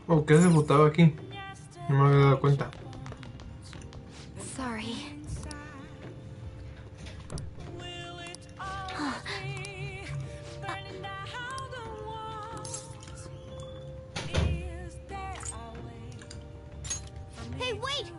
Oh, ¿qué hace botado aquí? No me había dado cuenta. Sorry. Hey, wait!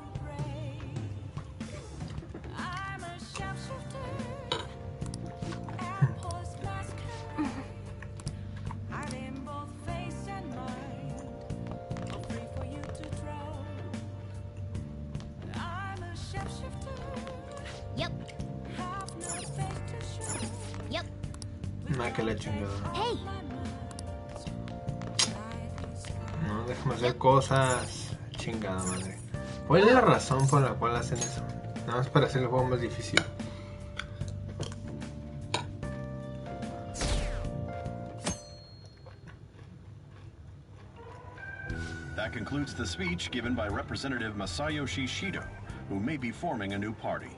Yep. Yep. Nada que la chingada. Hey! No, déjame hacer cosas. Chingada madre. ¿Cuál es la razón por la cual hacen eso? Nada más para hacer el juego más difícil. That concludes the speech given by Representative Masayoshi Shido, who may be forming a new party.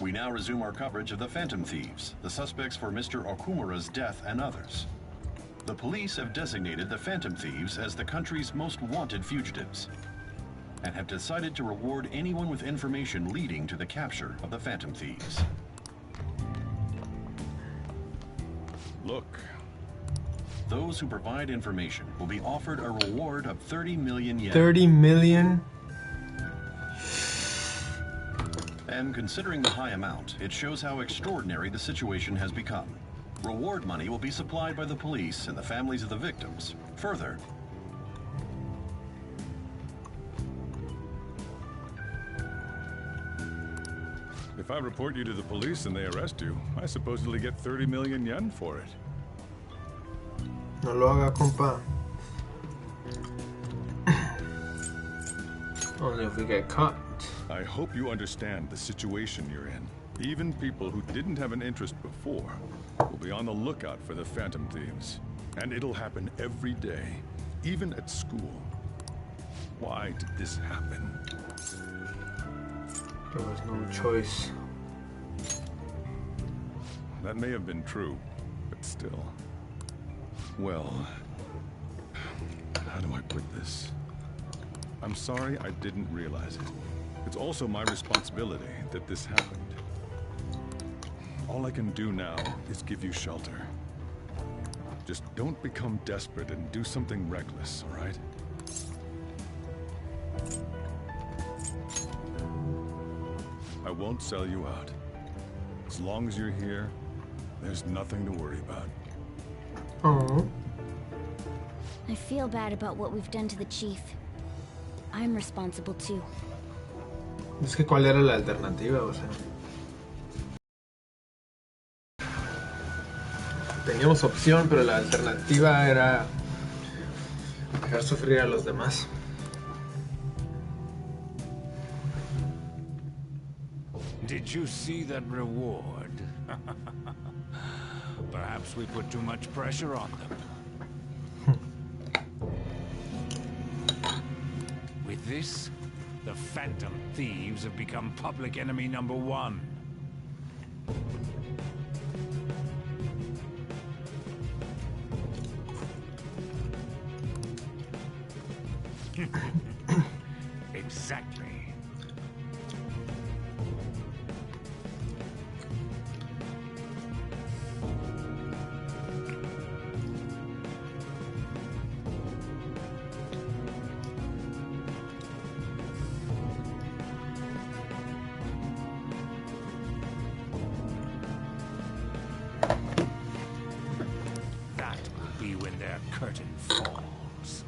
We now resume our coverage of the Phantom Thieves, the suspects for Mr. Okumura's death and others. The police have designated the Phantom Thieves as the country's most wanted fugitives, and have decided to reward anyone with information leading to the capture of the Phantom Thieves. Look. Those who provide information will be offered a reward of 30 million yen. 30 million? And considering the high amount, it shows how extraordinary the situation has become. Reward money will be supplied by the police and the families of the victims. Further, If I report you to the police and they arrest you, I supposedly get 30 million yen for it. No lo haga, compa. Only if we get caught. I hope you understand the situation you're in. Even people who didn't have an interest before will be on the lookout for the Phantom Thieves. And it'll happen every day, even at school. Why did this happen? There was no choice. That may have been true, but still. Well, how do I put this? I'm sorry I didn't realize it. It's also my responsibility that this happened. All I can do now is give you shelter. Just don't become desperate and do something reckless, all right? I won't sell you out. As long as you're here, there's nothing to worry about. Oh. I feel bad about what we've done to the chief. I'm responsible too. Es que cuál era la alternativa, o sea. Teníamos opción, pero la alternativa era dejar sufrir a los demás. Did you see that reward? Perhaps we put too much pressure on them. With this, the Phantom Thieves have become public enemy #1. Exactly. That will be when their curtain falls.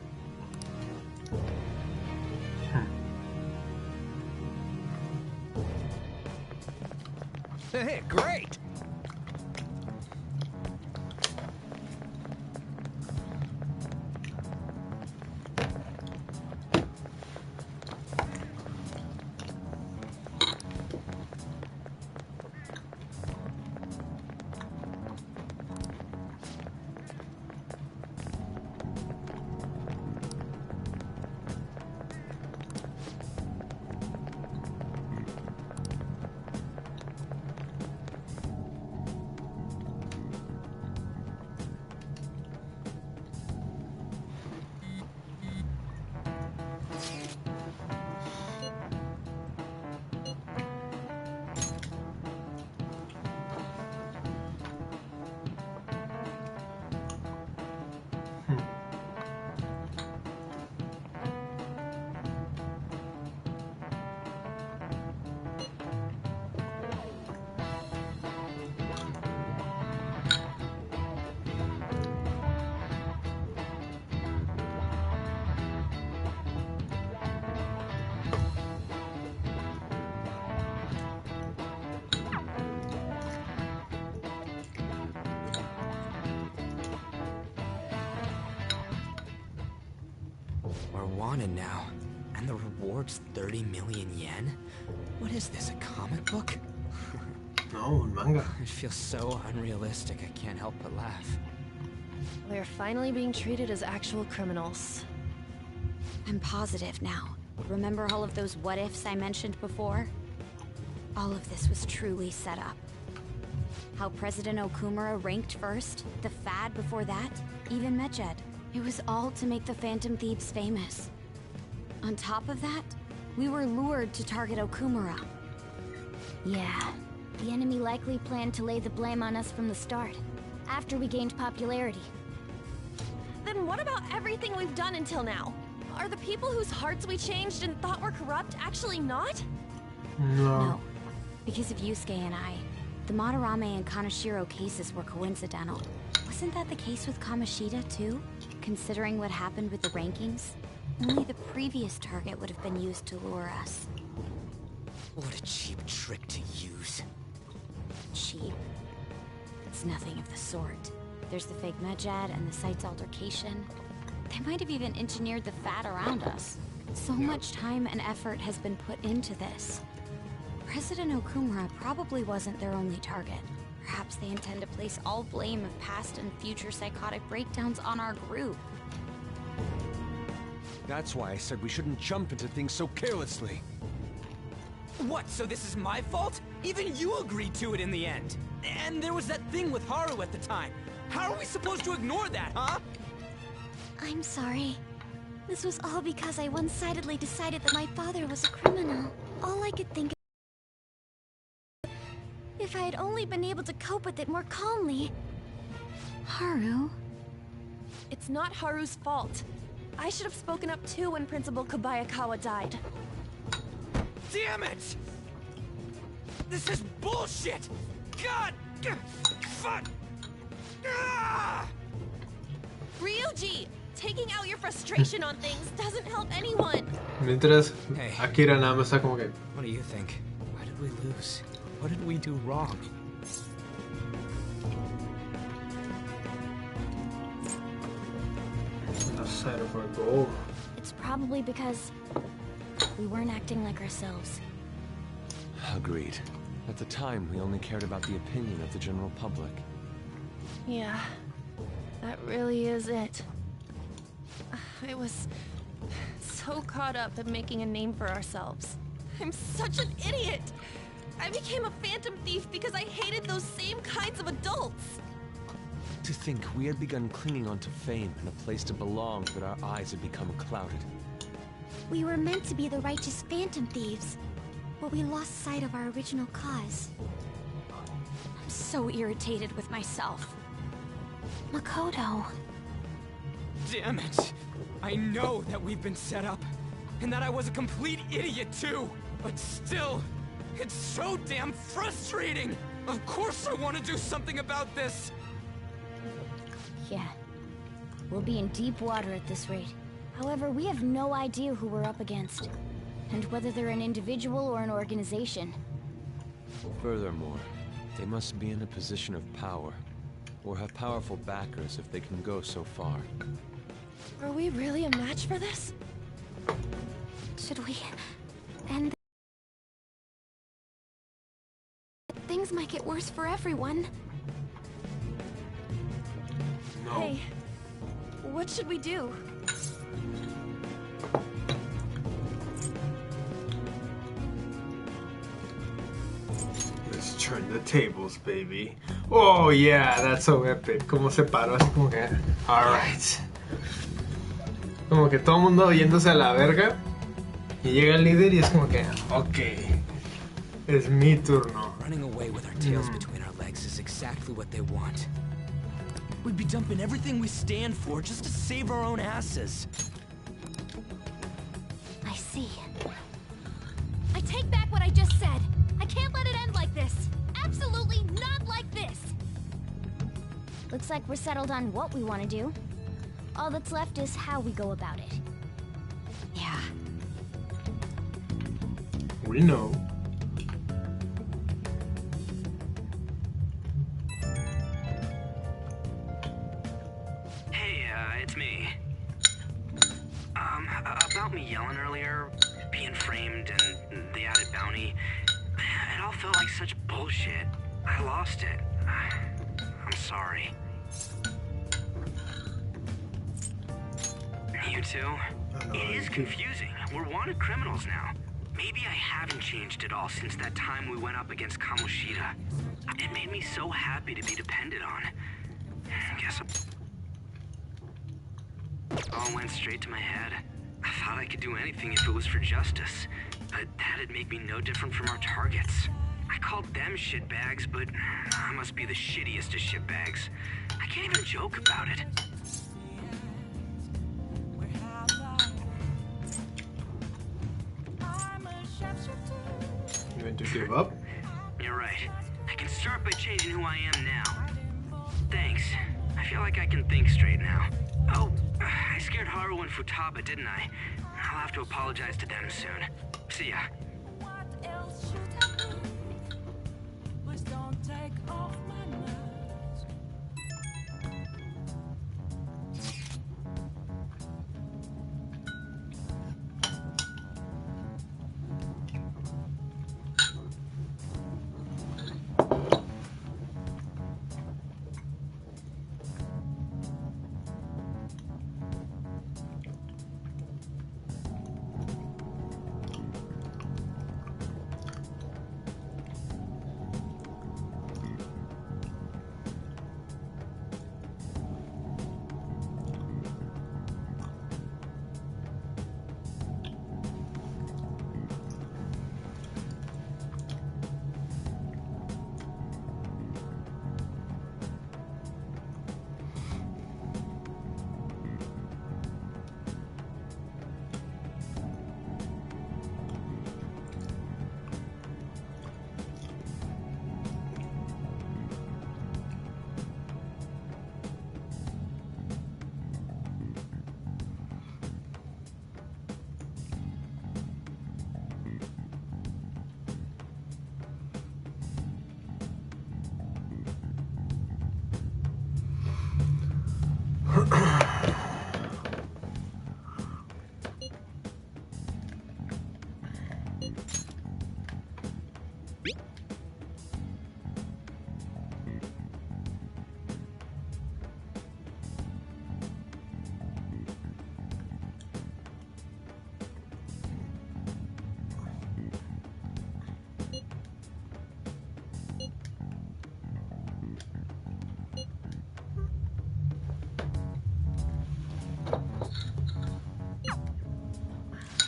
Hey, great! wanted now. And the reward's 30 million yen? What is this, a comic book? No, un manga. It feels so unrealistic, I can't help but laugh. We're finally being treated as actual criminals. I'm positive now. Remember all of those what-ifs I mentioned before? All of this was truly set up. How President Okumura ranked first, the Fad before that, even Medjed. It was all to make the Phantom Thieves famous. On top of that, we were lured to target Okumura. Yeah, the enemy likely planned to lay the blame on us from the start, after we gained popularity. Then what about everything we've done until now? Are the people whose hearts we changed and thought were corrupt actually not? No, because of Yusuke and I. The Madarame and Kaneshiro cases were coincidental. Wasn't that the case with Kamoshida, too? Considering what happened with the rankings, only the previous target would have been used to lure us. What a cheap trick to use. Cheap? It's nothing of the sort. There's the fake Medjed and the site's altercation. They might have even engineered the Fat around us. So much time and effort has been put into this. President Okumura probably wasn't their only target. Perhaps they intend to place all blame of past and future psychotic breakdowns on our group. That's why I said we shouldn't jump into things so carelessly. What, so this is my fault? Even you agreed to it in the end. And there was that thing with Haru at the time. How are we supposed to ignore that, huh? I'm sorry. This was all because I one-sidedly decided that my father was a criminal. All I could think of... If I had only been able to cope with it more calmly... Haru? It's not Haru's fault. I should have spoken up too when Principal Kobayakawa died. Damn it! This is bullshit! God! Fuck! Ah! Ryuji! Taking out your frustration on things doesn't help anyone! Mientras, Hey. Akira nada más está como que... What do you think? Why did we lose? What did we do wrong? The side of our goal. It's probably because... we weren't acting like ourselves. Agreed. At the time, we only cared about the opinion of the general public. Yeah, that really is it. I was so caught up in making a name for ourselves. I'm such an idiot! I became a phantom thief because I hated those same kinds of adults! To think we had begun clinging onto fame and a place to belong, but our eyes had become clouded. We were meant to be the righteous phantom thieves, but we lost sight of our original cause. I'm so irritated with myself. Makoto. Damn it! I know that we've been set up, and that I was a complete idiot too! But still, it's so damn frustrating! Of course I want to do something about this! Yeah. We'll be in deep water at this rate. However, we have no idea who we're up against, and whether they're an individual or an organization. Furthermore, they must be in a position of power, or have powerful backers if they can go so far. Are we really a match for this? Should we end? Things might get worse for everyone. No. Hey, what should we do? Let's turn the tables, baby. Oh yeah, that's so epic. Como se paró así como que... Alright. Como que todo el mundo yéndose a la verga. Y llega el líder y es como que... Ok. Es mi turno. Running away with our tails between our legs is exactly what they want. We'd be dumping everything we stand for just to save our own asses. I see. I take back what I just said. I can't let it end like this. Absolutely not like this. Looks like we're settled on what we want to do. All that's left is how we go about it. Yeah. We know. Hey, it's me. me yelling earlier, being framed, and the added bounty, it all felt like such bullshit. I lost it. I'm sorry. You too? It is confusing. We're wanted criminals now. Maybe I haven't changed at all since that time we went up against Kamoshida. It made me so happy to be depended on. Guess it all went straight to my head. I thought I could do anything if it was for justice, but that'd make me no different from our targets. I called them shitbags, but I must be the shittiest of shitbags. I can't even joke about it. You want to give up? You're right. I can start by changing who I am now. Thanks. I feel like I can think straight now. Oh, I scared Haru and Futaba, didn't I? I'll have to apologize to them soon. See ya.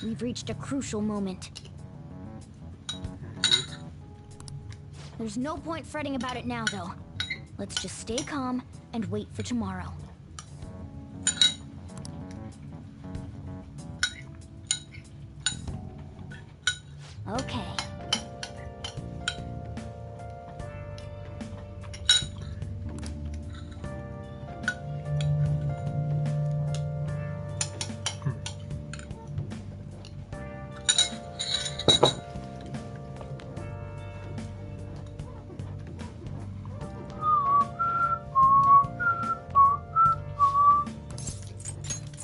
We've reached a crucial moment. There's no point fretting about it now, though. Let's just stay calm and wait for tomorrow. Okay.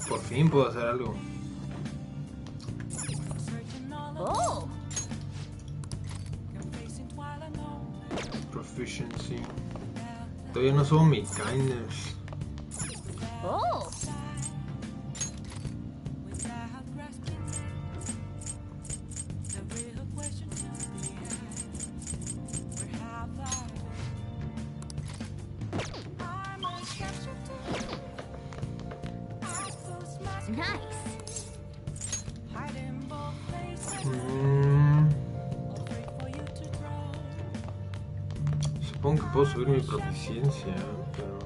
Por fin puedo hacer algo. Oh! Proficiency. Todavía no subo mi kindness. Oh! Nice. Supongo que puedo subir mi proficiencia, pero...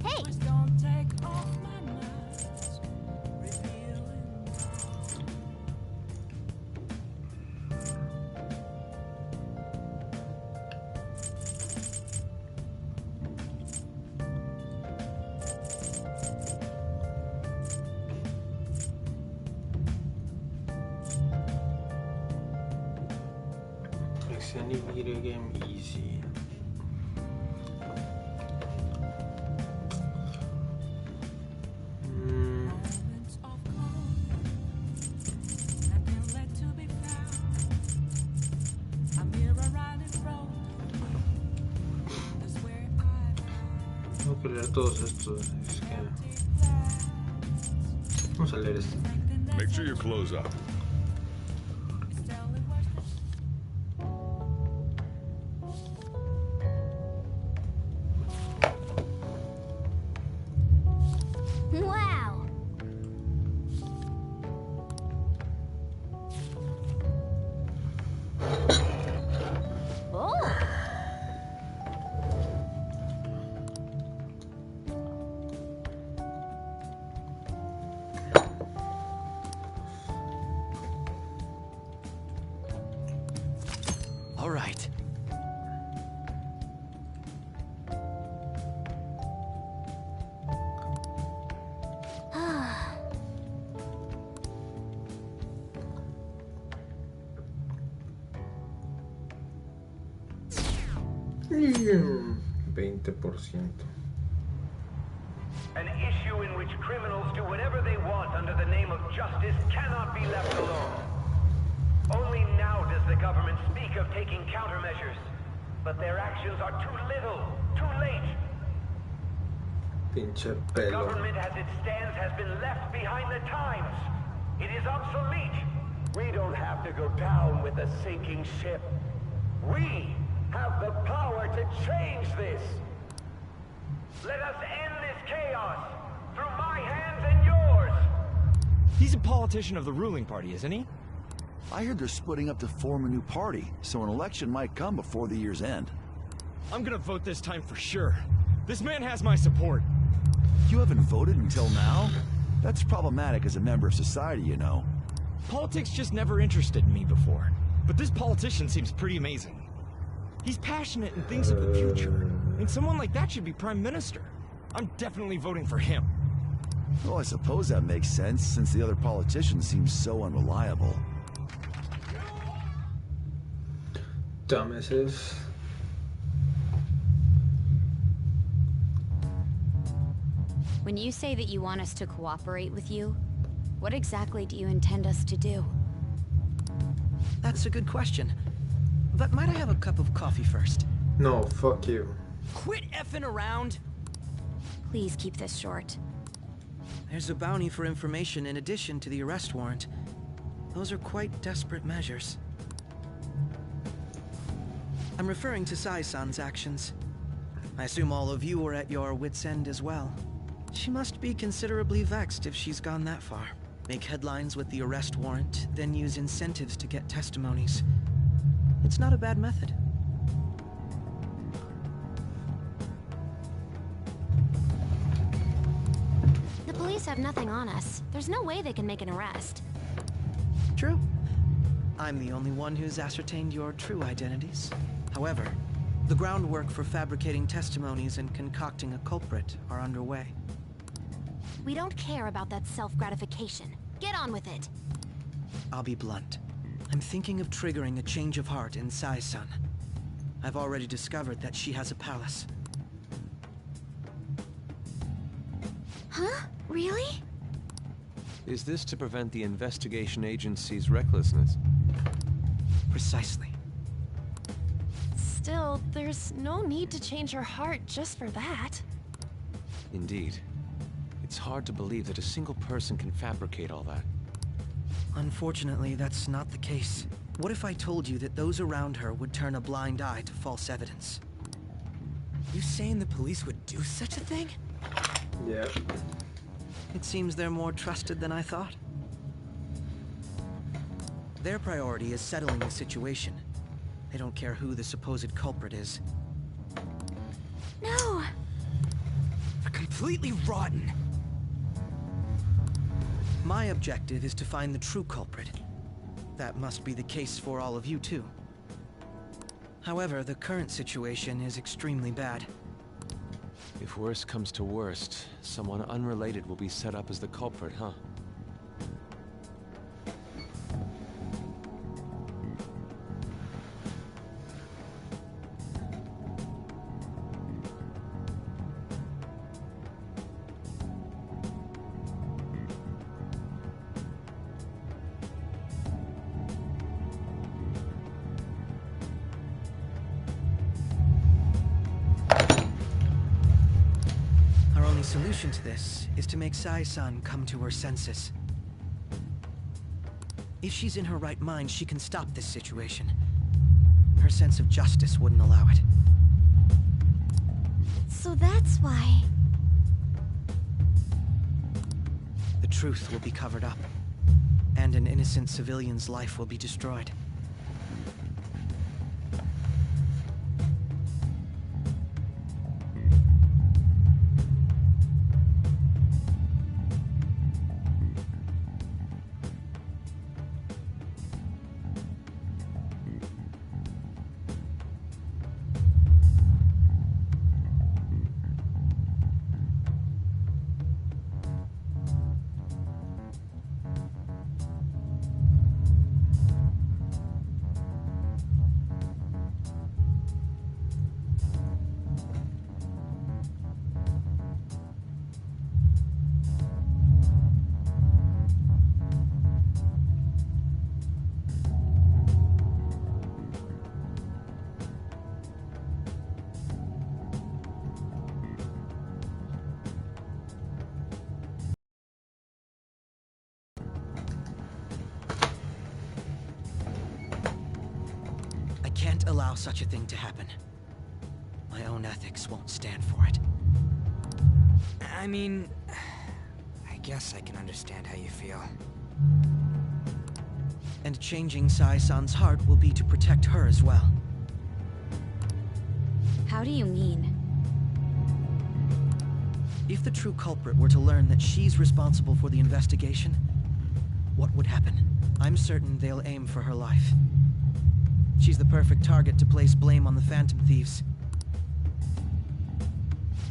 Hey! Any video game easy. que leer todos estos. Es que... Vamos a leer esto. Make sure you close up. Wow! Oh! All right. Mm, 20%. An issue in which criminals do whatever they want under the name of justice cannot be left alone. Only now does the government speak of taking countermeasures, but their actions are too little, too late. Pinche The pelo. government as it stands has been left behind the times. It is obsolete. We don't have to go down with the sinking ship. We have the power to change this. Let us end this chaos through my hands and yours. He's a politician of the ruling party, isn't he? I heard they're splitting up to form a new party, so an election might come before the year's end. I'm gonna vote this time for sure. This man has my support. You haven't voted until now? That's problematic as a member of society, you know. Politics just never interested me before. But this politician seems pretty amazing. He's passionate and thinks of the future. And someone like that should be prime minister. I'm definitely voting for him. Well, I suppose that makes sense, since the other politicians seem so unreliable. Dumbasses. When you say that you want us to cooperate with you, what exactly do you intend us to do? That's a good question. But might I have a cup of coffee first? No, fuck you. Quit effing around! Please keep this short. There's a bounty for information in addition to the arrest warrant. Those are quite desperate measures. I'm referring to Sai-san's actions. I assume all of you are at your wits' end as well. She must be considerably vexed if she's gone that far. Make headlines with the arrest warrant, then use incentives to get testimonies. It's not a bad method. The police have nothing on us. There's no way they can make an arrest. True. I'm the only one who's ascertained your true identities. However, the groundwork for fabricating testimonies and concocting a culprit are underway. We don't care about that self-gratification. Get on with it. I'll be blunt. I'm thinking of triggering a change of heart in Sai-san. I've already discovered that she has a palace. Huh? Really? Is this to prevent the investigation agency's recklessness? Precisely. Still, there's no need to change her heart just for that. Indeed. It's hard to believe that a single person can fabricate all that. Unfortunately, that's not the case. What if I told you that those around her would turn a blind eye to false evidence? You saying the police would do such a thing? Yeah. It seems they're more trusted than I thought. Their priority is settling the situation. They don't care who the supposed culprit is. No! They're completely rotten. My objective is to find the true culprit. That must be the case for all of you too. However, the current situation is extremely bad. If worst comes to worst, someone unrelated will be set up as the culprit, huh? solution to this is to make Sai-san come to her senses. If she's in her right mind, she can stop this situation. Her sense of justice wouldn't allow it. So that's why... The truth will be covered up, and an innocent civilian's life will be destroyed. I can't allow such a thing to happen. My own ethics won't stand for it. I mean... I guess I can understand how you feel. And changing Sai-san's heart will be to protect her as well. How do you mean? If the true culprit were to learn that she's responsible for the investigation, what would happen? I'm certain they'll aim for her life. She's the perfect target to place blame on the Phantom Thieves.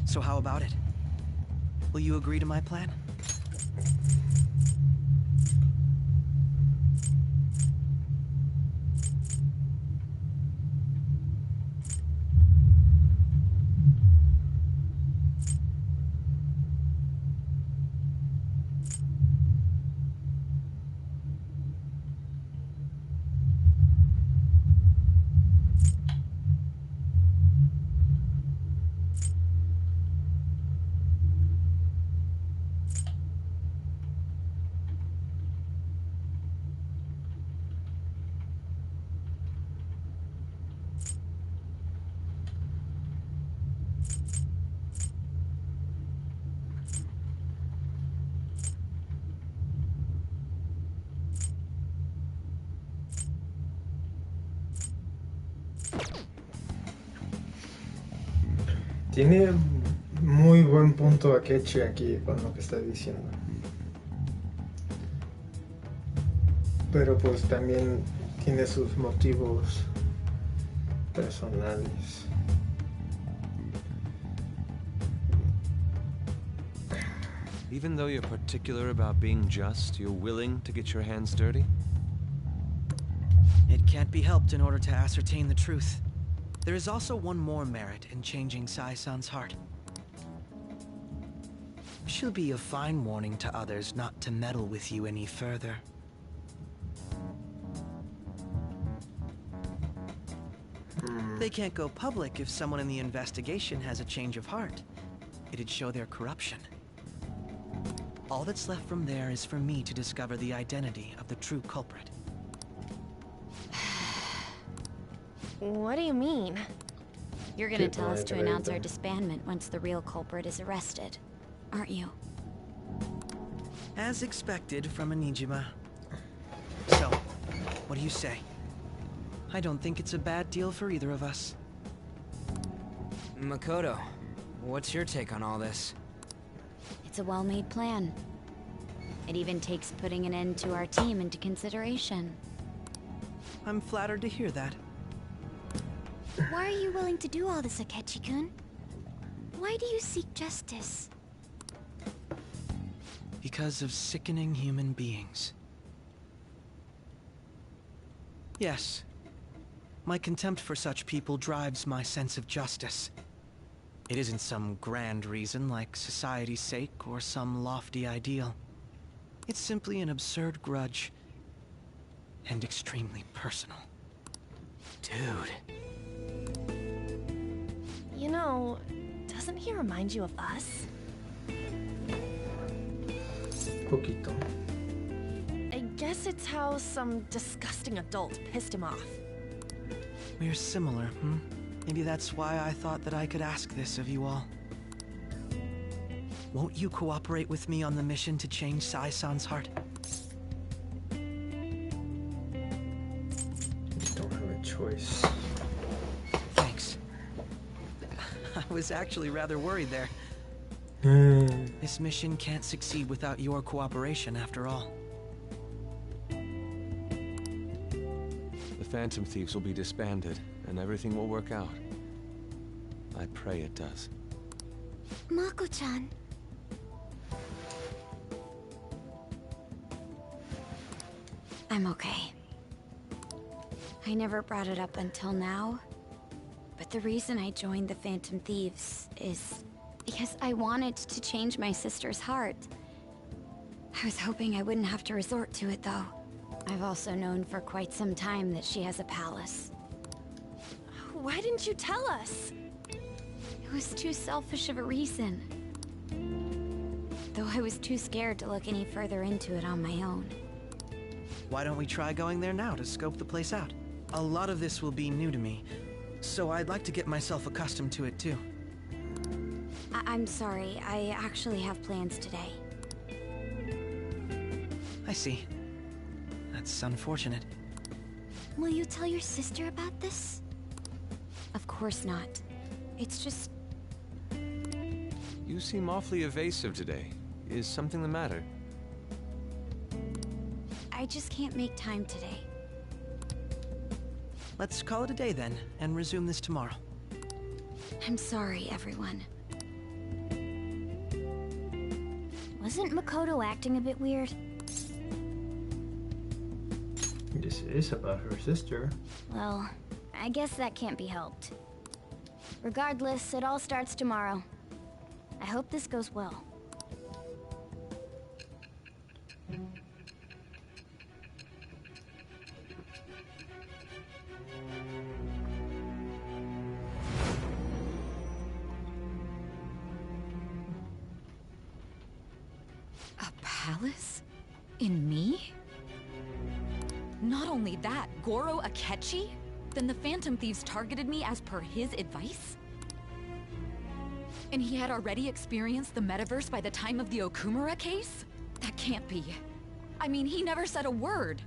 So how about it? Will you agree to my plan? Tiene muy buen punto Akechi aquí con lo que está diciendo. Pero pues también tiene sus motivos personales. Even though you're particular about being just, you're willing to get your hands dirty? It can't be helped in order to ascertain the truth. There is also one more merit in changing Sai-san's heart. She'll be a fine warning to others not to meddle with you any further. They can't go public if someone in the investigation has a change of heart. It'd show their corruption. All that's left from there is for me to discover the identity of the true culprit. What do you mean? You're gonna tell us to announce our disbandment once the real culprit is arrested, aren't you? As expected from a Nijima. So, what do you say? I don't think it's a bad deal for either of us. Makoto, what's your take on all this? It's a well-made plan. It even takes putting an end to our team into consideration. I'm flattered to hear that. Why are you willing to do all this, Akechi-kun? Why do you seek justice? Because of sickening human beings. Yes. My contempt for such people drives my sense of justice. It isn't some grand reason like society's sake or some lofty ideal. It's simply an absurd grudge. And extremely personal. Dude. You know, doesn't he remind you of us? Poquito. I guess it's how some disgusting adult pissed him off. We're similar, hmm? Maybe that's why I thought that I could ask this of you all. Won't you cooperate with me on the mission to change Sai-san's heart? You don't have a choice. Thanks. I was actually rather worried there. This mission can't succeed without your cooperation, after all. The Phantom Thieves will be disbanded, and everything will work out. I pray it does. Mako-chan. I'm okay. I never brought it up until now, but the reason I joined the Phantom Thieves is because I wanted to change my sister's heart. I was hoping I wouldn't have to resort to it, though. I've also known for quite some time that she has a palace. Why didn't you tell us? It was too selfish of a reason. Though I was too scared to look any further into it on my own. Why don't we try going there now to scope the place out? A lot of this will be new to me, so I'd like to get myself accustomed to it too. I'm sorry, I actually have plans today. I see. That's unfortunate. Will you tell your sister about this? Of course not. It's just... You seem awfully evasive today. Is something the matter? I just can't make time today. Let's call it a day then, and resume this tomorrow. I'm sorry, everyone. Wasn't Makoto acting a bit weird? This is about her sister. Well, I guess that can't be helped. Regardless, it all starts tomorrow. I hope this goes well. A palace? In me? Not only that, Goro Akechi? Then the Phantom Thieves targeted me as per his advice? And he had already experienced the metaverse by the time of the Okumura case? That can't be. I mean, he never said a word.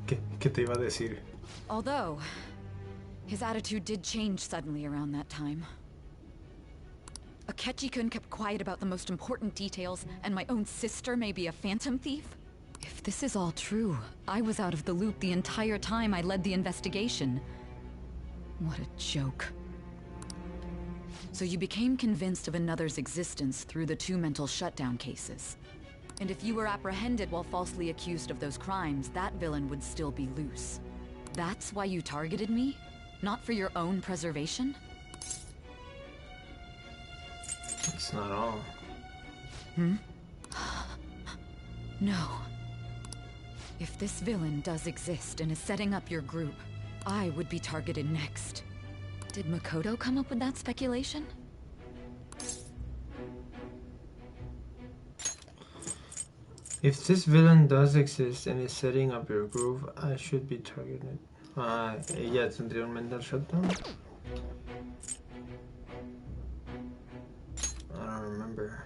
¿Qué te iba a decir? Although, his attitude did change suddenly around that time. Akechi-kun kept quiet about the most important details, and my own sister may be a Phantom Thief? If this is all true, I was out of the loop the entire time I led the investigation. What a joke. So you became convinced of another's existence through the 2 mental shutdown cases. And if you were apprehended while falsely accused of those crimes, that villain would still be loose. That's why you targeted me? Not for your own preservation? That's not all. Hmm? No. If this villain does exist and is setting up your group, I would be targeted next. Did Makoto come up with that speculation? If this villain does exist and is setting up your groove, I should be targeted. Ella tendría un mental shutdown? I don't remember.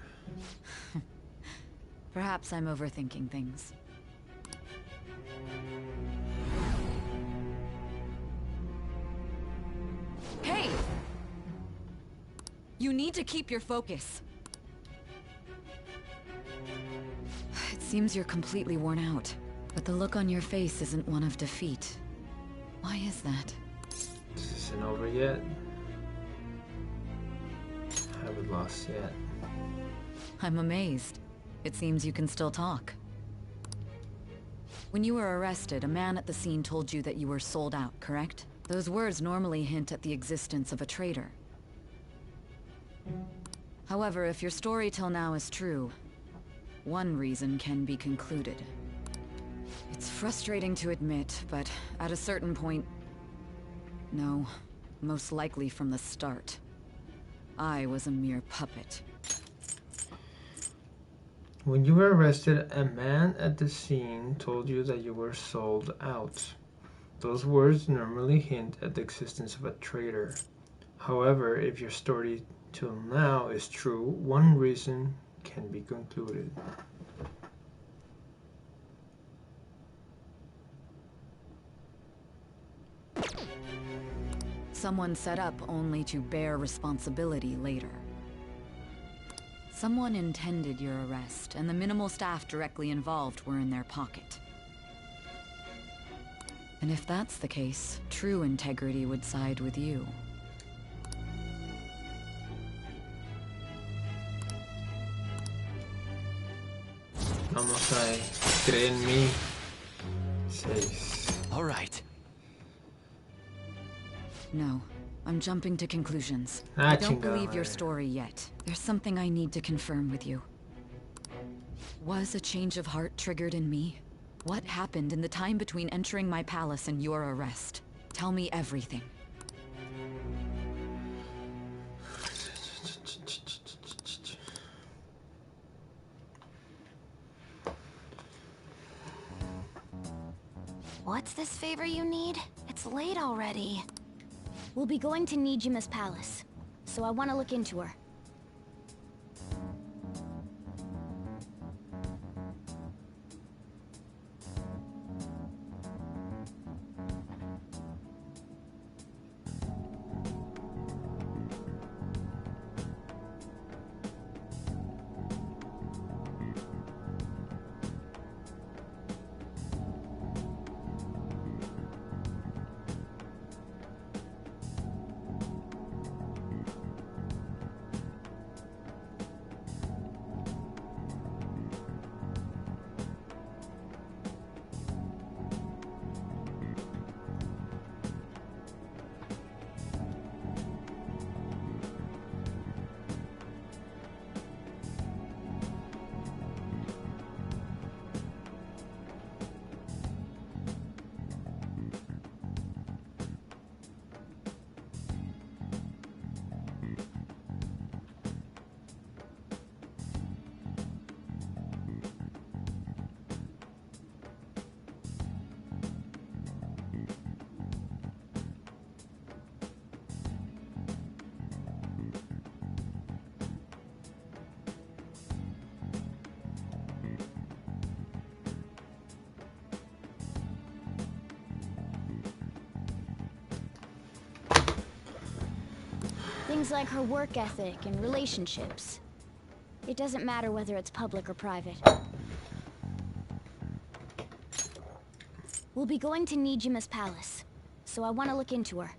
Perhaps I'm overthinking things. Hey! You need to keep your focus. It seems you're completely worn out, but the look on your face isn't one of defeat. Why is that? This isn't over yet. I haven't lost yet. I'm amazed. It seems you can still talk. When you were arrested, a man at the scene told you that you were sold out, correct? Those words normally hint at the existence of a traitor. However, if your story till now is true, one reason can be concluded. It's frustrating to admit, but at a certain point... No, most likely from the start. I was a mere puppet. When you were arrested, a man at the scene told you that you were sold out. Those words normally hint at the existence of a traitor. However, if your story till now is true, one reason can be concluded. Someone set up only to bear responsibility later. Someone intended your arrest, and the minimal staff directly involved were in their pocket. And if that's the case, true integrity would side with you. Vamos a creer en mí. 6. All right. No, I'm jumping to conclusions. Ah, I don't chingada believe your madre. story yet. There's something I need to confirm with you. Was a change of heart triggered in me? What happened in the time between entering my palace and your arrest? Tell me everything. What's this favor you need? It's late already. We'll be going to Nijima's palace, so I want to look into her. Things like her work ethic and relationships. It doesn't matter whether it's public or private. We'll be going to Nijima's palace, so I want to look into her.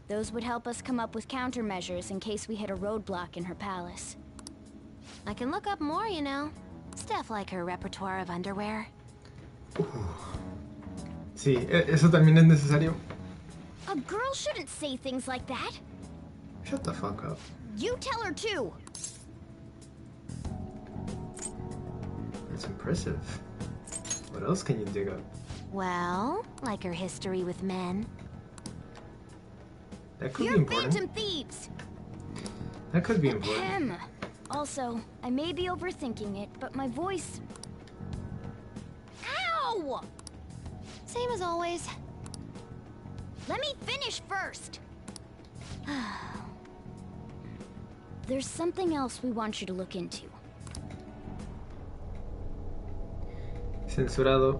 Those would help us come up with countermeasures in case we hit a roadblock in her palace. I can look up more, you know. Stuff like her repertoire of underwear. Sí, eso también es necesario. A girl shouldn't say things like that. Shut the fuck up. You tell her too. That's impressive. What else can you dig up? Well, like her history with men. That could You're be important. Phantom Thieves! That could be important. Ahem. Also, I may be overthinking it, but my voice... Ow! Same as always. Let me finish first! There's something else we want you to look into. Censurado.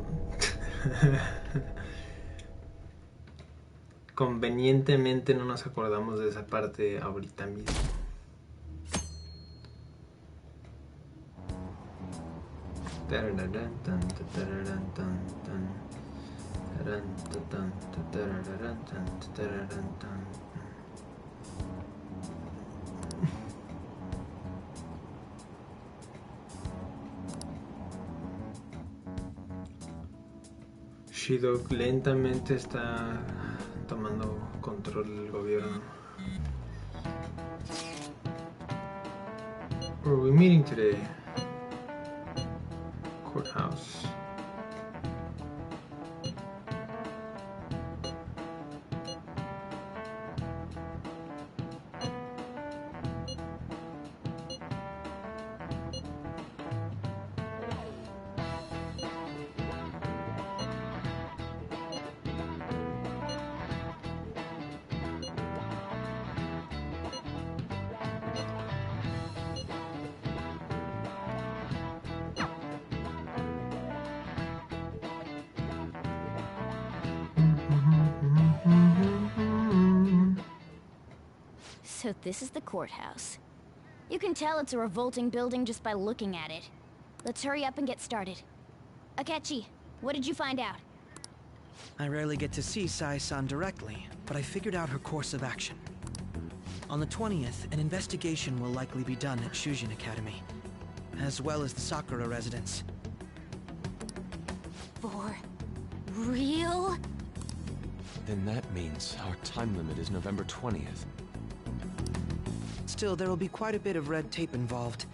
Convenientemente no nos acordamos de esa parte ahorita mismo. Shidok lentamente está tomando control del gobierno. Where are we meeting today? Courthouse. So this is the courthouse. You can tell it's a revolting building just by looking at it. Let's hurry up and get started. Akechi, what did you find out? I rarely get to see Sai-san directly, but I figured out her course of action. On the 20th, an investigation will likely be done at Shujin Academy, as well as the Sakura residence. For real? Then that means our time limit is November 20th. Still, there will be quite a bit of red tape involved.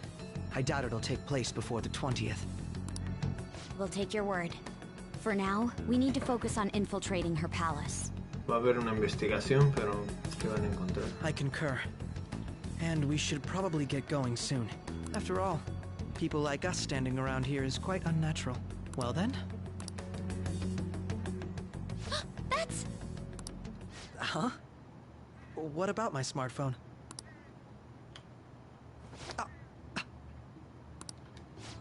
I doubt it'll take place before the 20th. We'll take your word. For now, we need to focus on infiltrating her palace. Va a haber una investigación, pero ¿qué van a encontrar? I concur. And we should probably get going soon. After all, people like us standing around here is quite unnatural. Well then? That's... Huh? What about my smartphone?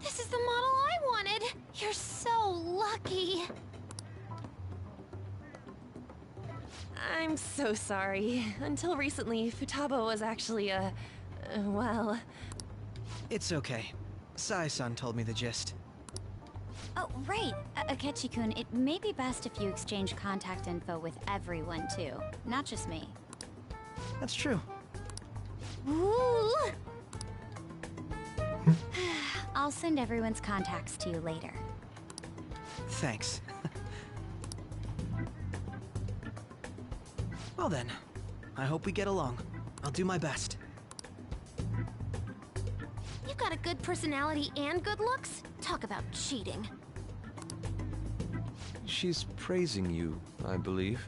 This is the model I wanted! You're so lucky! I'm so sorry. Until recently, Futaba was actually well... It's okay. Sai-san told me the gist. Oh, right. Akechi-kun, it may be best if you exchange contact info with everyone, too. Not just me. That's true. Ooh! I'll send everyone's contacts to you later. Thanks. Well then, I hope we get along. I'll do my best. You've got a good personality and good looks? Talk about cheating. She's praising you, I believe.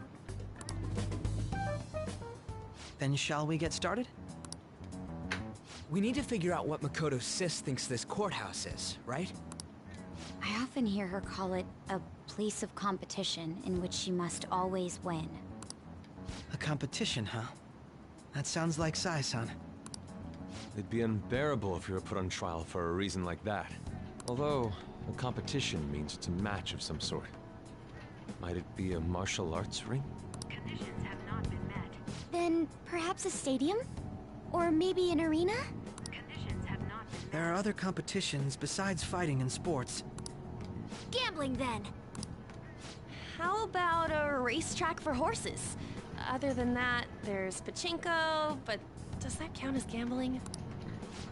Then shall we get started? We need to figure out what Makoto's sis thinks this courthouse is, right? I often hear her call it a place of competition in which she must always win. A competition, huh? That sounds like Sai-san. It'd be unbearable if you were put on trial for a reason like that. Although, a competition means it's a match of some sort. Might it be a martial arts ring? Conditions have not been met. Then perhaps a stadium? Or maybe an arena? Conditions have not been met. There are other competitions besides fighting and sports. Gambling, then. How about a racetrack for horses? Other than that, there's pachinko, but does that count as gambling?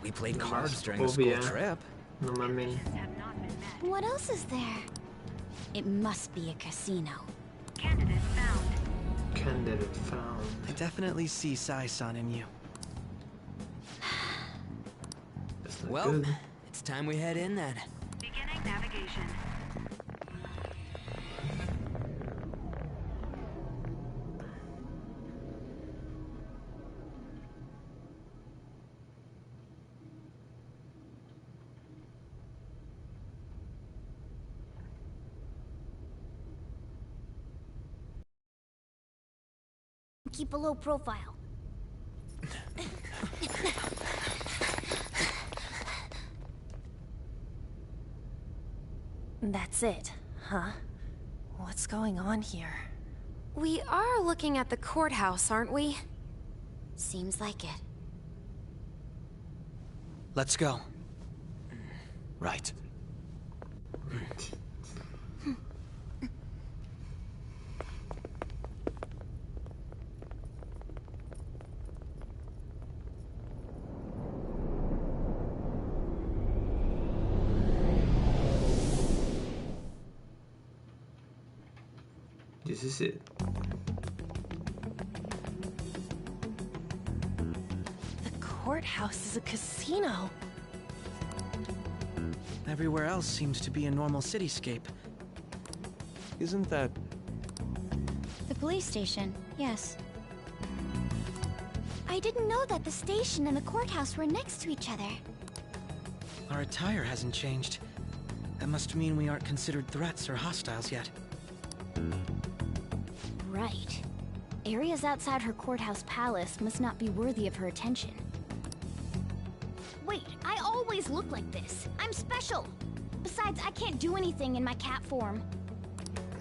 We played No cards más during the school obvia. trip. No mames. What else is there? It must be a casino. Candidate found. I definitely see Sai-san in you. That's not Well, good. it's time we head in then. Beginning navigation. Keep a low profile. That's it, huh? What's going on here? We are looking at the courthouse, aren't we? Seems like it. Let's go. Right. This is it. The courthouse is a casino. Everywhere else seems to be a normal cityscape. Isn't that... The police station, yes. I didn't know that the station and the courthouse were next to each other. Our attire hasn't changed. That must mean we aren't considered threats or hostiles yet. Right. Areas outside her courthouse palace must not be worthy of her attention. Wait, I always look like this. I'm special. Besides, I can't do anything in my cat form.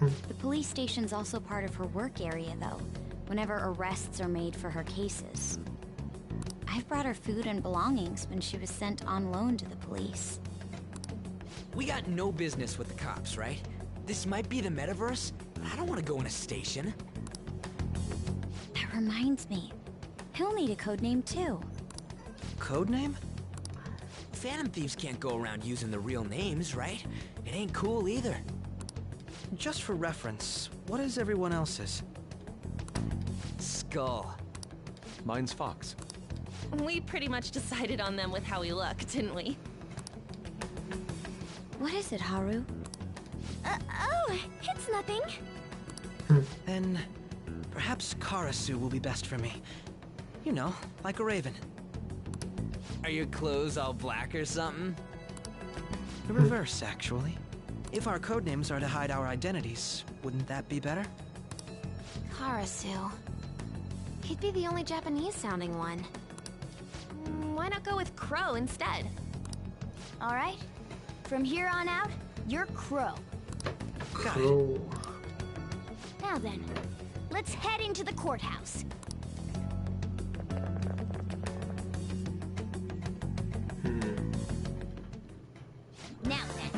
The police station's also part of her work area, though, whenever arrests are made for her cases. I've brought her food and belongings when she was sent on loan to the police. We got no business with the cops, right? This might be the metaverse, but I don't want to go in a station. That reminds me. He'll need a codename too. Codename? Phantom thieves can't go around using the real names, right? It ain't cool either. Just for reference, what is everyone else's? Skull. Mine's Fox. We pretty much decided on them with how we look, didn't we? What is it, Haru? Oh, it's nothing. Then perhaps Karasu will be best for me. You know, like a raven. Are your clothes all black or something? The reverse, actually. If our codenames are to hide our identities, wouldn't that be better? Karasu. He'd be the only Japanese-sounding one. Why not go with Crow instead? All right. From here on out, you're Crow. Crow. Now then, let's head into the courthouse. Now then.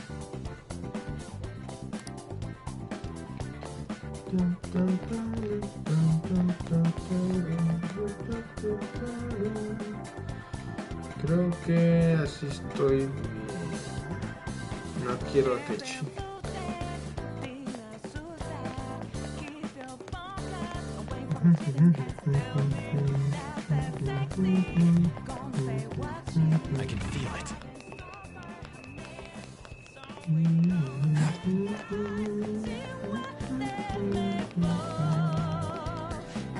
Creo que así estoy bien. No quiero Techi. I can feel it.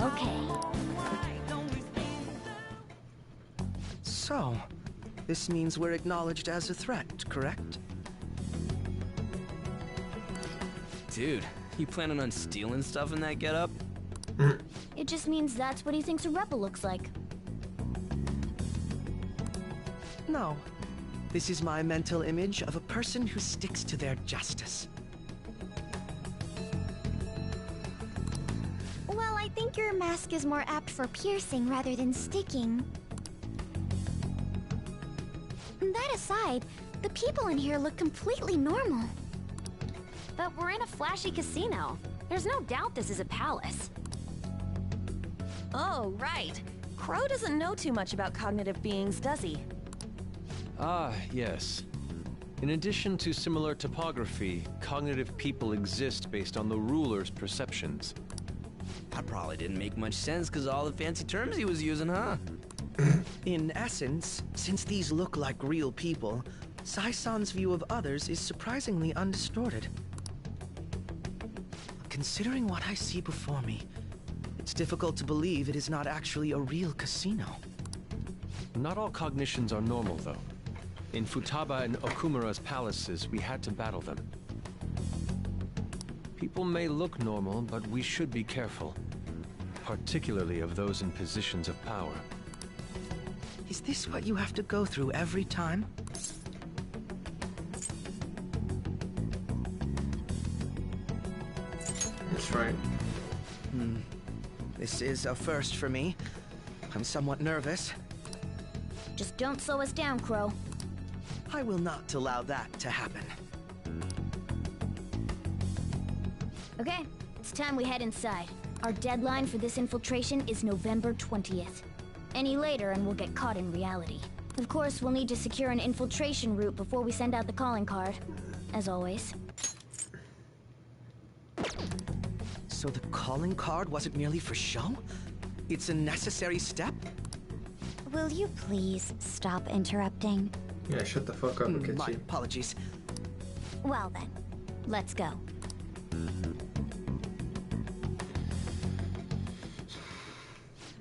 Okay. So, this means we're acknowledged as a threat, correct? Dude, you planning on stealing stuff in that getup? It just means that's what he thinks a rebel looks like. No. This is my mental image of a person who sticks to their justice. Well, I think your mask is more apt for piercing rather than sticking. That aside, the people in here look completely normal. But we're in a flashy casino. There's no doubt this is a palace. Oh, right. Crow doesn't know too much about cognitive beings, does he? Ah, yes. In addition to similar topography, cognitive people exist based on the ruler's perceptions. That probably didn't make much sense because all the fancy terms he was using, huh? In essence, since these look like real people, Sai-san's view of others is surprisingly undistorted. Considering what I see before me, it's difficult to believe it is not actually a real casino. Not all cognitions are normal, though. In Futaba and Okumura's palaces, we had to battle them. People may look normal, but we should be careful. Particularly of those in positions of power. Is this what you have to go through every time? That's right. This is a first for me. I'm somewhat nervous. Just don't slow us down, Crow. I will not allow that to happen. Okay, it's time we head inside. Our deadline for this infiltration is November 20th. Any later and we'll get caught in reality. Of course, we'll need to secure an infiltration route before we send out the calling card. As always. So the calling card wasn't merely for show? It's a necessary step? Will you please stop interrupting? Yeah, shut the fuck up, My Akechi. apologies. Well then, let's go.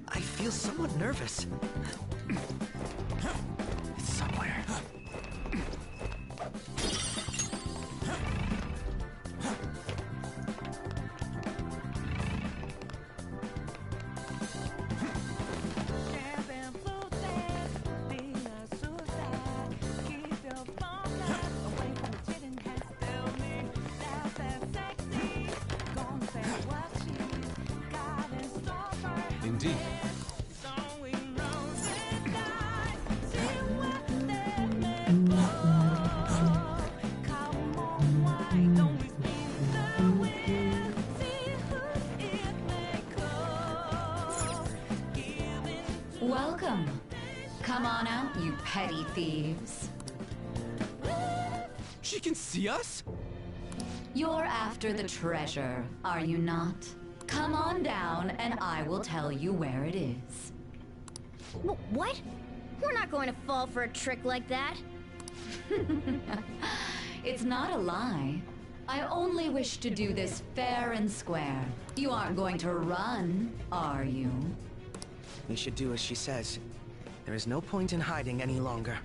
I feel somewhat nervous. It's somewhere. Indeed. Welcome. Come on out, you petty thieves. She can see us? You're after the treasure, are you not? Come on down and I will tell you where it is. What? We're not going to fall for a trick like that. It's not a lie. I only wish to do this fair and square. You aren't going to run, are you? We should do as she says. There is no point in hiding any longer.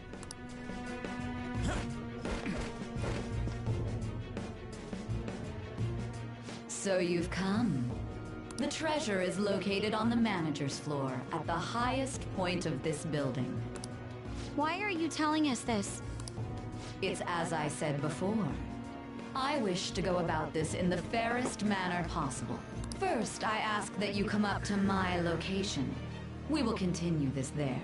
So you've come. The treasure is located on the manager's floor at the highest point of this building. Why are you telling us this? It's as I said before. I wish to go about this in the fairest manner possible. First, I ask that you come up to my location. We will continue this there.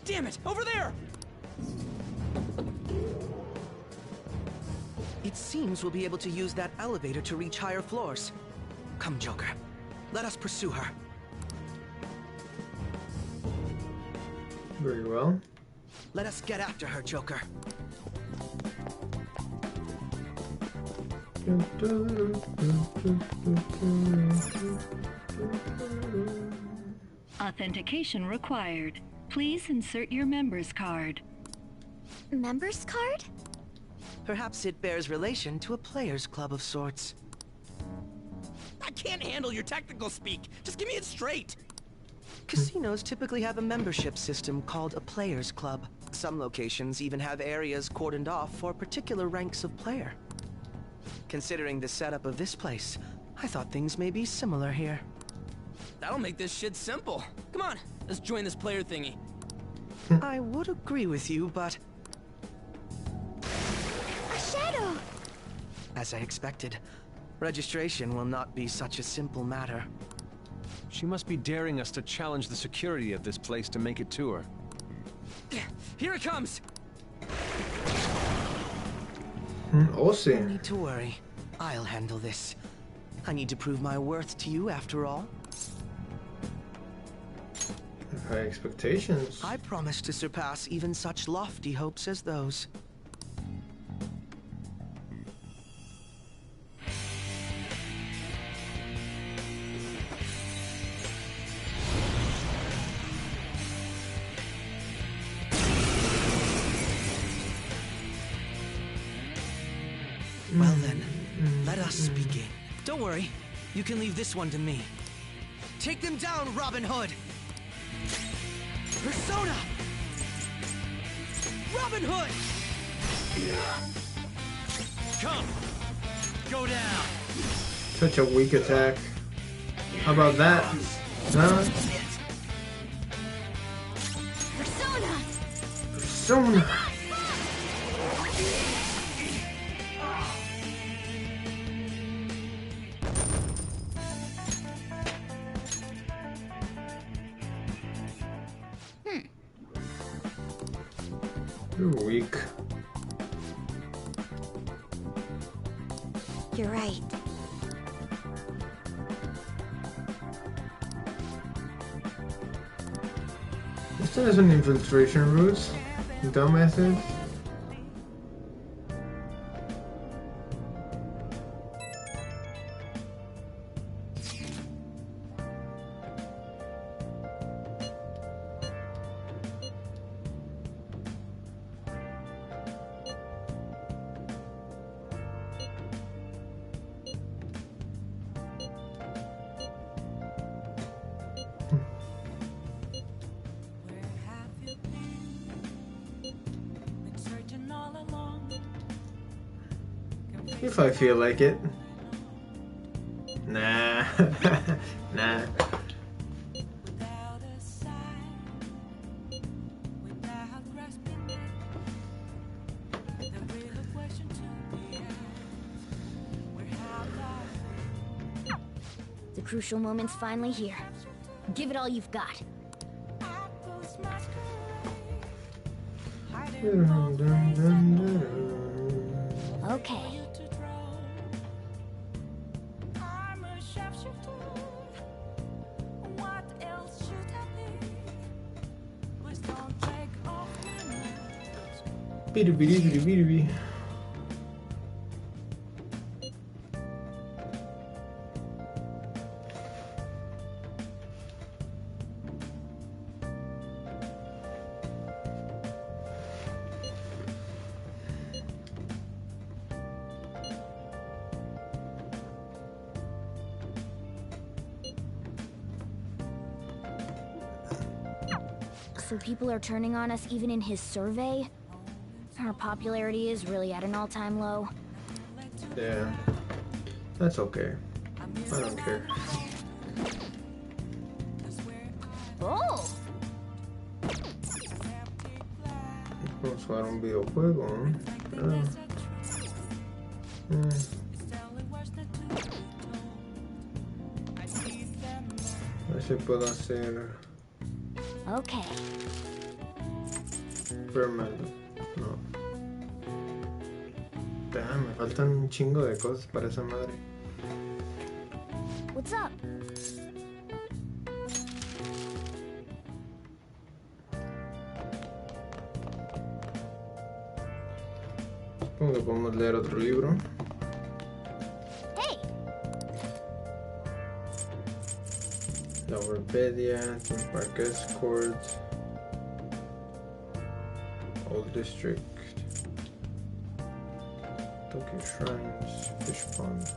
Damn it! Over there! It seems we'll be able to use that elevator to reach higher floors. Come, Joker. Let us pursue her. Very well. Let us get after her, Joker. Authentication required. Please insert your member's card. Member's card? Perhaps it bears relation to a players' club of sorts. I can't handle your technical speak. Just give me it straight. Casinos typically have a membership system called a players' club. Some locations even have areas cordoned off for particular ranks of player. Considering the setup of this place, I thought things may be similar here. That'll make this shit simple. Come on, let's join this player thingy. I would agree with you, but... A shadow! As I expected, registration will not be such a simple matter. She must be daring us to challenge the security of this place to make it to her. Here it comes! No need to worry. I'll handle this. I need to prove my worth to you after all. High expectations. I promise to surpass even such lofty hopes as those. Well then, let us begin. Don't worry, you can leave this one to me. Take them down, Robin Hood! Persona! Robin Hood! Come! Go down! Such a weak attack. How about that? Huh? Persona! Persona! You're weak. You're right. This still has an infiltration routes. Dumbasses. If I feel like it. Nah. Nah. The crucial moment's finally here. Give it all you've got. Okay, Biribiribiribiribi. So people are turning on us even in his survey? Our popularity is really at an all-time low. Yeah, that's okay. I don't care. Oh! Vamos a jugar un videojuego, ¿no? A ver si puedo hacer... Okay. Fernando. No. Damn, me faltan un chingo de cosas para esa madre. What's up? Supongo que podemos leer otro libro. Hey. La Wikipedia, Theme Park Escort, Old District, Tokyo Shrines, Fish Pond.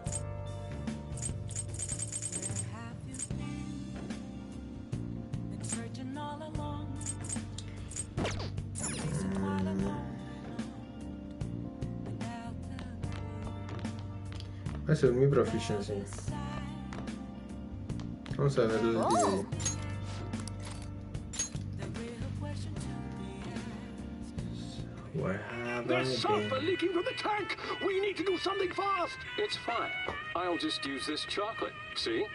Ese es mi proficiency. Vamos a ver el video. There's sulfur leaking from the tank! We need to do something fast! It's fine. I'll just use this chocolate. See?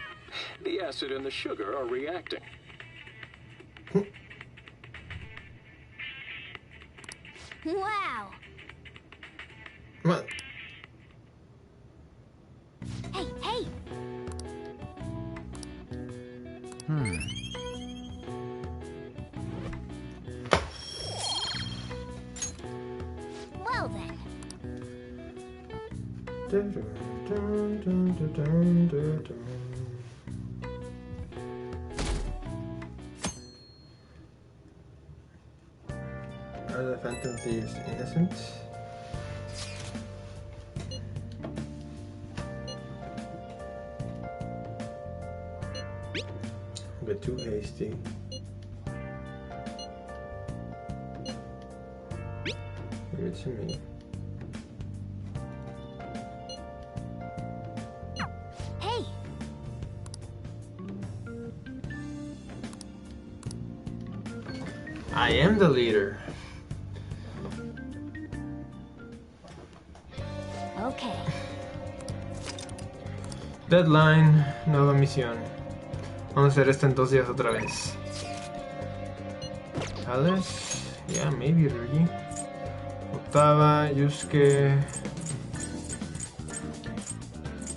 The acid and the sugar are reacting. Wow! What? Hey, hey! Well then. Are the Phantom Thieves innocent? Get too hasty. Give it to me. Hey! I am the leader. Okay. Deadline, nueva misión. Vamos a hacer esto en 2 días otra vez. Alice, yeah, maybe Ryuji. Octava, Yusuke,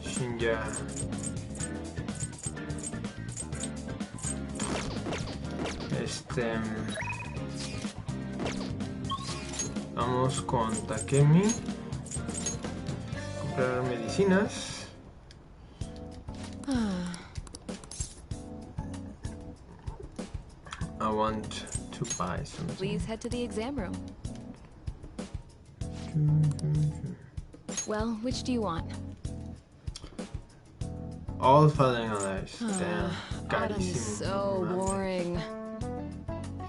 Shinya. Vamos con Takemi. Comprar medicinas. I want to buy something. Please head to the exam room. Well, which do you want? All falling on ice. Damn. Autumn's Carísimo. so boring.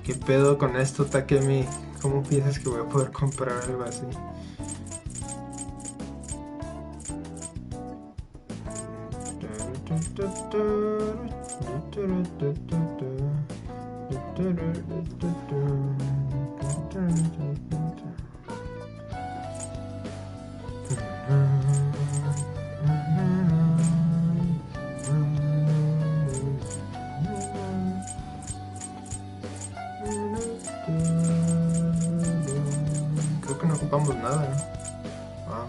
¿Qué pedo con esto, Takemi? ¿Cómo piensas que voy a poder comprar algo así? Creo que no ocupamos nada. Wow.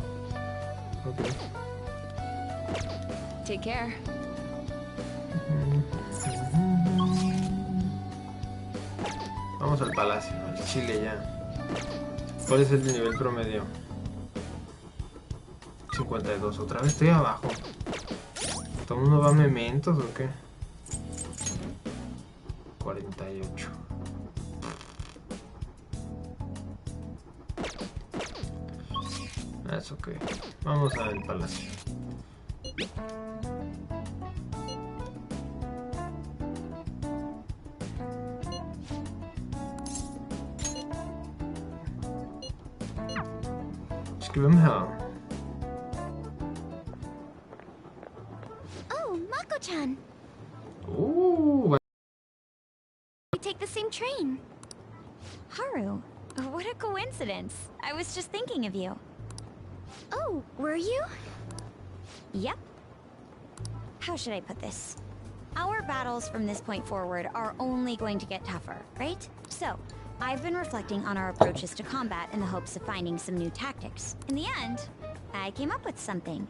Okay. Take care. Vamos al palacio, al Chile ya. ¿Cuál es el nivel promedio? 52. Otra vez estoy abajo. ¿Todo el mundo va a mementos o qué? 48. That's okay. Vamos al palacio. Escríbeme a... Oh, Mako-chan. We take the same train. Haru, what a coincidence. I was just thinking of you. Oh, were you? Yep. How should I put this? Our battles from this point forward are only going to get tougher, right? So, I've been reflecting on our approaches to combat in the hopes of finding some new tactics. In the end, I came up with something.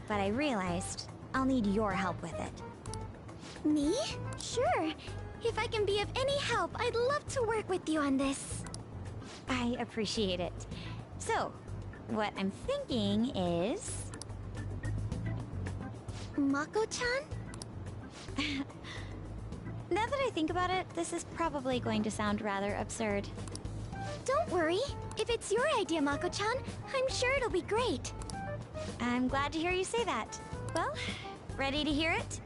But I realized I'll need your help with it. Me? Sure. If I can be of any help, I'd love to work with you on this. I appreciate it. So, what I'm thinking is... Mako-chan? Now that I think about it, this is probably going to sound rather absurd. Don't worry. If it's your idea, Mako-chan, I'm sure it'll be great. I'm glad to hear you say that. Well, ready to hear it?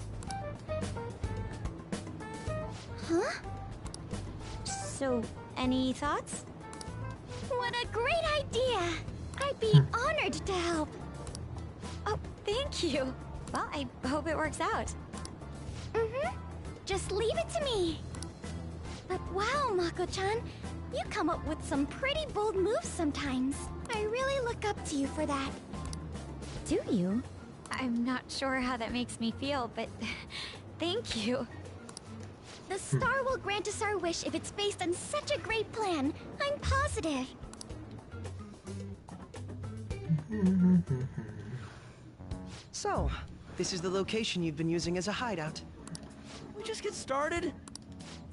Huh? So, any thoughts? What a great idea! I'd be honored to help. Oh, thank you. Well, I hope it works out. Mm-hmm. Just leave it to me. But wow, Mako-chan, you come up with some pretty bold moves sometimes. I really look up to you for that. Do you? I'm not sure how that makes me feel, but thank you. The star will grant us our wish if it's based on such a great plan. I'm positive. So, this is the location you've been using as a hideout. We just get started?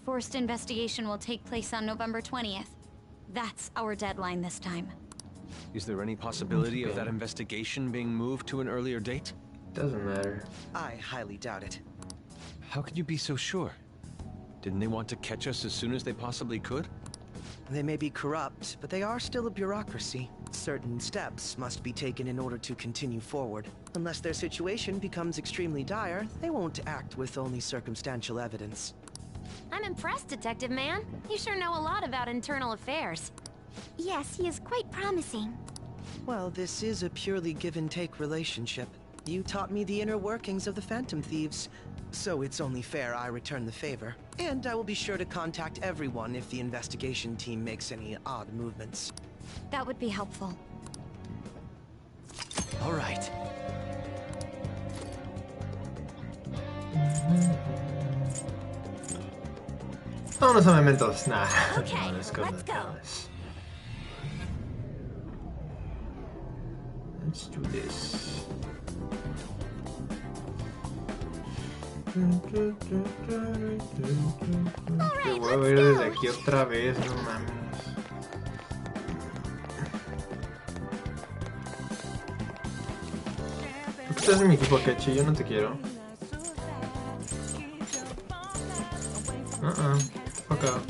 Forced investigation will take place on November 20th. That's our deadline this time. Is there any possibility of that investigation being moved to an earlier date? Doesn't matter. I highly doubt it. How can you be so sure? Didn't they want to catch us as soon as they possibly could? They may be corrupt, but they are still a bureaucracy. Certain steps must be taken in order to continue forward. Unless their situation becomes extremely dire, they won't act with only circumstantial evidence. I'm impressed, Detective Man. You sure know a lot about internal affairs. Yes, he is quite promising. Well, this is a purely give-and-take relationship. You taught me the inner workings of the Phantom Thieves, so it's only fair I return the favor. And I will be sure to contact everyone if the investigation team makes any odd movements. That would be helpful. All right. Vámonos a mementos. Nah. Okay, No, let's go. Let's do this. Alright, Voy a ir desde aquí otra vez, no mames. ¿Por qué estás en mi equipo, Kechi? Yo no te quiero. Fuck up.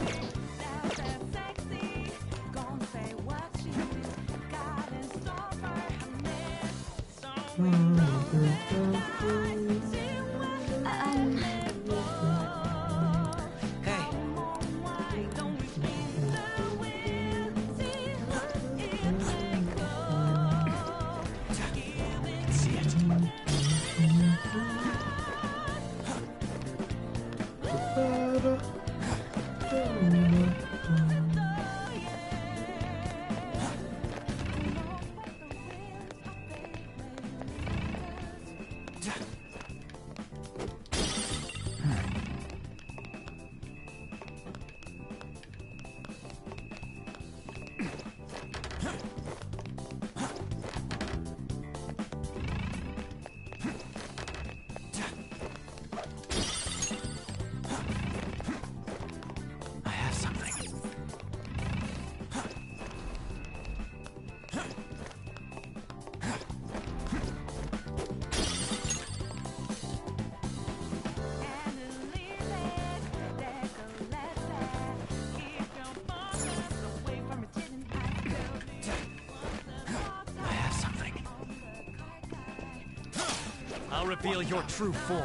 I'll reveal your true form.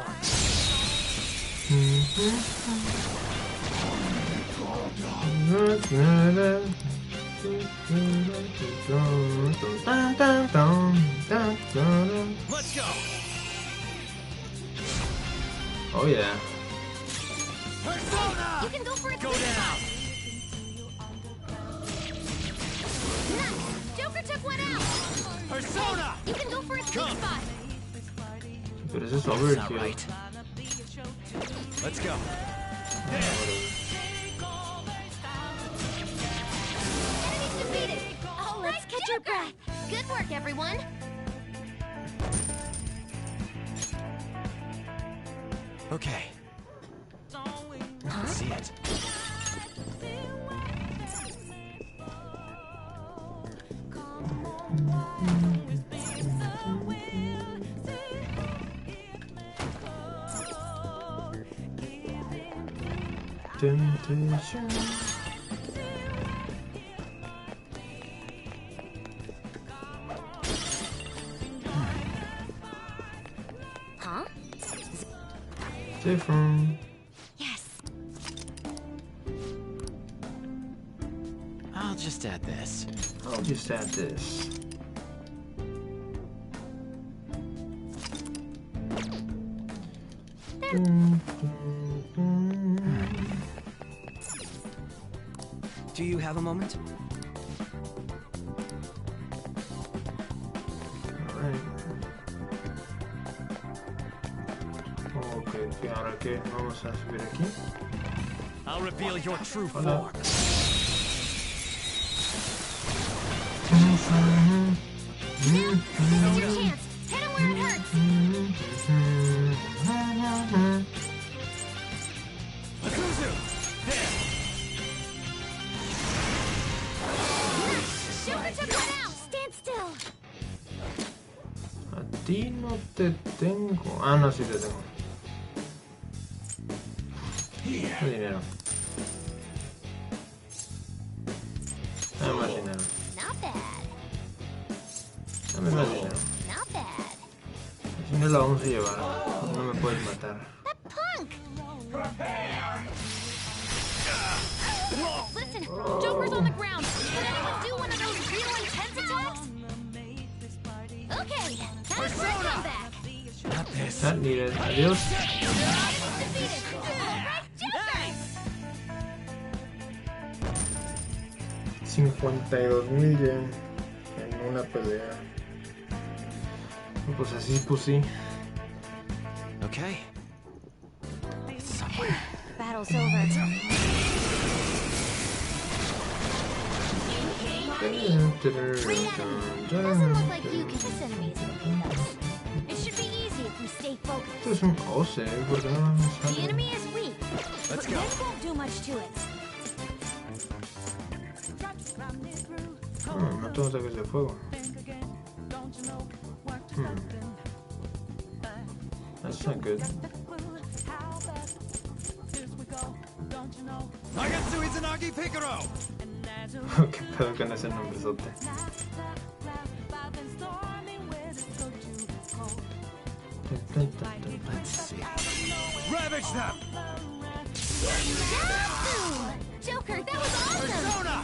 Let's go. Oh yeah. Persona! You can go for it. Go down. Nice. Joker took one out. Persona! You can go for a sweet spot. But is this over Not here? right. Let's go. Enemy's defeated. Oh, let's catch your breath. Good work, everyone. Okay. Huh? See it. Temptation. Huh? Different. Yes. I'll just add this. I'll just add this. Do you have a moment? Alright. Ok, ahora que vamos a subir aquí. I'll reveal your true Hola. form. Now's your chance. Hit him where it hurts. Azuzu! There! Nice. Joker took one out. Stand still. A ti no te tengo. Ah, no, sí te tengo. Dame dinero. Dame más dinero. Not bad. Dame más dinero. Not bad. Si no la vamos a llevar. No me puedes matar. That punk. Listen, Joker's on the ground. Can anyone do one of those real intense attacks? Okay, time for a comeback. Not this. Not needed. Adiós. Defeated. Alright, Joker. 52,000 yen en una pelea. Pues así, pues sí. Okay. It's somewhere. Battle's over. Doesn't look like you can miss enemies. It should be easy if we stay focused. Esto es un ose, ¿por qué no me The sale? enemy is weak, Let's but go. this won't do much to it. No tengo ataques de fuego. That's not good. Nagatsu Izanagi Picaro! ¿Qué pedo con ese nombrezote? Let's see. Ravage them! Yahoo! Joker, that was awesome! Persona!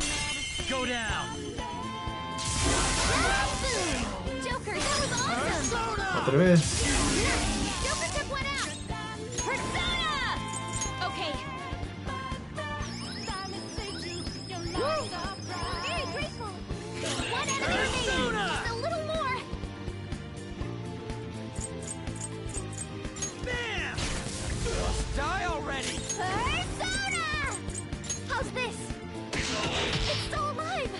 Go down! Yahoo! Joker, that was awesome! Otra vez. Joker took one out! Persona! Okay. Woo! Very grateful! One enemy remaining! Just a little more! Bam! Die already! Persona! How's this? It's still alive!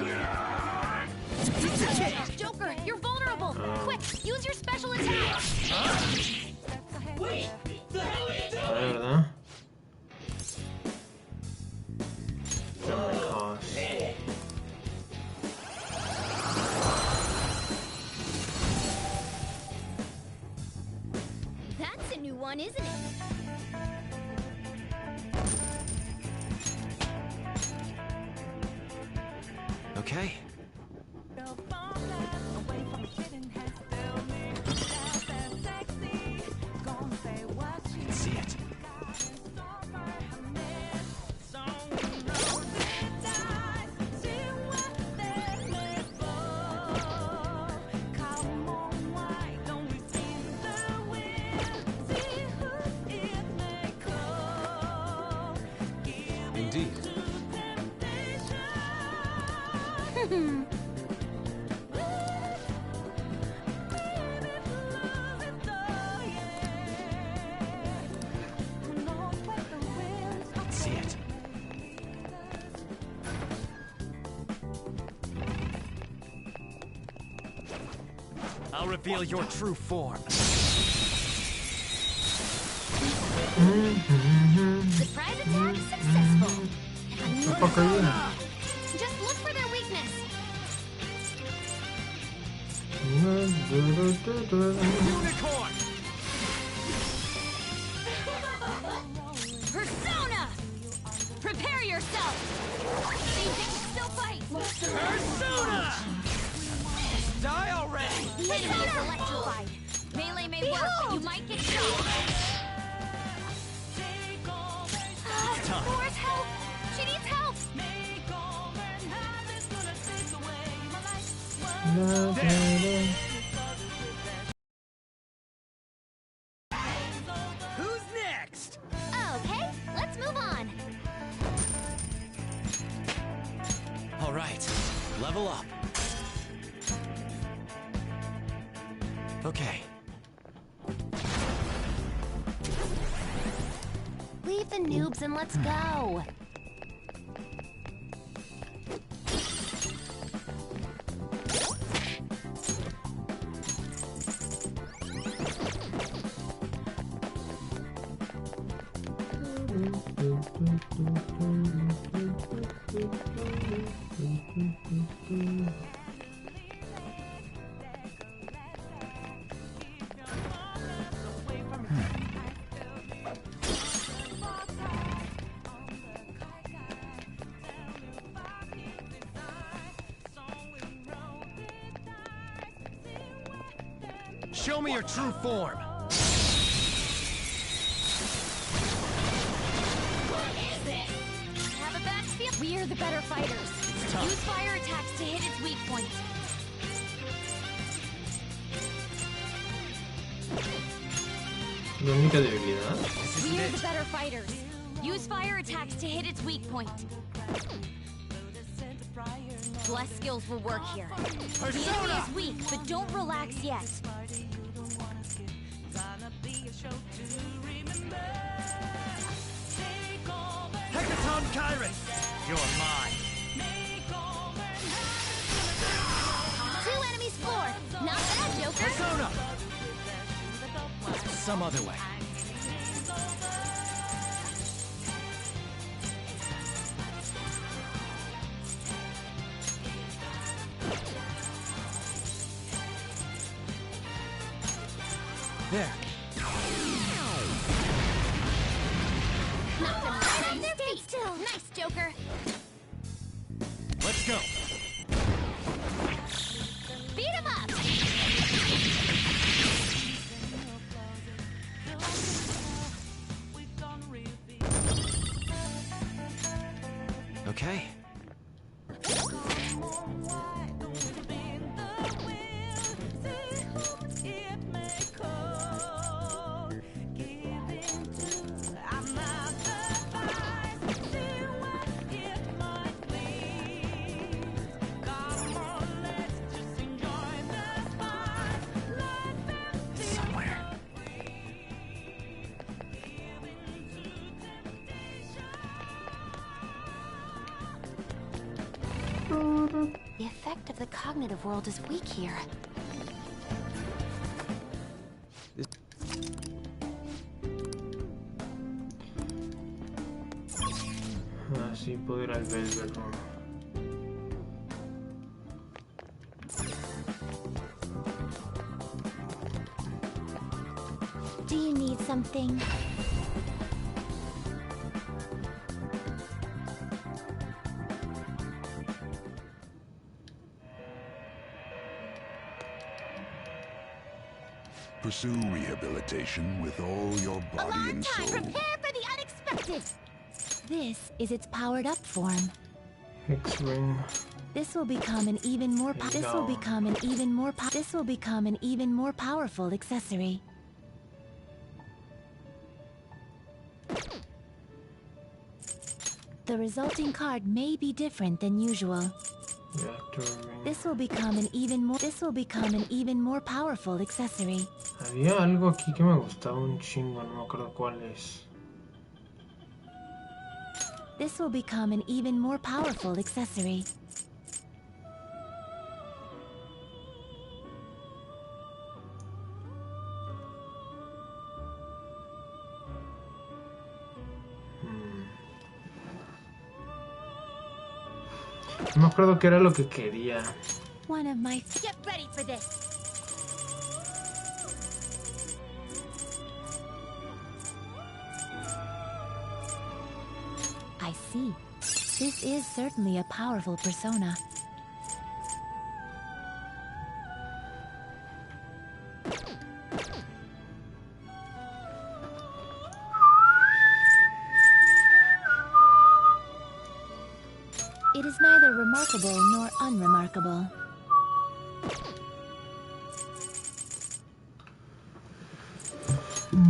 Joker, you're vulnerable! Quick, use your special attack! A ver, ¿verdad? That's a new one, isn't it? Okay. Let's see it. I'll reveal your true form. Surprise attack successful. What the fuck are you? Just look for their weakness. Unicorn! Persona! Prepare yourself! Seems they can still fight! Persona! Die already! The enemy is electrified. Melee may work, but you might get shot. Laura's help! She needs help! Who's next? Okay, let's move on. All right, level up. Okay. Leave the noobs and let's go. Show me your true form. Have a bad feel. We are the better fighters. tough. Use fire attacks to hit its weak point. La única debilidad. We are the better fighters. Use fire attacks to hit its weak point. Bless skills will work here. The enemy is weak, but don't relax yet. Hecaton Kyrus, you're mine. Two enemies floor. Not bad, Joker. Persona. Some other way. There. Knocked him right on their feet. Still. Nice, Joker. Let's go. Beat him up. Okay. The effect of the cognitive world is weak here. Así puedo ir al Velvet Room. Do you need something? Pursue rehabilitation with all your body and soul. Prepare for the unexpected. This is its powered up form. X-Ring. This will become an even more powerful accessory. The resulting card may be different than usual. This will become an even more powerful accessory. Había algo aquí que me gustaba un chingo, no me acuerdo cuál es. This will become an even more powerful accessory. No me acuerdo qué era lo que quería. One of my... Get ready for this! I see. This is certainly a powerful persona. It is neither remarkable nor unremarkable.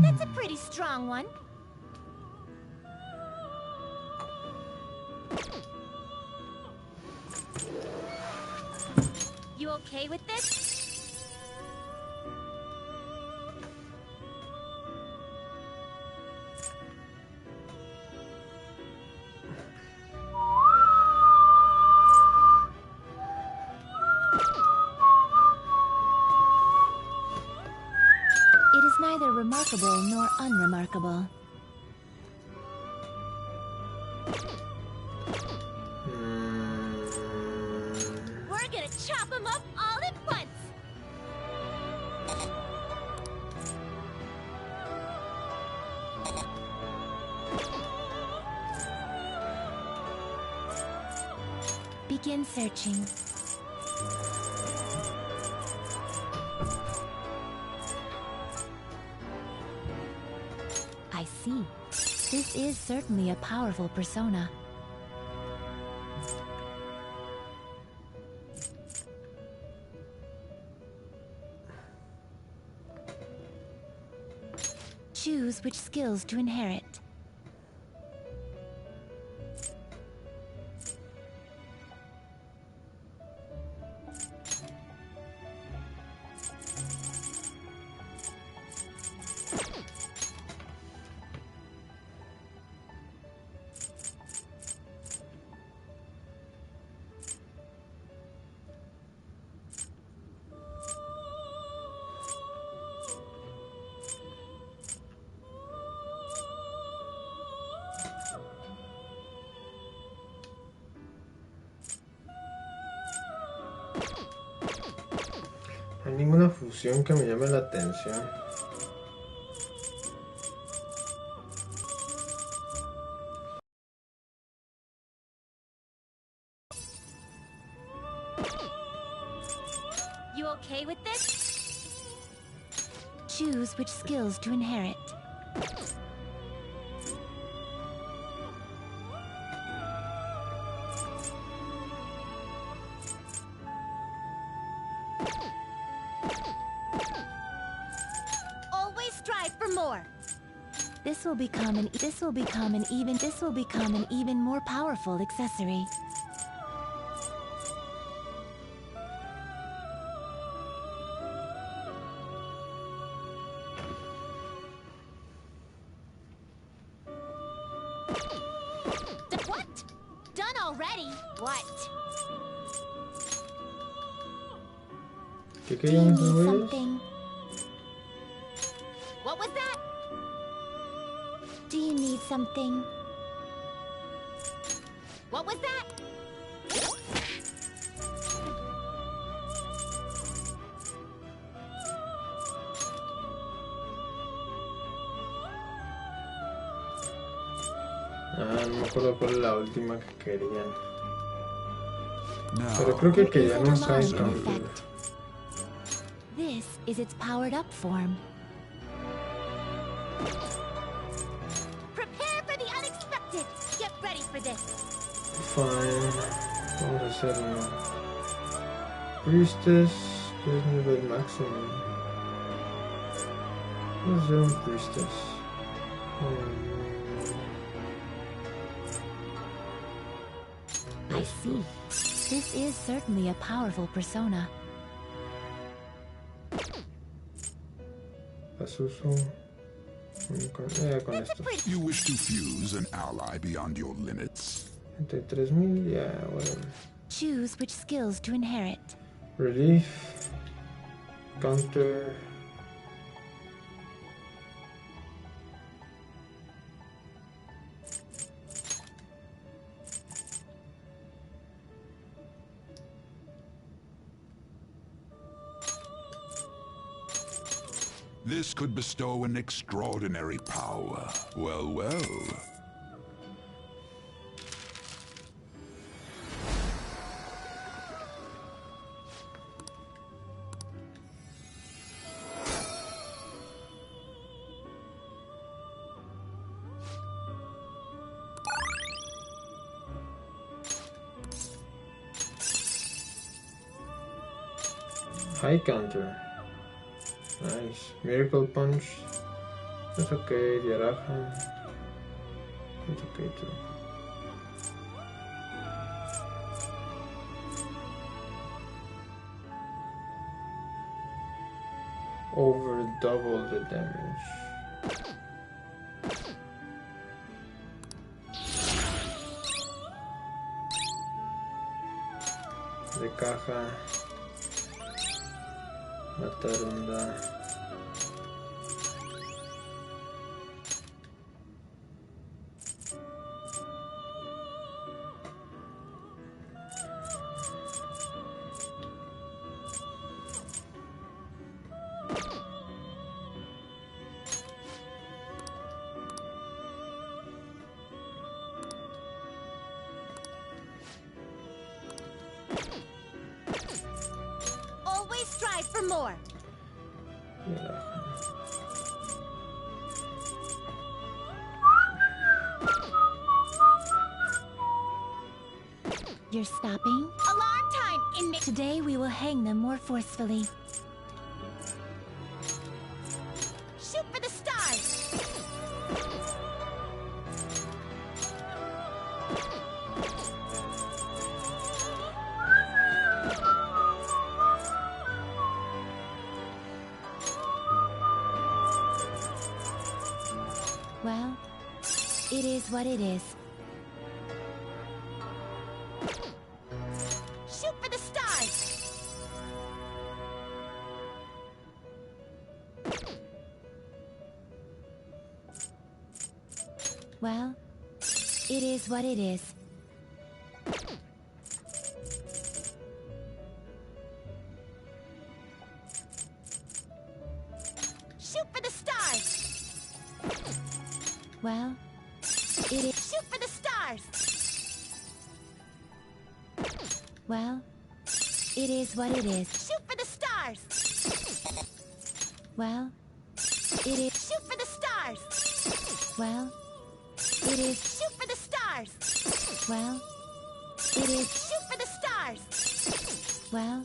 That's a pretty strong one. You okay with this? It is neither remarkable nor unremarkable. We're gonna chop them up all at once! Begin searching. I see. This is certainly a powerful persona. Choose which skills to inherit. No hay ninguna fusión que me llame la atención. You okay with this? Choose which skills to inherit. Always strive for more. This will become an even more powerful accessory. What? Done already? What? ¿Qué Do you querían estos need güeyes? something? What was that? Do you need something? What was that? Ah, no me acuerdo cuál es la última que querían. Pero creo que querían un side counter. This is its powered up form. Prepare for the unexpected. Get ready for this. Fine. Vamos a hacer uno. Priestess, que es nivel máximo. Vamos a hacer un Priestess. I see. This is certainly a powerful persona. Las uso con estos. You wish to fuse an ally beyond your limits? 33,000, yeah, whatever. Choose which skills to inherit. Relief, counter. This could bestow an extraordinary power. Well, well. High counter. Nice. Miracle punch. That's okay. Diaraja. That's okay too. Over double the damage. De caja. Matarunda. Always strive for more. Yeah. You're stopping? Alarm time! Today we will hang them more forcefully. Shoot for the stars! Well, it is what it is. Shoot for the stars! Well, it is what it is. Shoot for the stars! Well, it is. Shoot for the stars! Well, it is what it is. Shoot for the stars! Well, it is. Shoot for the stars! Well, it is. Shoot for the stars! Well, it is. Shoot for the stars! Well,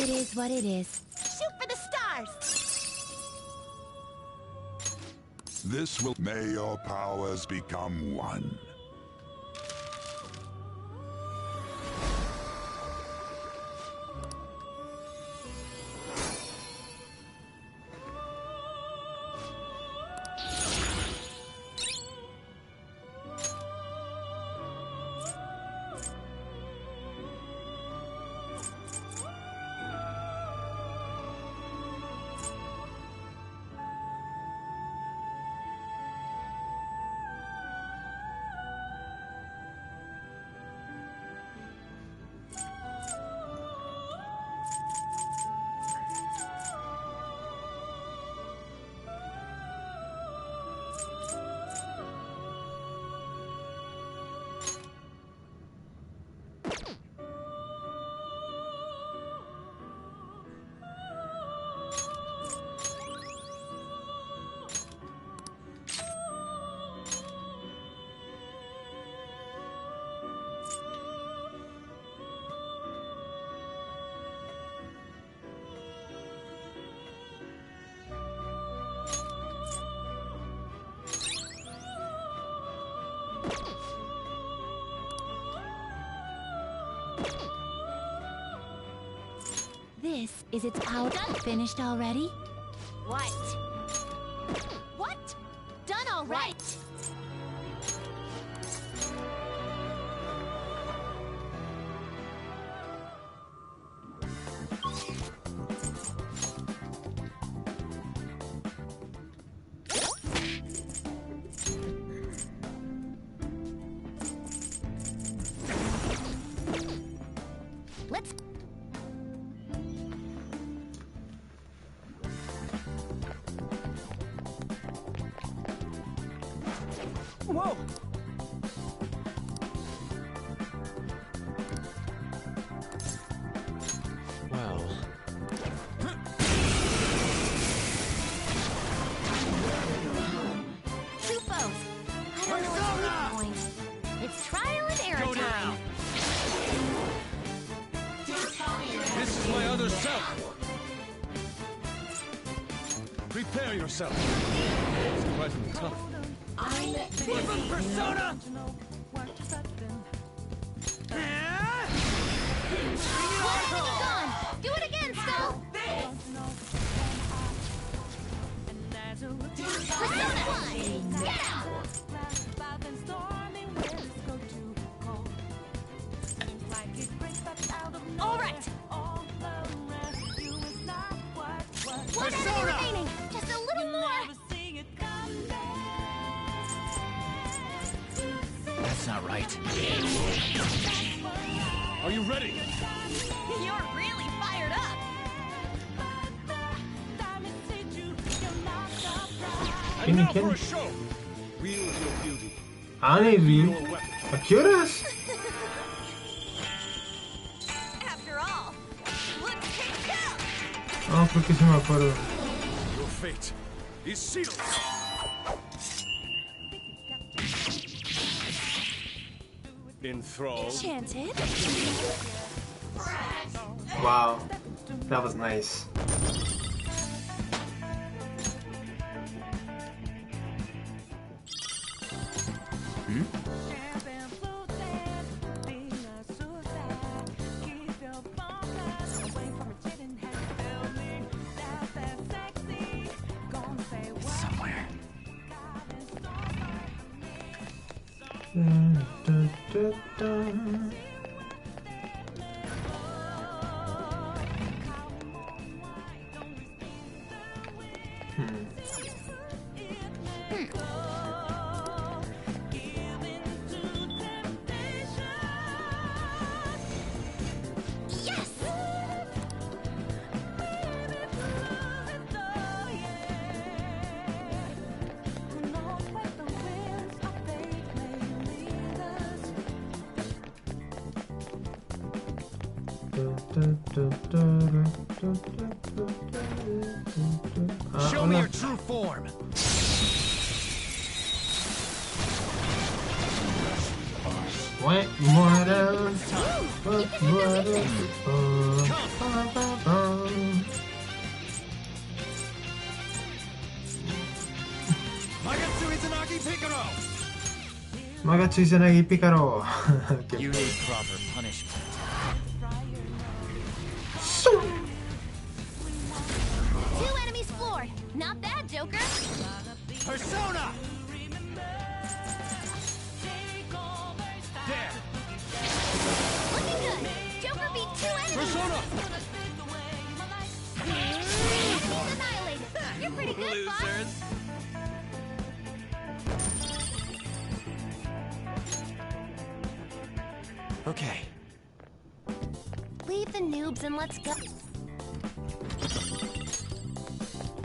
it is what it is. Shoot for the stars! This will... May your powers become one. Is its power finished already? What? What? Done all right. Let's... Whoa! Well, Two foes. I don't know what's weak point. It's trial and error time. this is my other self. Prepare yourself. Surprisingly tough. Different persona! Gone. Do it again, Skull. Persona 1. Get out. All right. One enemy remaining. Just a little more. That's not right. Are you ready? You're really fired up. ¿Quién y Now for quién? a show. Wield your beauty. Anivil. ¿A qué horas? After all, let's take down. Ah, creo que sí me acuerdo. Your fate is sealed. Enthralled. Enchanted? Wow, that was nice. Somewhere. Dun, dun, dun, dun. Yes. Show me your true form. What? What else? What Magatsu Izanagi Picaro! Magatsu Izanagi Picaro. You need proper punishment. Two enemies floored. Not bad, Joker. Persona! There! Looking good. Joker beat two enemies. Persona! Enemies annihilated. You're pretty good, boss. Okay. Leave the noobs and let's go.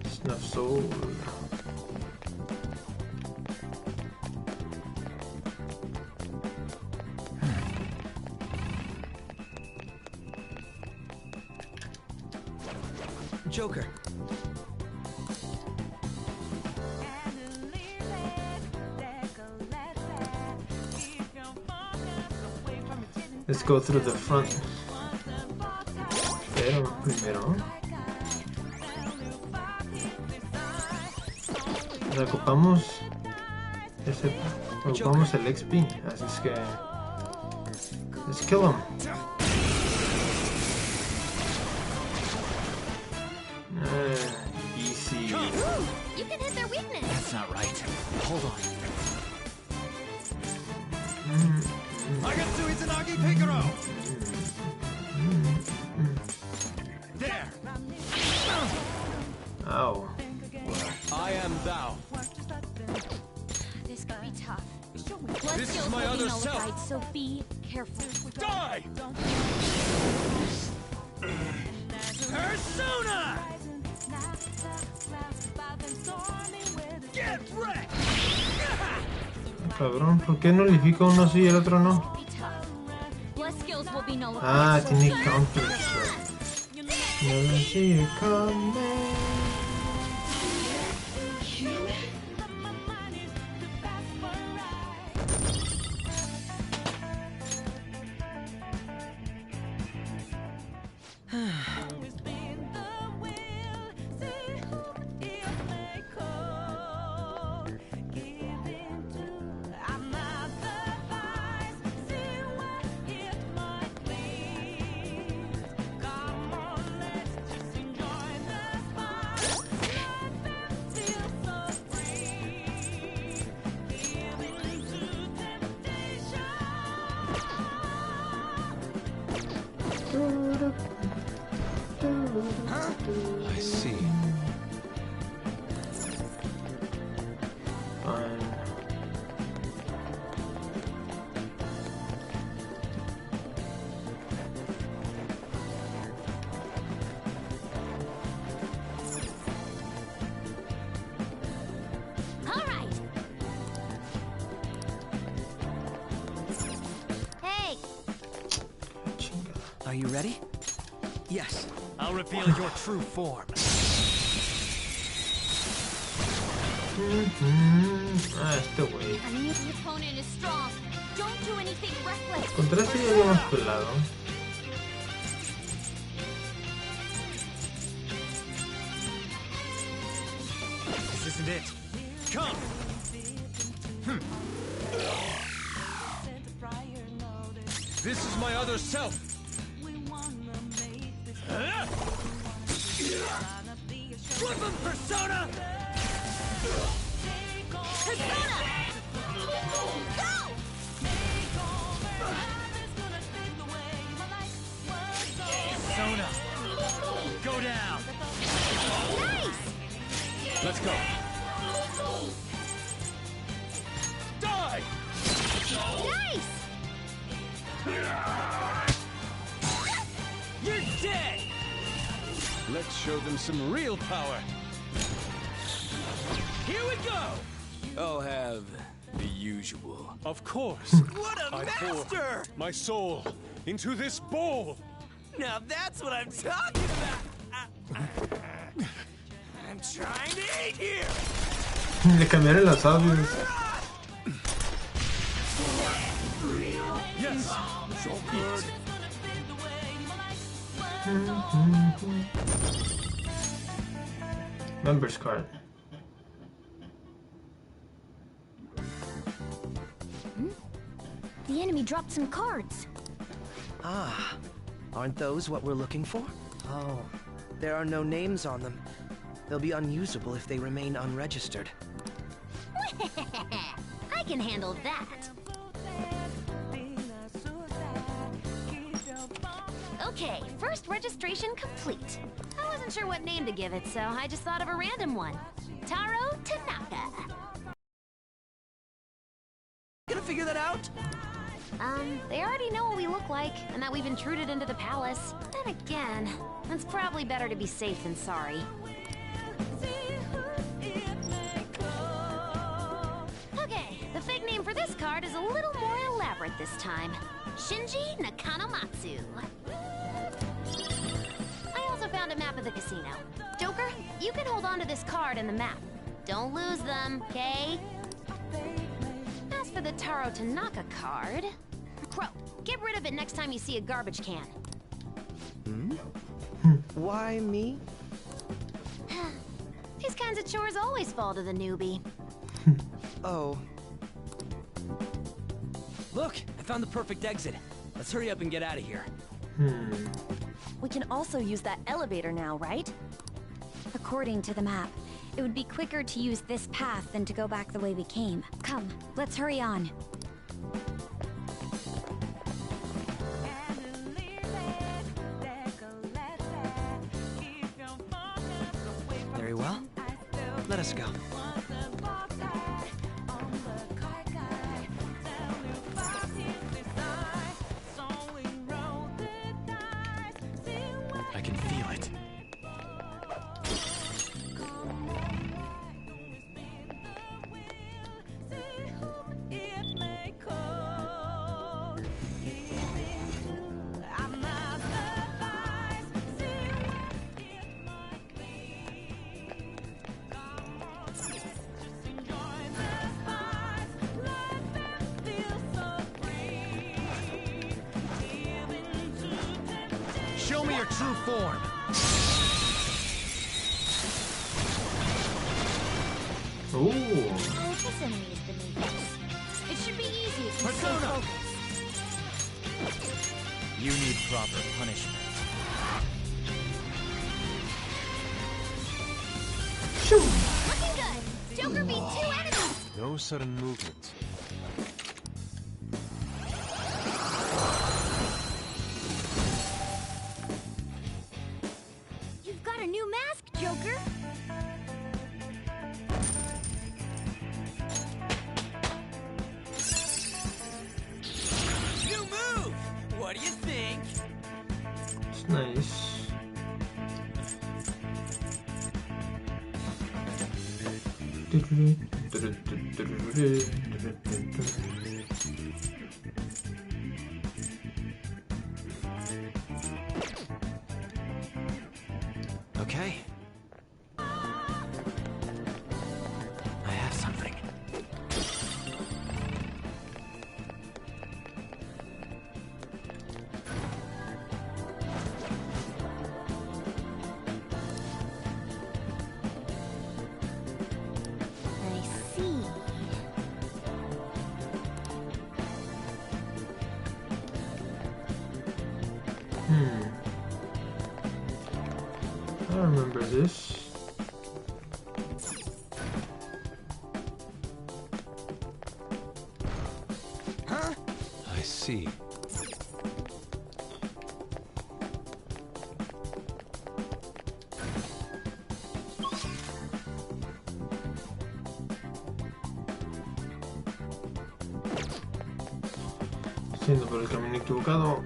Snuff soul. Joker. Let's go through the front. Pero primero ocupamos ocupamos el XP, así es que let's kill him. weakness. That's not right. Hold on. Agatsu Izanagi Picaro! There! Ow. I am thou. This could be tough. This is skills my will be other nullified, self. so be careful. Die! Persona! Get wrecked! Cabrón, ¿por qué nulifica uno sí y el otro no? Blood skills will be nullified. Ah, so tiene be counters. Never see it coming. I see. Fine. All right. Hey, Are you ready? Yes. I'll reveal your true form. Ah, este güey. I knew the opponent is strong. Don't do anything reckless. Contra ese ya habíamos pelado. This isn't it. Come! This is my other self. Flip him, Persona! Persona! Go! Persona! Go down! Nice! Let's go. Die! Nice! You're dead! Let's show them some real power. Here we go! I'll have the usual. Of course. What a I pour master! my soul into this bowl. Now that's what I'm talking about! I'm trying to eat here! Le cambiaron los audios. Yes! So good! Members card. The enemy dropped some cards. Ah, aren't those what we're looking for? Oh, there are no names on them. They'll be unusable if they remain unregistered. I can handle that. Okay, first registration complete. I wasn't sure what name to give it, so I just thought of a random one. Taro Tanaka. Gonna figure that out? They already know what we look like, and that we've intruded into the palace. Then again, it's probably better to be safe than sorry. Okay, the fake name for this card is a little more elaborate this time. Shinji Nakanomatsu. I also found a map of the casino. Joker, you can hold on to this card and the map. Don't lose them, okay? As for the Taro Tanaka card... Crow, get rid of it next time you see a garbage can. Why me? These kinds of chores always fall to the newbie. Oh. Look, I found the perfect exit. Let's hurry up and get out of here. We can also use that elevator now, right? According to the map, it would be quicker to use this path than to go back the way we came. Come, let's hurry on. Very well. Let us go. I can feel it. Show me your true form. Ooh. Oh, this enemy is beneath us. It should be easy if we stay Persona! focused. You need proper punishment. Looking good! Joker beat 2 enemies! No sudden movements. You've got a new mask, Joker! New move! What do you think? It's nice. Okay. I have something. I see. I remember this. I see. Siendo por el camino equivocado.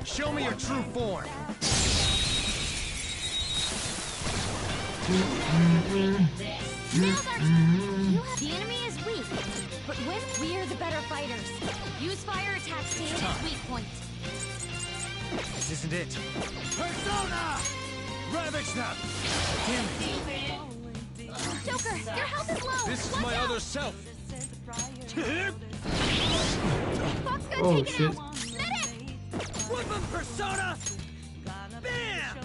Show me your true form. The enemy is weak, but we're the better fighters. Use fire attacks to hit its weak point. This isn't it. Persona! Ravage them! Damn it. Joker, your health is low. This is Watch my out. other self. Fox got Oh, taken shit. out. Medic! Whip him, Persona! Bam!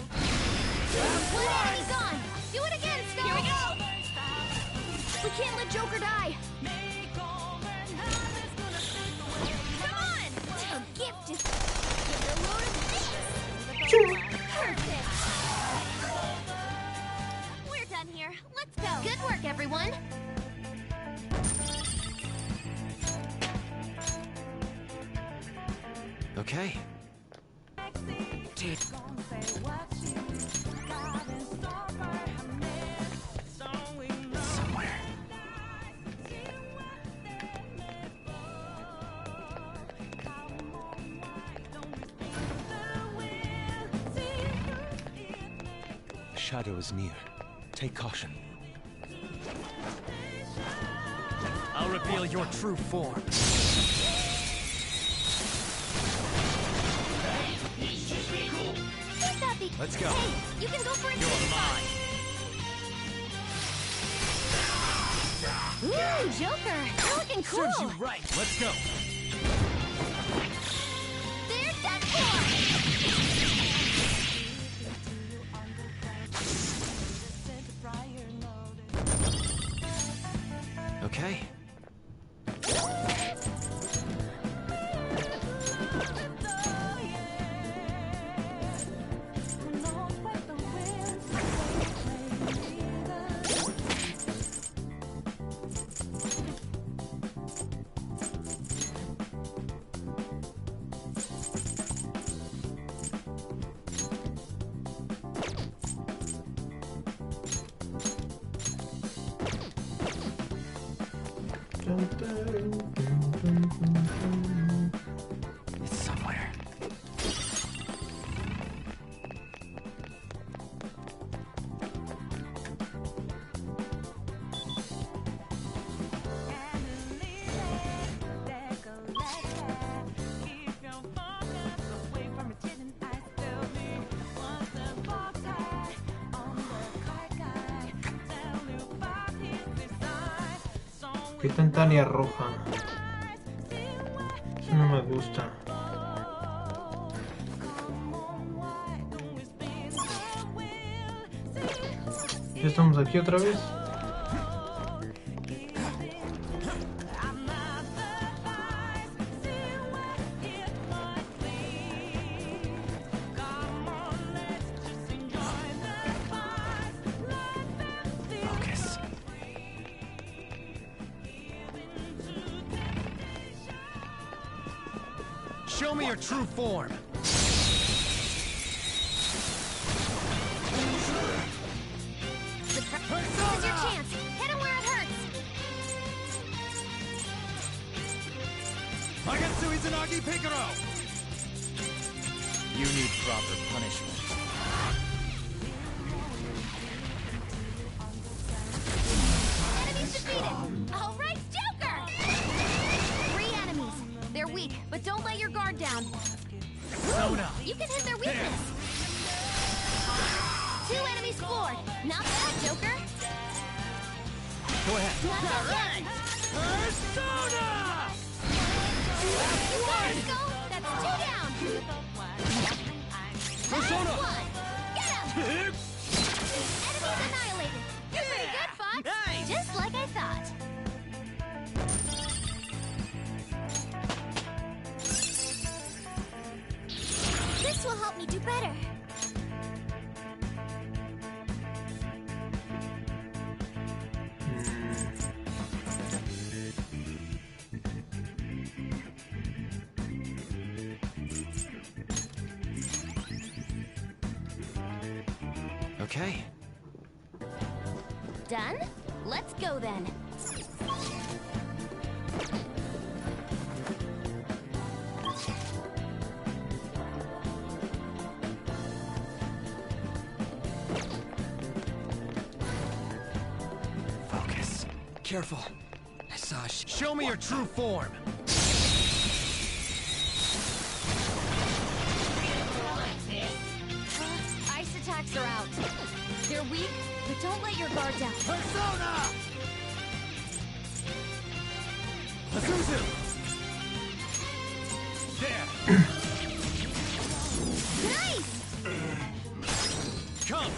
One enemy gone. Do it again, Star. Here we go. We can't let Joker die. Come on! A gift is give it a load of things. Perfect. We're done here. Let's go. Good work, everyone. Okay. Somewhere. The shadow is near. Take caution. I'll reveal your true form. Should that be? Let's go. Hey, you can go for a You're mine. Ooh, Joker, you're looking cool. Serves you right. Let's go. There's that form. Okay. It's somewhere. ¿Qué tanta área roja? Eso no me gusta. ¿Ya estamos aquí otra vez? Focus. Show me your true form. This is your chance. Hit him where it hurts. Magatsu Izanagi Picaro! You need proper punishment. Enemies defeated. All right, Joker. 3 enemies. They're weak, but don't let your guard down. Sona. You can hit their weakness. 2 enemies floored. Not bad, Joker. Go ahead. Not just yet. Persona! Let's go. That's 2 down. Persona! Last 1. Get him. Enemies annihilated. You're pretty good, Fox. Nice. Just like I thought. This will help me do better. Okay. Done? Let's go then. Focus. Careful. I saw a Show me your true form. Ice attacks are out. They're weak, but don't let your guard down. Persona! Azuzu! There! Nice! Come!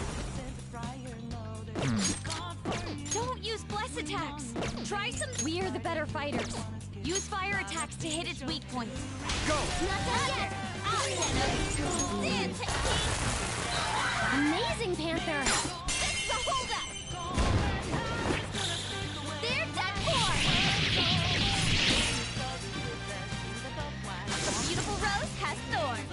Don't use bless attacks. Try some. We are the better fighters. Use fire attacks to hit its weak points. Go! Not done yet! Amazing, Panther! That's the holdup! They're dead for! The beautiful rose has thorns.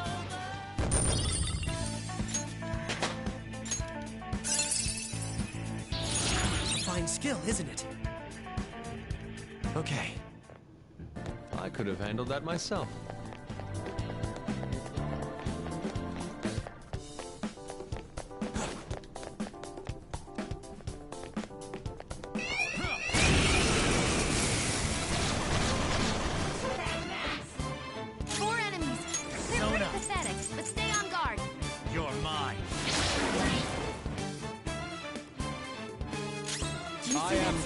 Fine skill, isn't it? Okay. I could have handled that myself.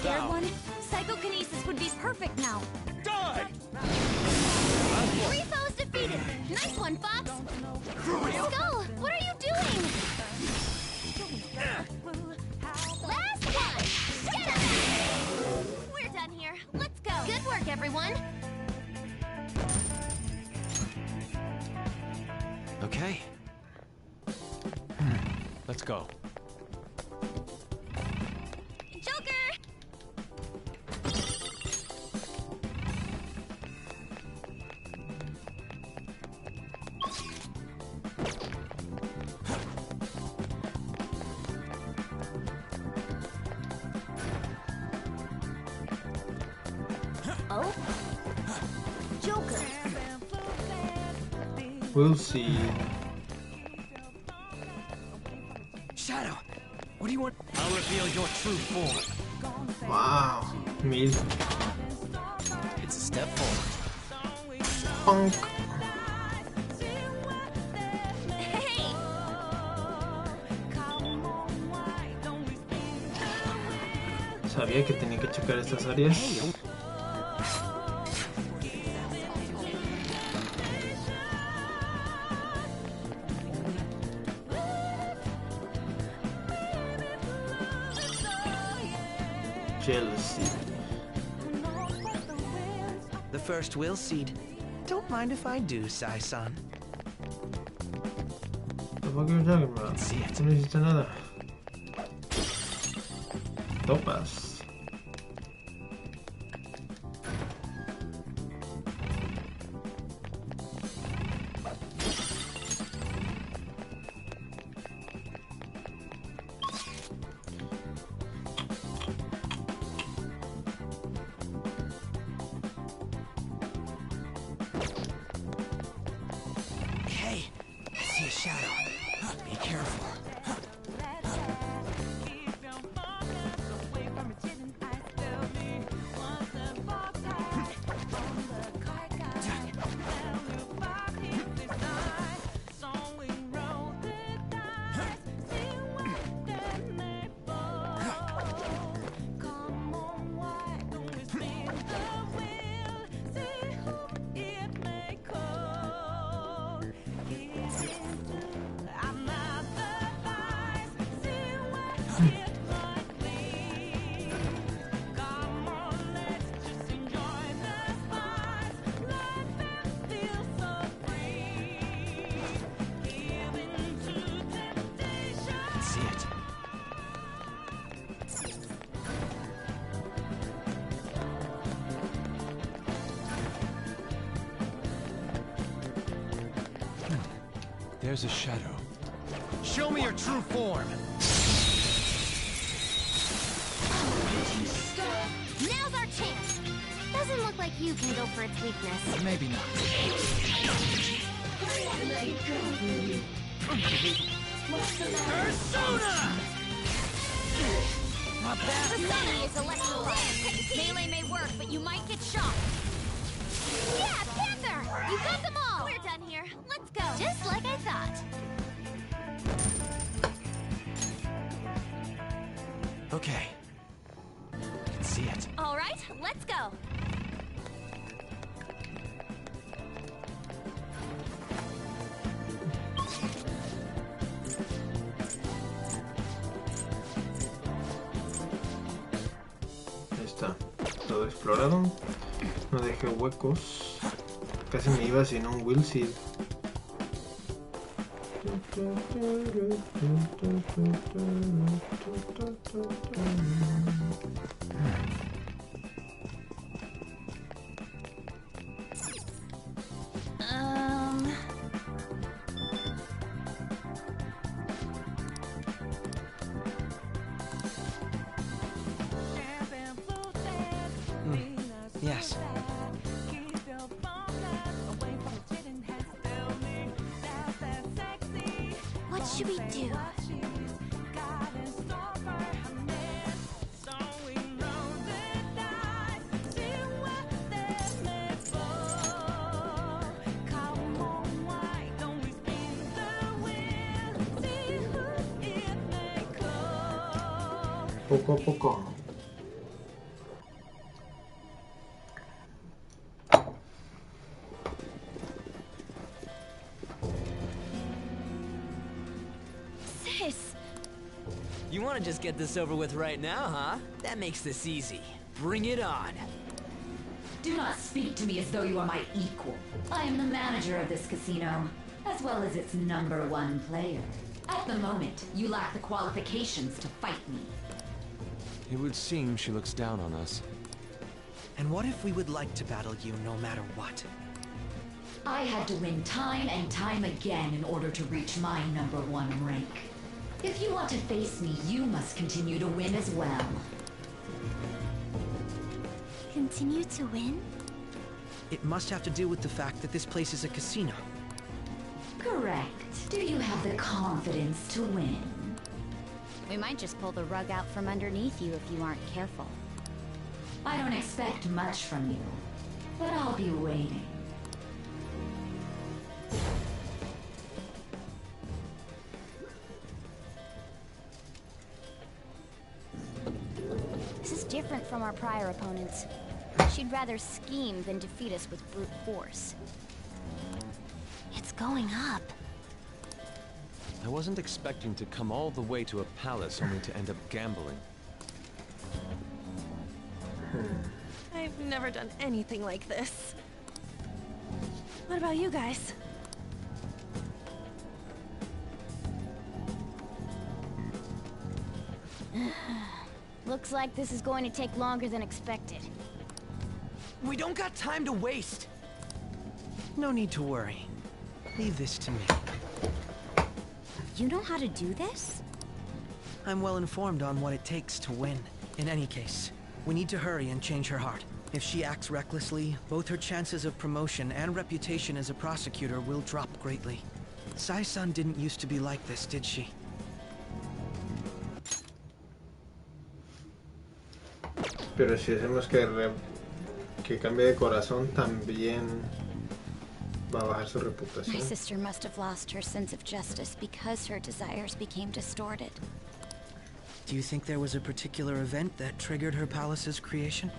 Scared one? Psychokinesis would be perfect now. Die! 3 foes defeated. Nice one, Fox. Skull, what are you doing? Last one. Get him! We're done here. Let's go. Joker! Oh? Joker! We'll see. Shadow, what do you want? I'll reveal your true form. Wow. Mil. It's a step forward. Punk. Hey! Sabía que tenía que checar estas áreas. Jealousy. The first will seed. Don't mind if I do, Sai-san. The fuck are you talking about? No necesito nada. Topas. Hey, I see a shadow. Be careful. See it. There's a shadow. Show me your true form. Now's our chance! Doesn't look like you can go for its weakness. Maybe not. Persona! Not bad. Persona is electrified. Melee may work, but you might get shot. Yeah, Panther! You got them all! We're done here. Let's go. Just like I thought. Okay. I can see it. All right, let's go. Ahí está. Todo explorado. No dejé huecos. Casi me iba sin un will seed. Yes. What should we do? Poco a poco. Sis! You want to just get this over with right now, huh? That makes this easy. Bring it on. Do not speak to me as though you are my equal. I am the manager of this casino, as well as its #1 player. At the moment, you lack the qualifications to fight me. It would seem she looks down on us. And what if we would like to battle you no matter what? I had to win time and time again in order to reach my #1 rank. If you want to face me, you must continue to win as well. Continue to win? It must have to do with the fact that this place is a casino. Correct. Do you have the confidence to win? We might just pull the rug out from underneath you if you aren't careful. I don't expect much from you, but I'll be waiting. This is different from our prior opponents. She'd rather scheme than defeat us with brute force. It's going up. I wasn't expecting to come all the way to a palace only to end up gambling. I've never done anything like this. What about you guys? Looks like this is going to take longer than expected. We don't got time to waste. No need to worry. Leave this to me. You know how to do this? I'm well informed on what it takes to win. In any case, we need to hurry and change her heart. If she acts recklessly, both her chances of promotion and reputation as a prosecutor will drop greatly. Sai-san didn't used to be like this, did she? Pero si hacemos que cambie de corazón, también va a bajar su reputación. My sister must have lost her sense of justice because her desires became distorted. Do you think there was a particular event that triggered her palace's creation?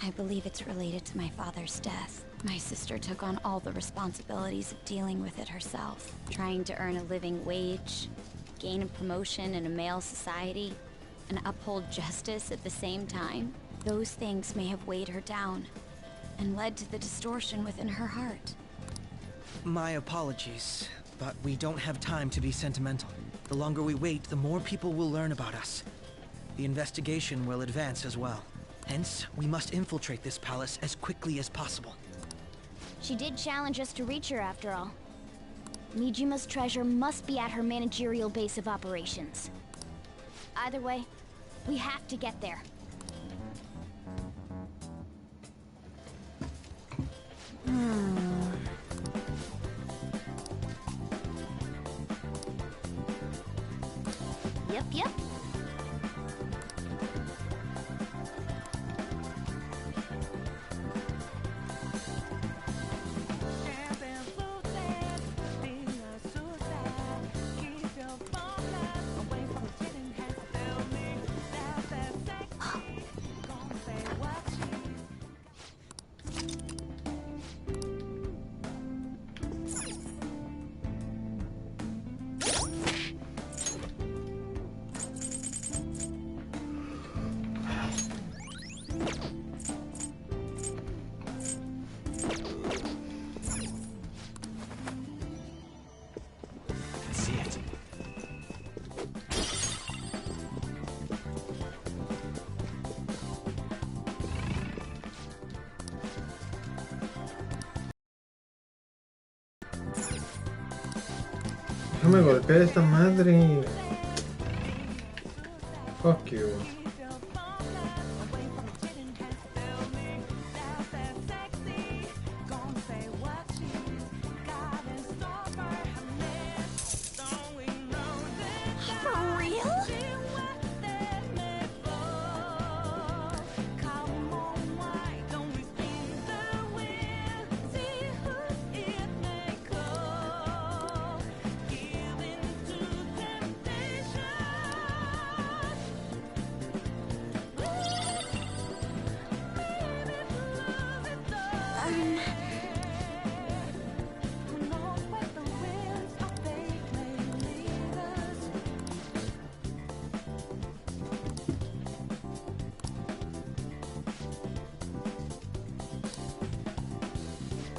I believe it's related to my father's death. My sister took on all the responsibilities of dealing with it herself, trying to earn a living wage, gain a promotion in a male society, and uphold justice at the same time. Those things may have weighed her down and led to the distortion within her heart. My apologies, but we don't have time to be sentimental. The longer we wait, the more people will learn about us. The investigation will advance as well. Hence, we must infiltrate this palace as quickly as possible. She did challenge us to reach her after all. Mijima's treasure must be at her managerial base of operations. Either way, we have to get there. Yep. Déjame golpear esta madre. Fuck you. For real?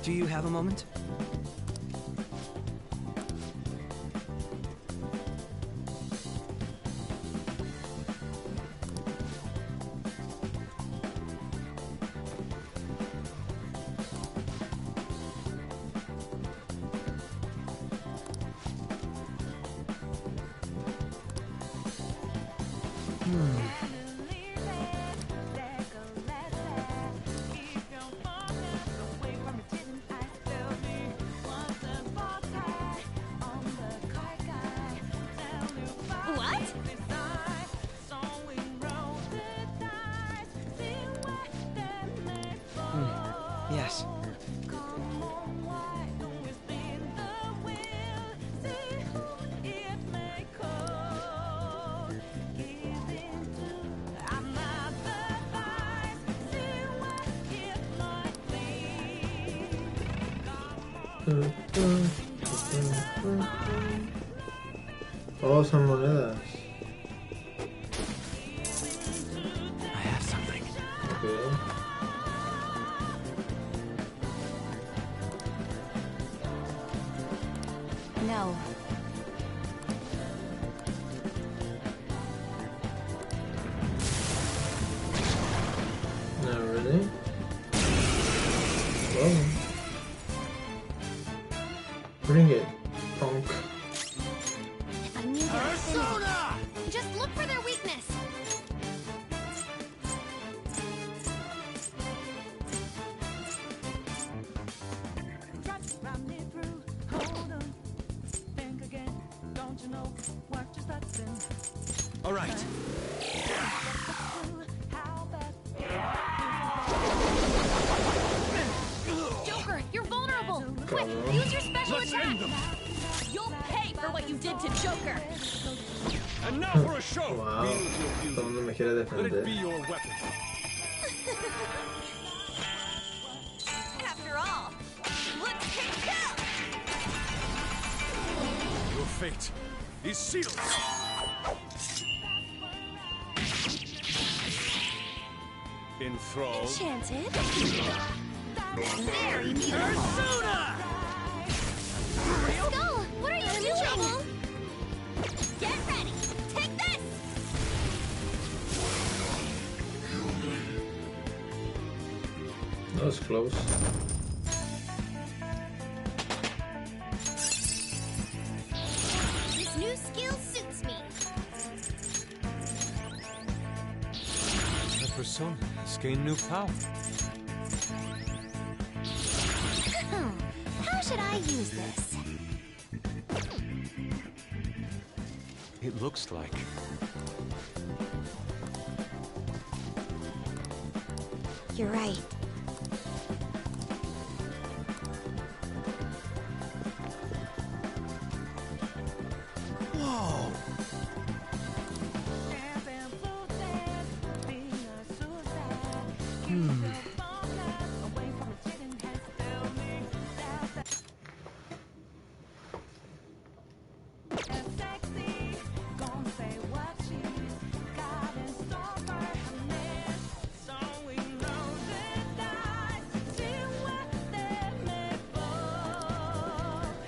Do you have a moment? Yes. Oh, son monedas. I have something. Okay. No. No, really? Whoa. Bring it, punk. If I knew there was just look for their weakness. All right. Joker, you're vulnerable. Quick, use your special attack. You'll pay for what you did to Joker. And now for a show. Wow. Todo el mundo me quiere Let it be defender. your weapon. After all, let's take out. Your fate is sealed. Enthralled. Enchanted. Very beautiful. Persona! Skull, what are you doing? Get ready. Take this. That was close. This new skill suits me. The persona has gained new power. How should I use this? It looks like You're right. Whoa!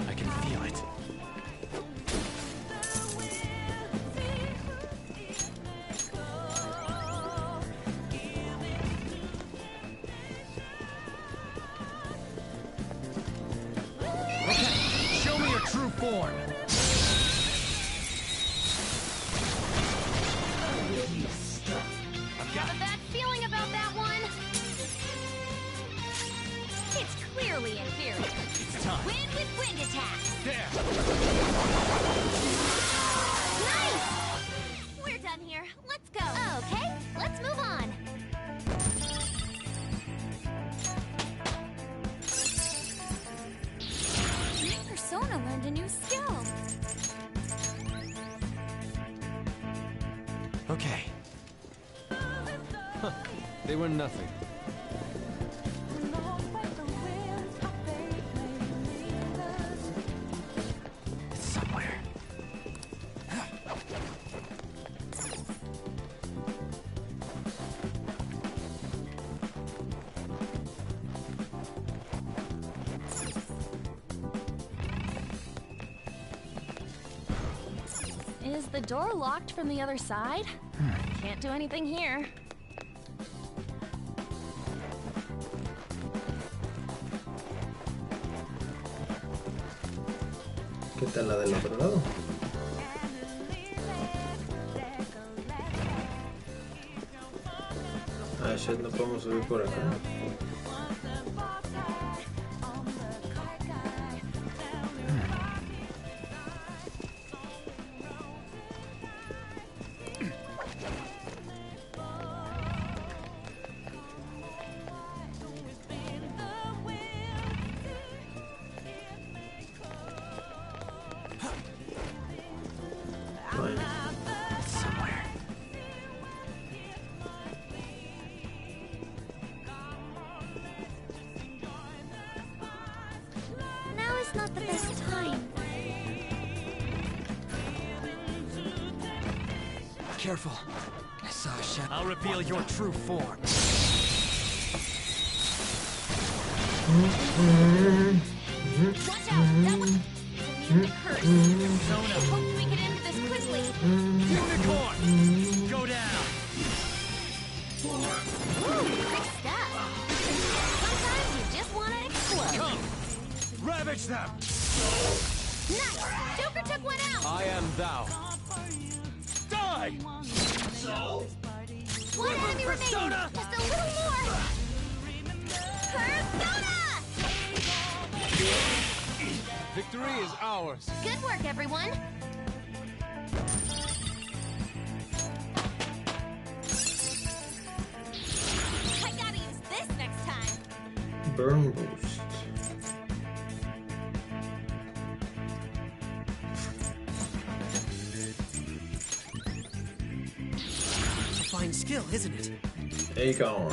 I can feel it. Okay, show me your true form. Have a bad feeling about that one. It's clearly inferior. It's time. Win with wind attack. There. Nice! We're done here. Let's go. Okay, let's move on. My persona learned a new skill. okay. Huh. They were nothing. It's somewhere. Is the door locked from the other side? Can't do anything here. ¿Qué tal la del otro lado? Ah, shit, no podemos subir por acá. Now is not the best time. Careful. I saw a shadow. I'll reveal your true form. Watch out! That was a curse. I hoped we could end this quickly. Unicorn! Go down! Quick stuff. Sometimes you just want to explode. Come! Ravage them! Nice! Joker took one out! I am thou. Die! One enemy remaining! Persona! Just a little more! Persona! Victory is ours. Good work, everyone! I gotta use this next time! Burn boost. It's a fine skill, isn't it? Aegon.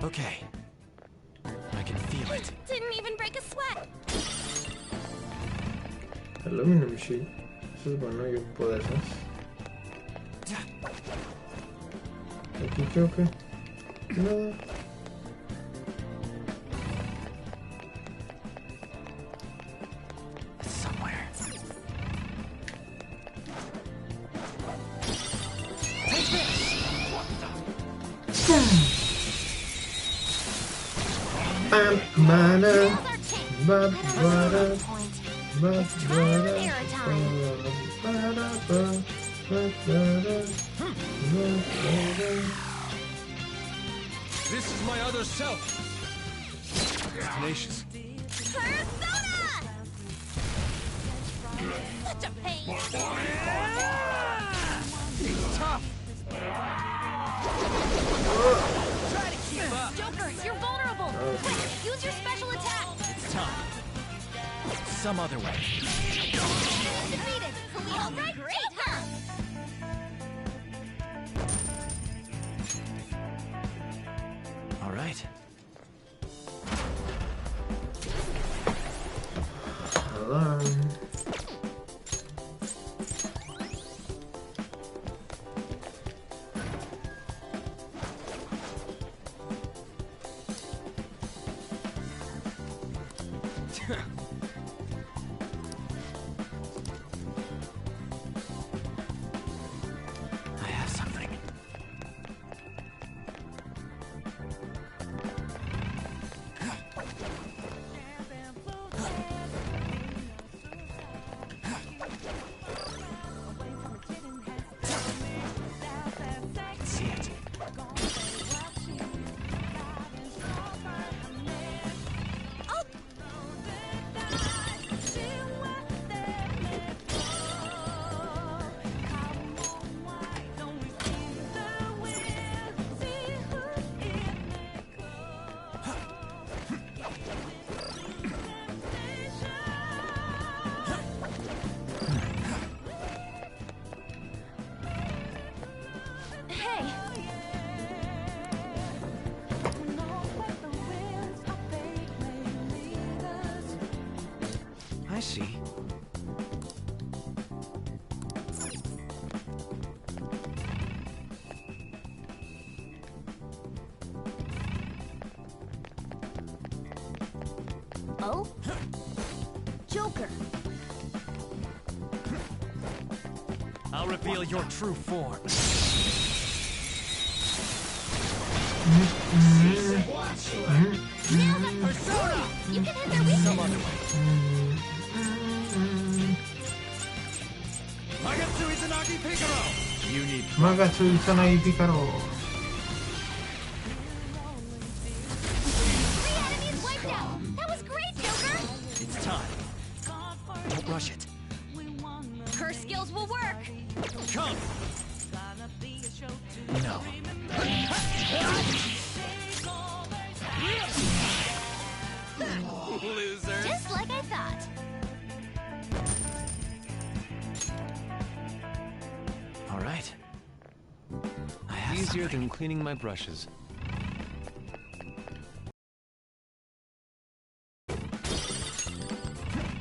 Okay. I can feel it. Didn't even break a sweat! Aluminum sheet. Eso es bueno, yo puedo esas. Aquí creo que nada. Somewhere. Mana. This is my other self. Tenacious. Persona! Such a pain! Tough! Try to keep up! Joker, you're vulnerable! Quick, use your special attack! It's tough. Some other way. Defeated! We all right? Great, huh? All right. Alarm. I have something. I can see it. Hey! I see. Oh? Joker! I'll reveal your true form. Persona! You can hit their weakness! Some other way. Magatsu Izanagi Picaro! You need Magatsu Sanai Picaro. 3 enemies wiped out! That was great, Joker! It's time. Don't rush it. Her skills will work! Come! No. Loser! Just like I thought. All right. Easier than cleaning my brushes.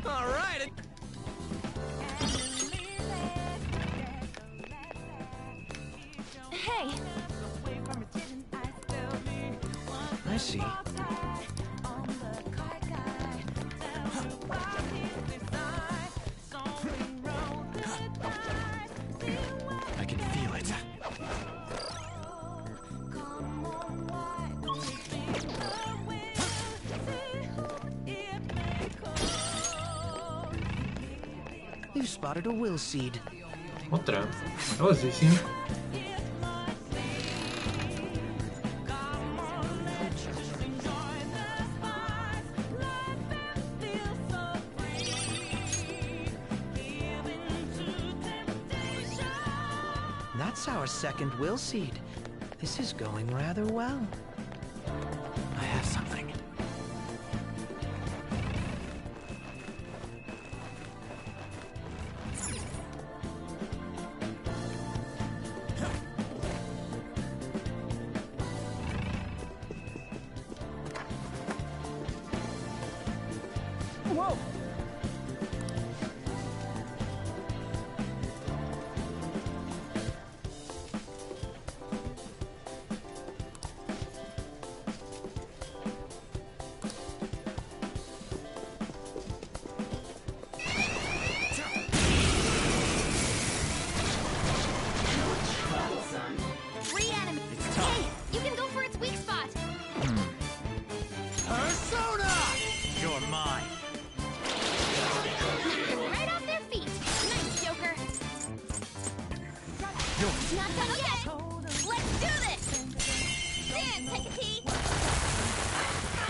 All right. Hey! I see. I can feel it. You've spotted a will seed. Otra. That was easy. That's our second will seed. This is going rather well. I have something. Whoa! Three enemies! Hey! You can go for its weak spot! Persona! You're mine. Knocked them right off their feet! Nice, Joker! Not done yet! Let's do this! Dance, Hecate!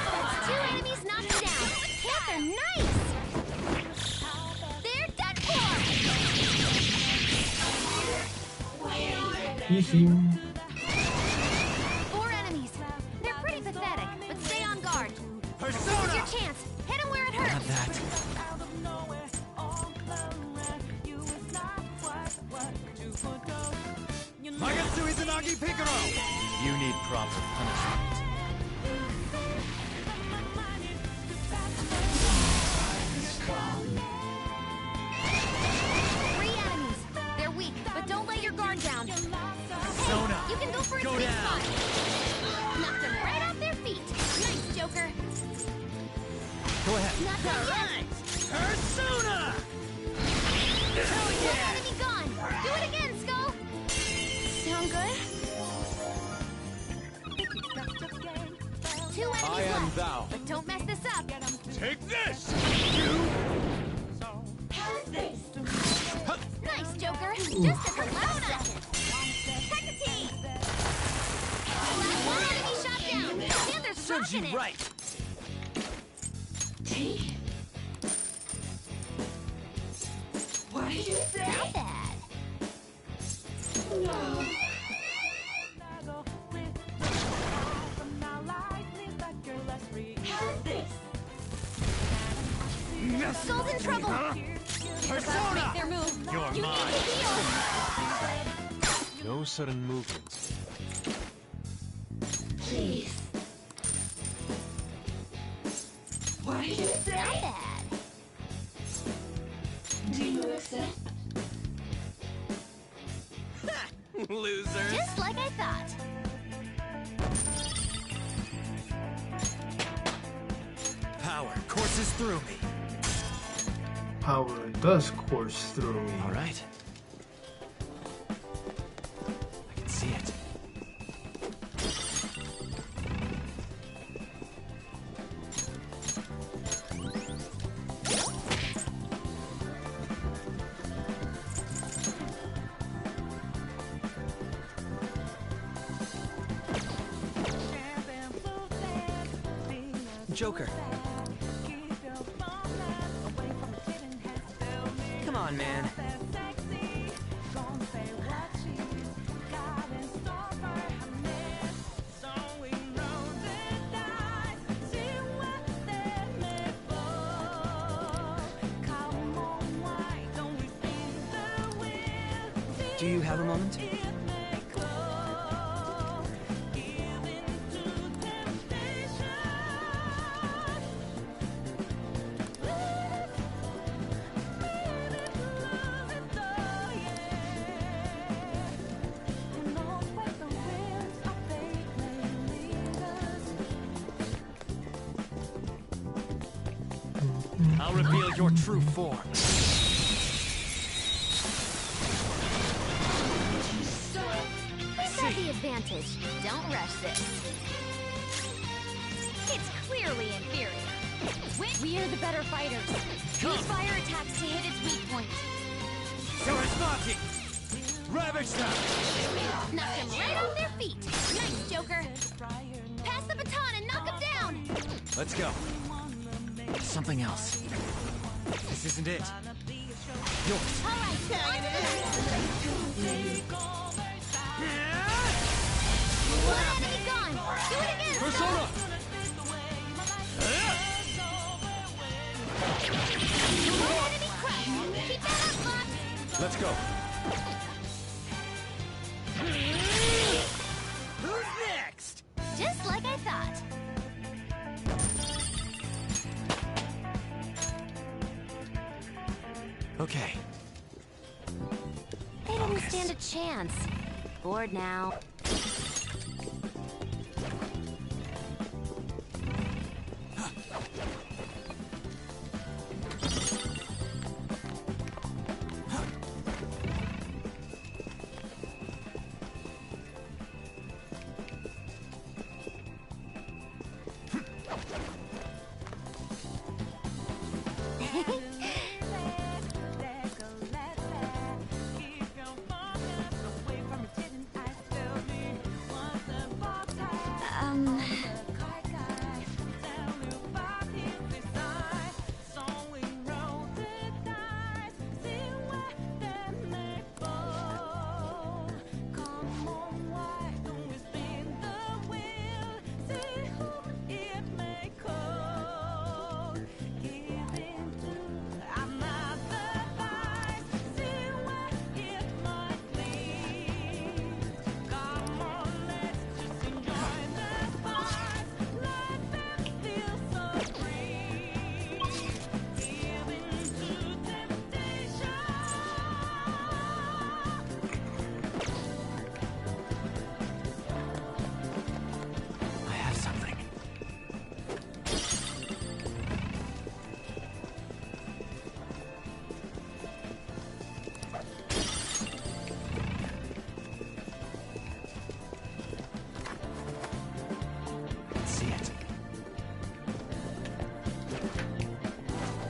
That's 2 enemies knocked down! Panther, nice! They're done for! Easy. 4 enemies! They're pretty pathetic, but stay on guard! Persona! This is your chance! Hit them where it hurts! Not that. Magatsu Izanagi Picaro! You need proper punishment. Three enemies! They're weak, but don't let your guard down! Persona! Hey, you can go for its Go weak down. spot! Knocked them right off their feet! Nice, Joker! Go ahead. Not done yet! Persona! Hell yeah! Enemy gone! Do it again, Skull! Sound good? 2 enemies I am left, thou. but don't mess this up! Take this! Nice, Joker! Just at the last second! Hecate! One enemy shot down! Panther's Serves you rocking it! right. What did you say? Not bad. Skull's in trouble! Persona! Make their move! You're You mine. need to heal! No sudden movements. Please. What did you say? Not bad. Do you accept? Loser. Just like I thought. Power courses through me. Power does course through me. All right. I can see it. Joker. Come on, man. Do you have a moment? I'll reveal your true form. Who's got the advantage? Don't rush this. It's clearly inferior. We're the better fighters. Use fire attacks to hit its weak point. Charismatic! Ravage them! Knock them right off their feet. Nice, Joker. Pass the baton and knock them down. Let's go. Something else. This isn't it. Yours. All right, one enemy gone. Do it again. Persona! One enemy crushed. Keep that up, Fox. Let's go. Who's next? Just like I thought. Okay. They didn't stand a chance. Bored now.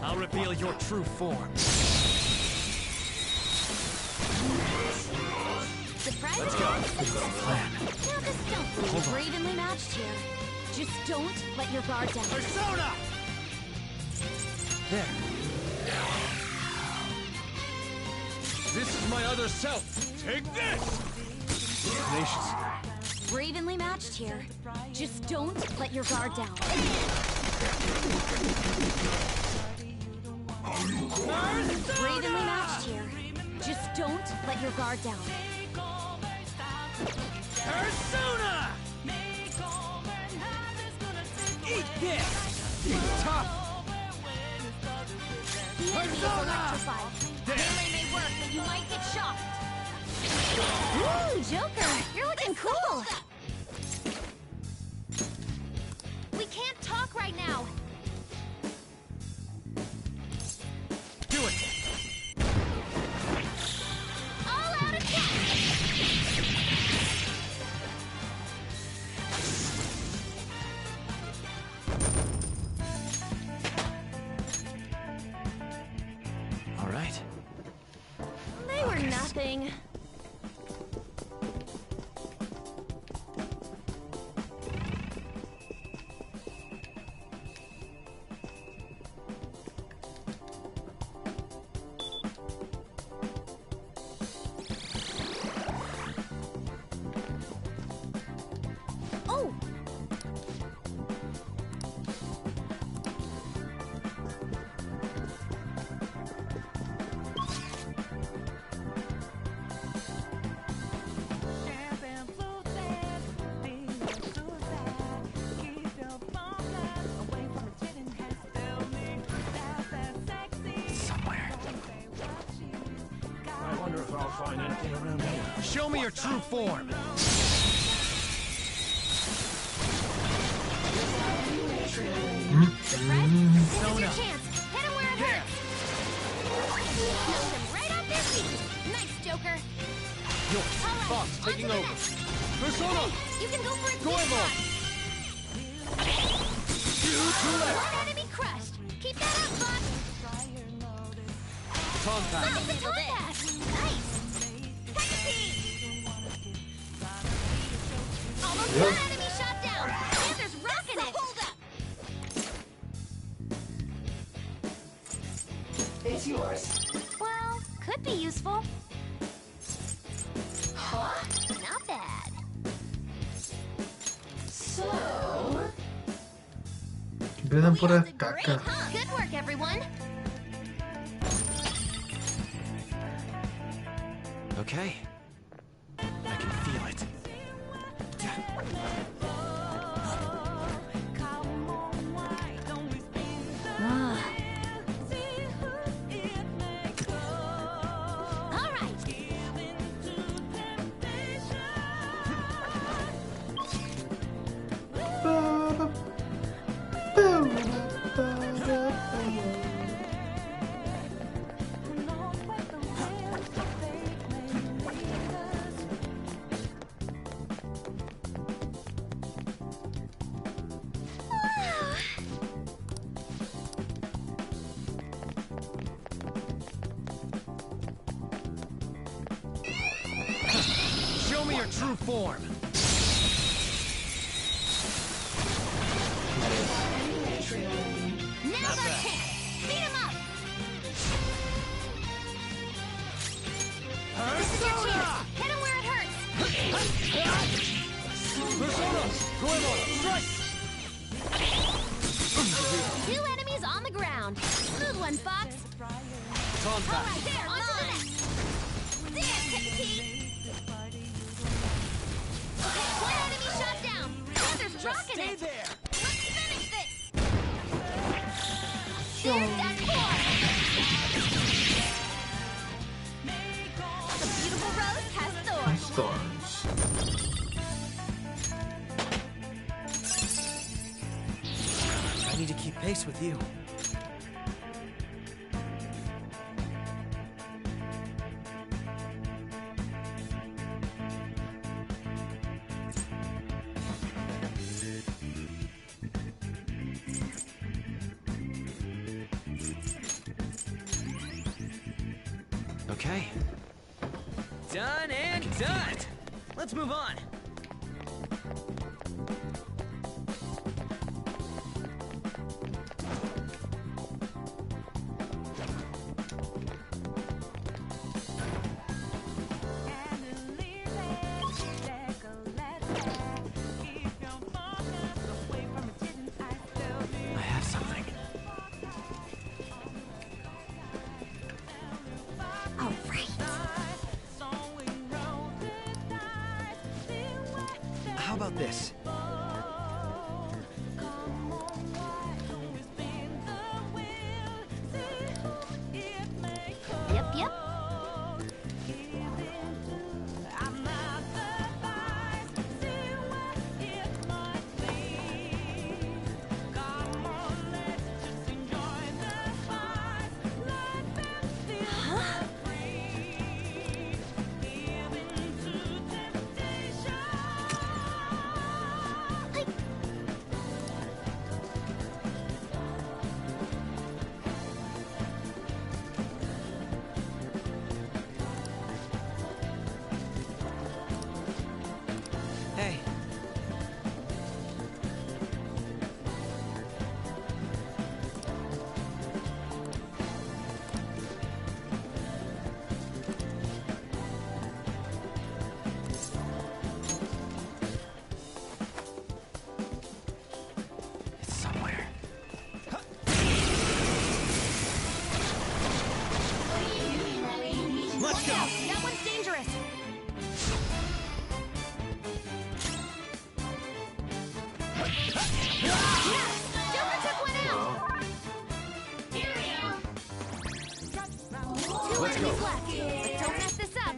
I'll reveal your true form. Surprise! Let's go. Plan. Now just don't believe Hold on. we're evenly matched here. Just don't let your guard down. Persona! There. This is my other self. Take this! Tenacious. We're evenly matched here. Just don't let your guard down. We're evenly matched here. Just don't let your guard down. Persona! Eat this! Tough! The enemy is electrified. Melee may work, but you might get shocked. Ooh, Joker, you're looking cool. We can't talk right now. Do it! All out attack! All right. They were nothing. Show me your true form. Here's your chance. Hit him where it hurts. Knocked him right off their feet. Nice, Joker. Yours. Fox taking over. Persona! You can go for it. Goemon! One enemy crushed. Keep that up, Fox. Contact. Look at the contact. Nice. Hecate. Almost one enemy shot down. Panther's rocking it. Hold up. It's yours. Well, could be useful. Not bad. So... Siempre dan pura caca. Good work, everyone. Okay. I can feel it. All right. Show me your true form. Now's our chance. Beat him up. This is your chance. Hit him where it hurts. Persona! Goemon! Strike! Two enemies on the ground. Smooth one, Fox. All right, there, on to the next. There, Hecate. Okay, one enemy shot down. Panther's rocking it. there. Let's finish this. There's that core. The beautiful rose has thorns. Thorns. I need to keep pace with you. Okay. Done and done. Let's move on. I have something. All right. How about this? Yep, yep. Hey. It's somewhere. Let's go! That one's dangerous. Joker took one out. Two Let's go. enemies left. But don't mess this up.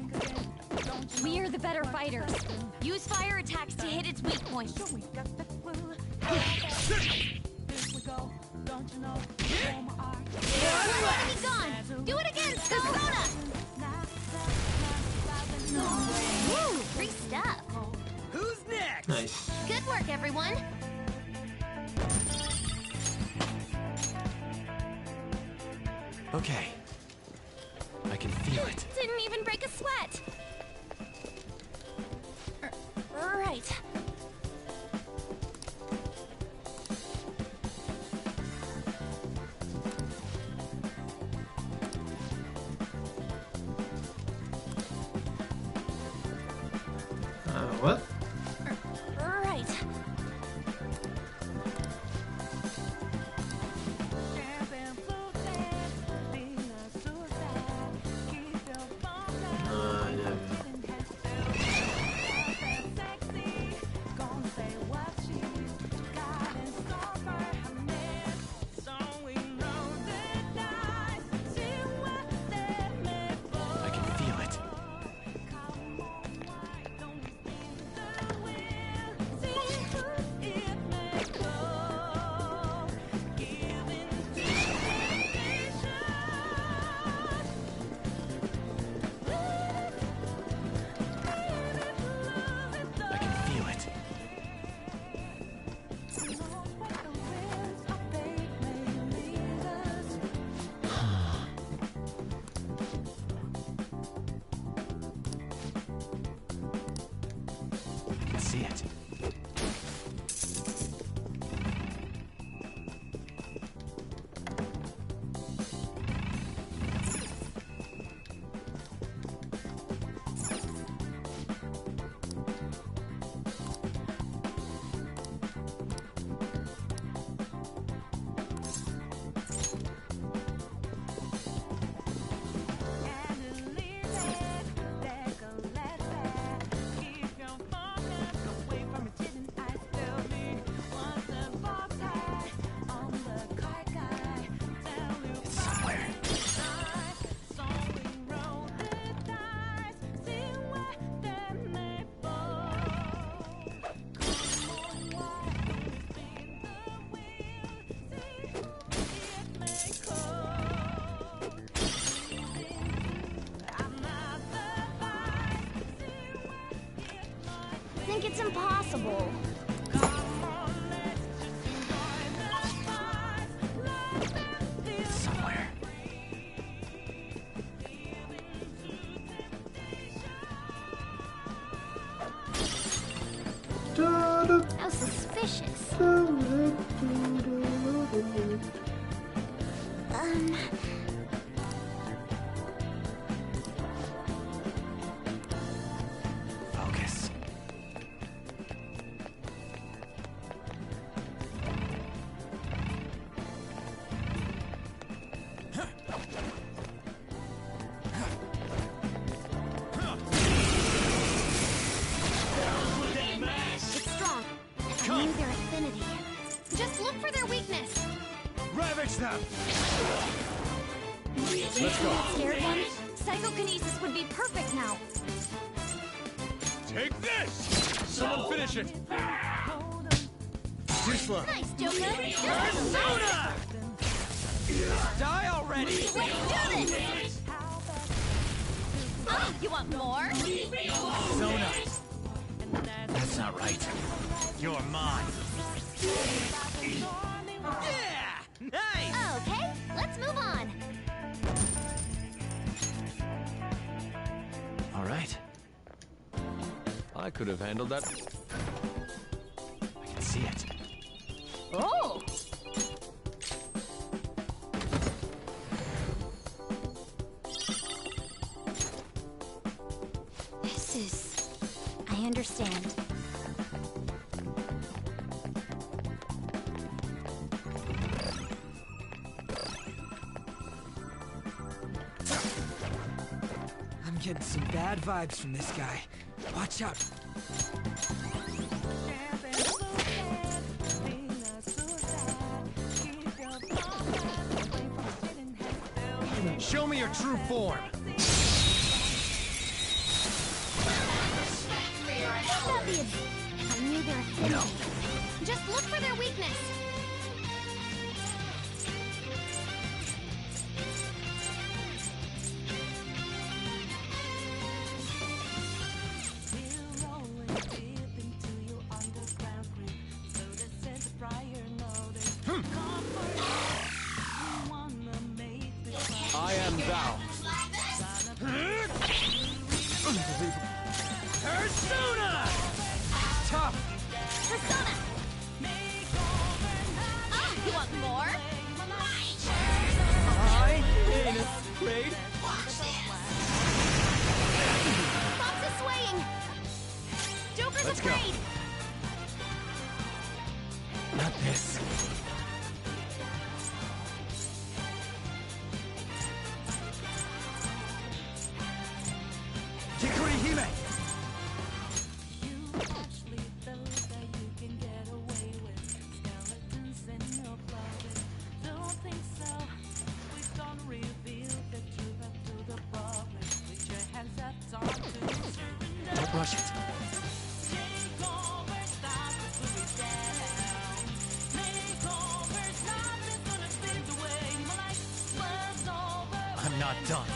better fighters. Use fire attacks to hit its weak points. Be gone! Do it again, Sona! Woo! Free stuff. Who's next? Nice. Good work, everyone. Okay. I can feel it. Didn't even break a sweat. Right. What? Right. I can feel it. I can feel it. I can see it. It's somewhere. I think it's impossible. It's somewhere. How suspicious. Focus. It's strong. I need their affinity. Just look for their weakness. Ravage them! Let's go. Scared one? Psychokinesis would be perfect now. Take this! Someone finish it! Too slow. Nice, Joker. Persona! Die already! Let's do this! Oh, you want more? Zona! That's not right. You're mine. Yeah! Nice! Okay, let's move on. All right. I could have handled that. I can see it. Oh! This is... I understand. I'm getting some bad vibes from this guy. Watch out. Show me your true form. No. Just look for their weakness. I am thou. Persona! Tough! Persona! Ah, you want more? I ain't afraid. Fox is swaying! Joker's Let's go. afraid! Not this. Hikori Hime! Don't rush it. I'm not done.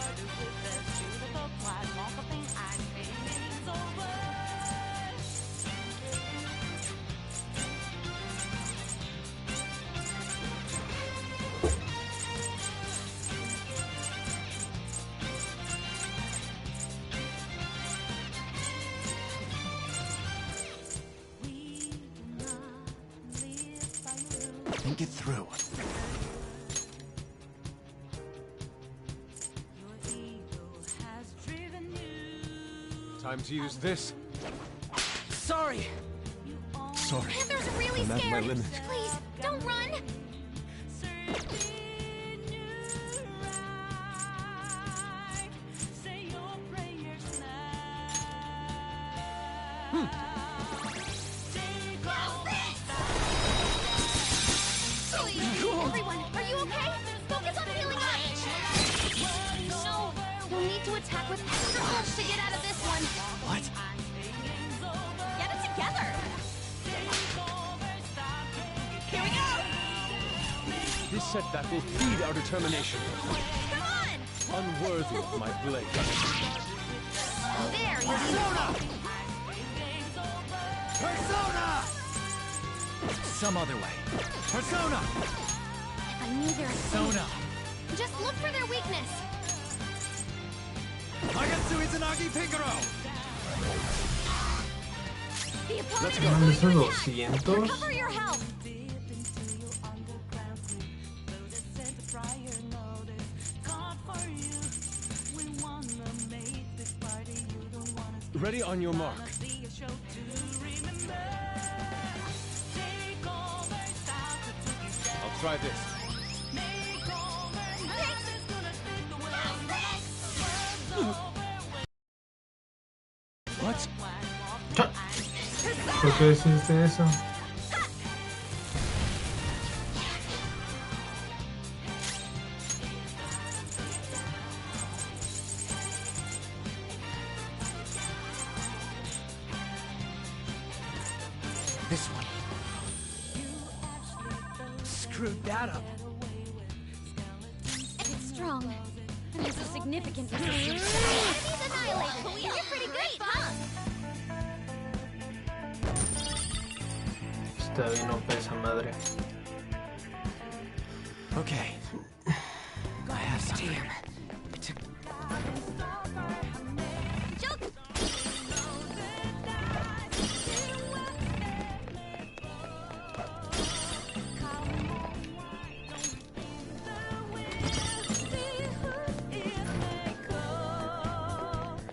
Think it through. Time to use this. Sorry! Sorry. Panther's really I'm at my scared! limit. Please, don't run! Everyone, are you okay? Focus on healing up! No, you'll need to attack with extra push to get out of this one. What? Get it together! Here we go! This setback will feed our determination. Come on! Unworthy of my blade. There you go! Persona! Some other way. Persona! If I knew their Persona! just look for their weakness. Magatsu Izanagi Picaro! The opponent ¿Dónde is esos going to attack. 200? Recover your health. Ready on your mark. I'll try this. What? ¿Por qué hiciste eso? This one. Screwed that up. It's strong. It has a significant resistance. Enemies annihilated. You're pretty great, huh? Está bien OP esa madre. Okay. I have something.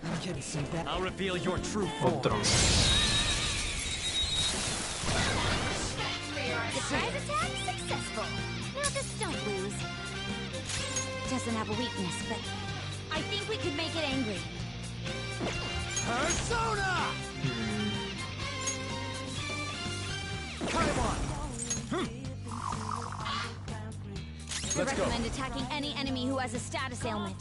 I'm getting some bad. I'll reveal your true form. Otro. Surprise attack successful. Now this don't lose. Doesn't have a weakness, but I think we could make it angry. Persona! Taiwan! I recommend attacking any enemy who has a status ailment.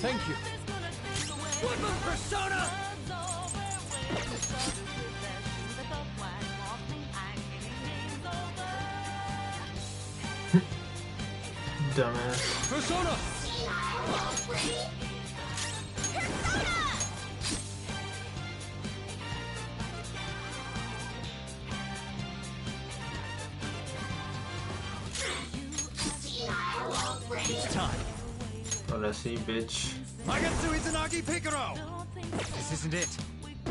Thank you. Woodman Persona! Dumbass. Persona! It's time. Ahora sí, bitch. Magatsu Izanagi Picaro! This isn't it.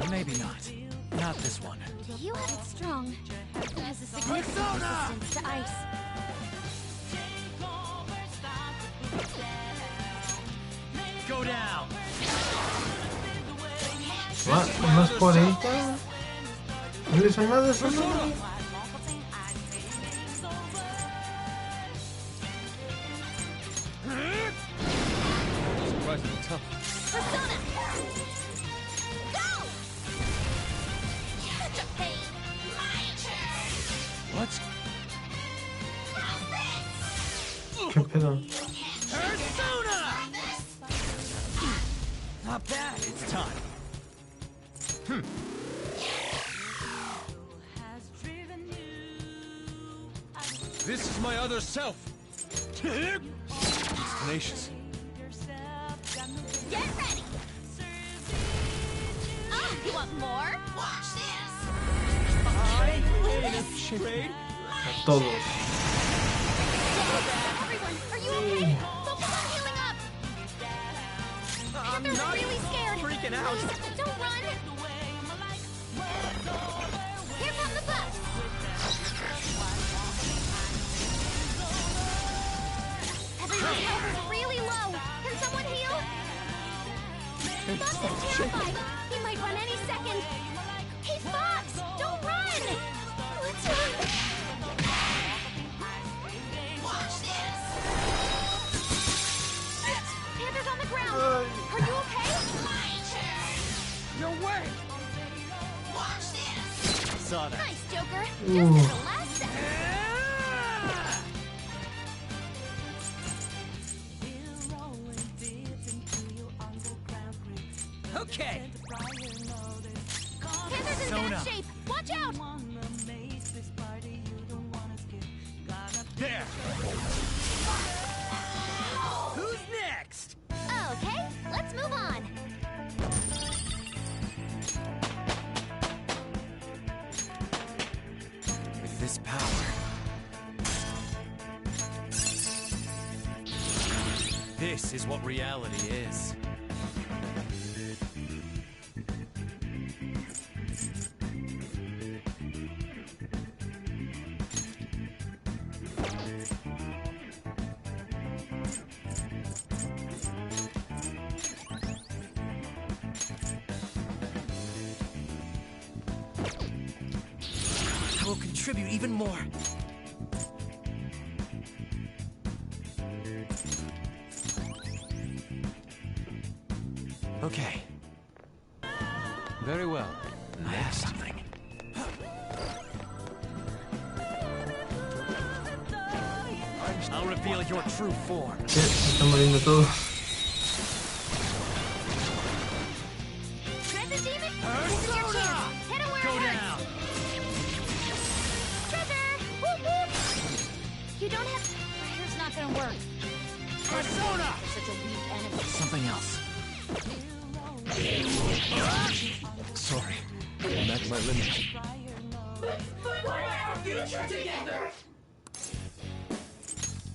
Maybe not. Not this one. Do you have it strong? It has a significant resistance to ice. Go down! What? ¿Más por ahí? ¿No le son más de eso? Surprisingly tough. Persona! Go! Such a pain. What? ¿Qué pedo? Persona! Not bad. It's time. This is my other self. He's tenacious. Get ready! Oh, you want more? Watch this! A todos. Everyone, are you okay? Focus on healing up! I'm Panthers not are really scared! freaking out. Please, don't run! Here come the buffs! Everyone's health is really low! Can someone heal? Fox is terrified! He might run any second! Hey, Fox! Don't run! Let's run! Watch this! Panther's on the ground! Are you okay? No way! Watch this! Saw that. Nice, Joker! Just at the last second! Okay. Panther's in Zona. bad shape! Watch out! There. Who's next? Okay, let's move on. With this power. This is what reality is. I will contribute even more. Okay. Very well. I have something. I'll reveal your true form. ¿Qué? Se están muriendo todos. Treasure Demon, this is your chance. Hit him where Go it hurts. down. Treasure! Whoop whoop! You don't have... Here's not gonna work. Persona! Such a weak enemy. Something else. Sorry. I'm at my limit. Our future together!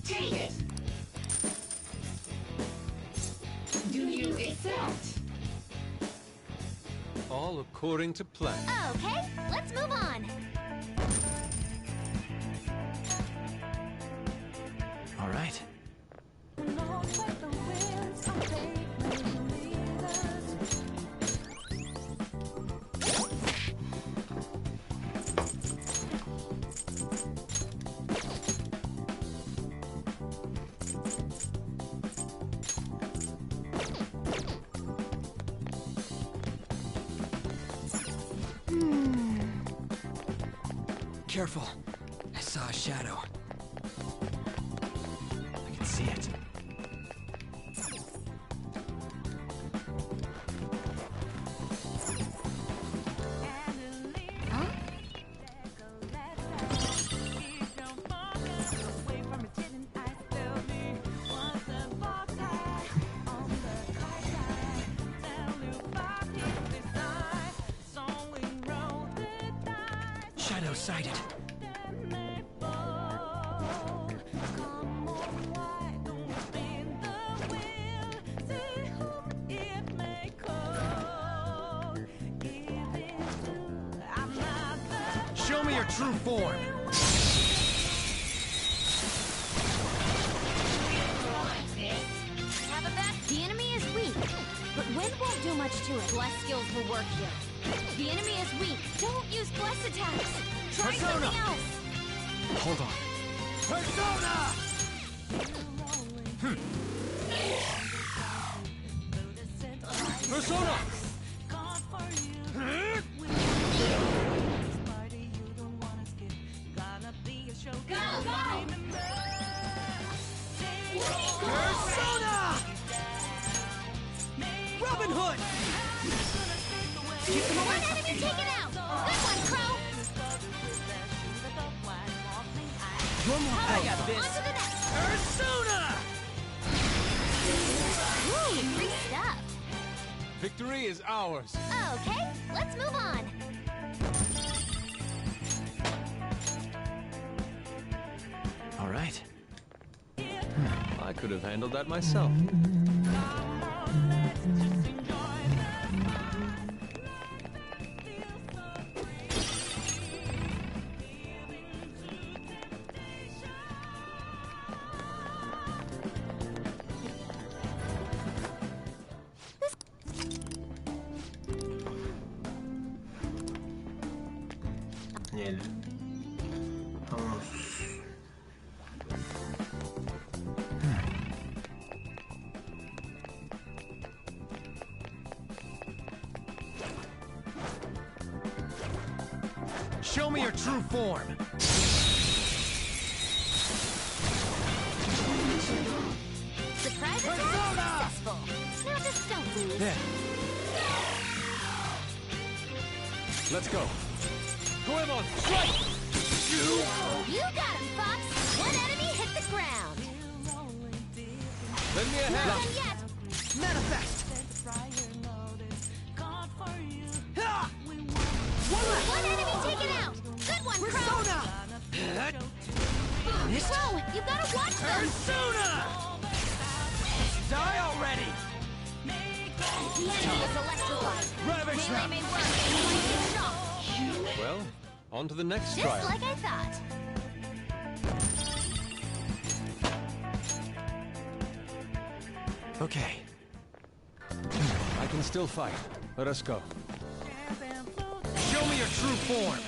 Take it! Do you accept? All according to plan. Okay, let's move on. All right. Careful. I saw a shadow. I can see it. sighted. Show me your true form. Have a back. The enemy is weak, but wind won't do much to it. Bless skills will work here. The enemy is weak. Don't use bless attacks. Try Persona. something else. Hold on. Persona! Persona! Persona! Robin Hood! One enemy taken out. Good one, Crow. I got this. On to the next. Persona! Ooh, free stuff. Victory is ours. Okay, let's move on. All right. I could have handled that myself. Bien. Vamos. Show me your true form. Surprise attack successful. Now just don't lose. There. Let's go. Goemon, strike! You got him, Fox. One enemy hit the ground. Lend me a Not hand. done yet. Manifest! One enemy taken out. Good one, Crow. Persona! Crow, you gotta watch them. Persona! Die already! The enemy is electrified. Ravage Melee trap! may work. Lightning shock. Well, on to the next Just trial. like I thought. Okay. I can still fight. Let us go. Show me your true form.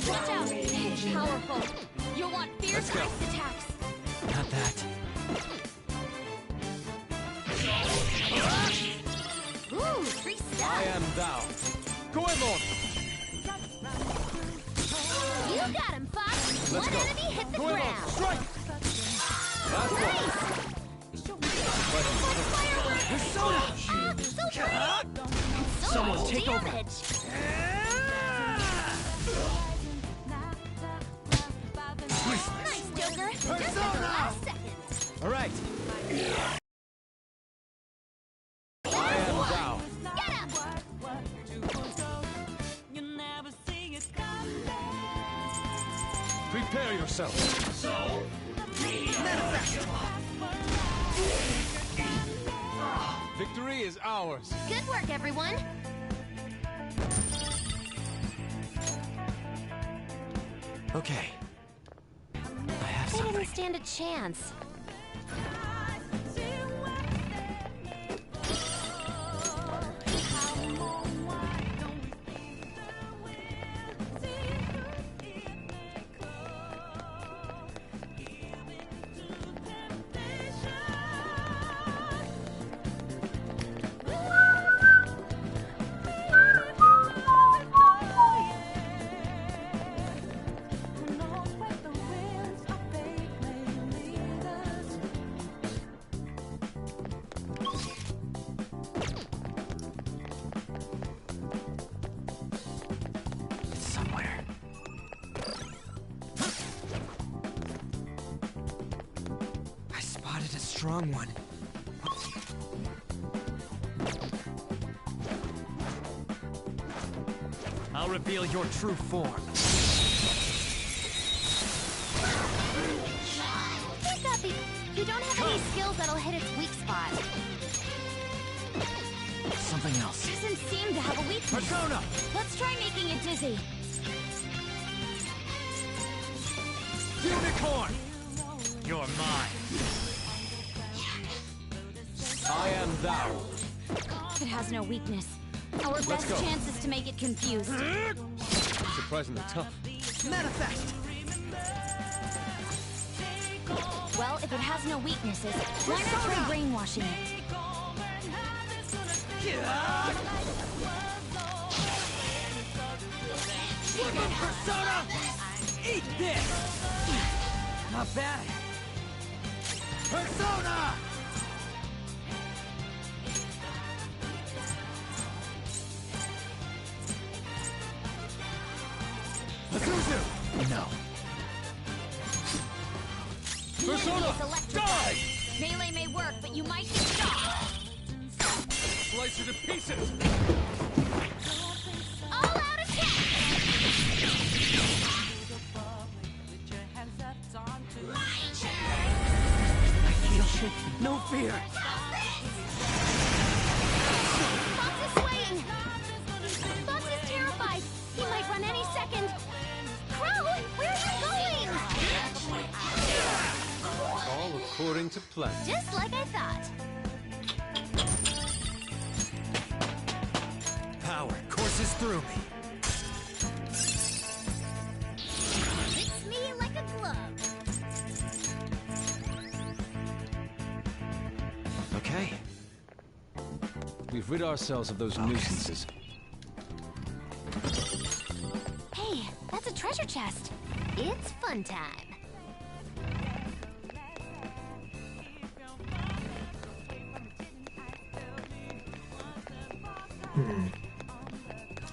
Watch out. It's powerful. You'll want fierce Let's go. ice attacks. Not that. Ooh, free stuff. I am thou. Goemon! You got him, Fox. Let's One go. enemy hit the Goemon, ground. strike! Last one. Fireworks. Persona! So pretty. So Someone much take over. damage. Nice, Joker. Just at the last second. All right. I am thou. Get him. Prepare yourself. Manifest! Victory is ours. Good work, everyone. Okay. I have They something. didn't stand a chance. strong one. I'll reveal your true form. Hey, Guppy, you don't have any skills that'll hit its weak spot. Something else. Doesn't seem to have a weakness. Persona! Let's try making it dizzy. Unicorn! You're mine. I am thou. It has no weakness. Our Let's best go. chance is to make it confused. Surprisingly tough. Manifest! Well, if it has no weaknesses, why not try brainwashing it? Persona! Eat this! Not bad. Persona! Azuzu! No. Persona! Die! Melee may work, but you might get shot. Slice her to pieces! All out attack! No fear! Fox is swaying! Fox is terrified! He might run any second! Crow, where are you going? All according to plan. Just like I thought. Power courses through me. Fits me like a glove. Okay. We've rid ourselves of those nuisances. Hey, that's a treasure chest. It's fun time.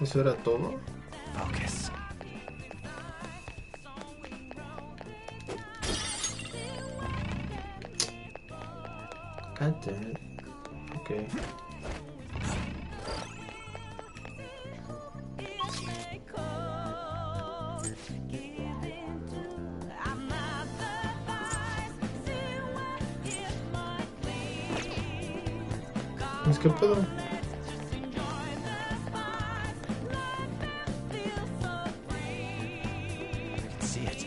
¿Eso era todo? Focus. God damn it. Okay. Pues qué pedo. See it.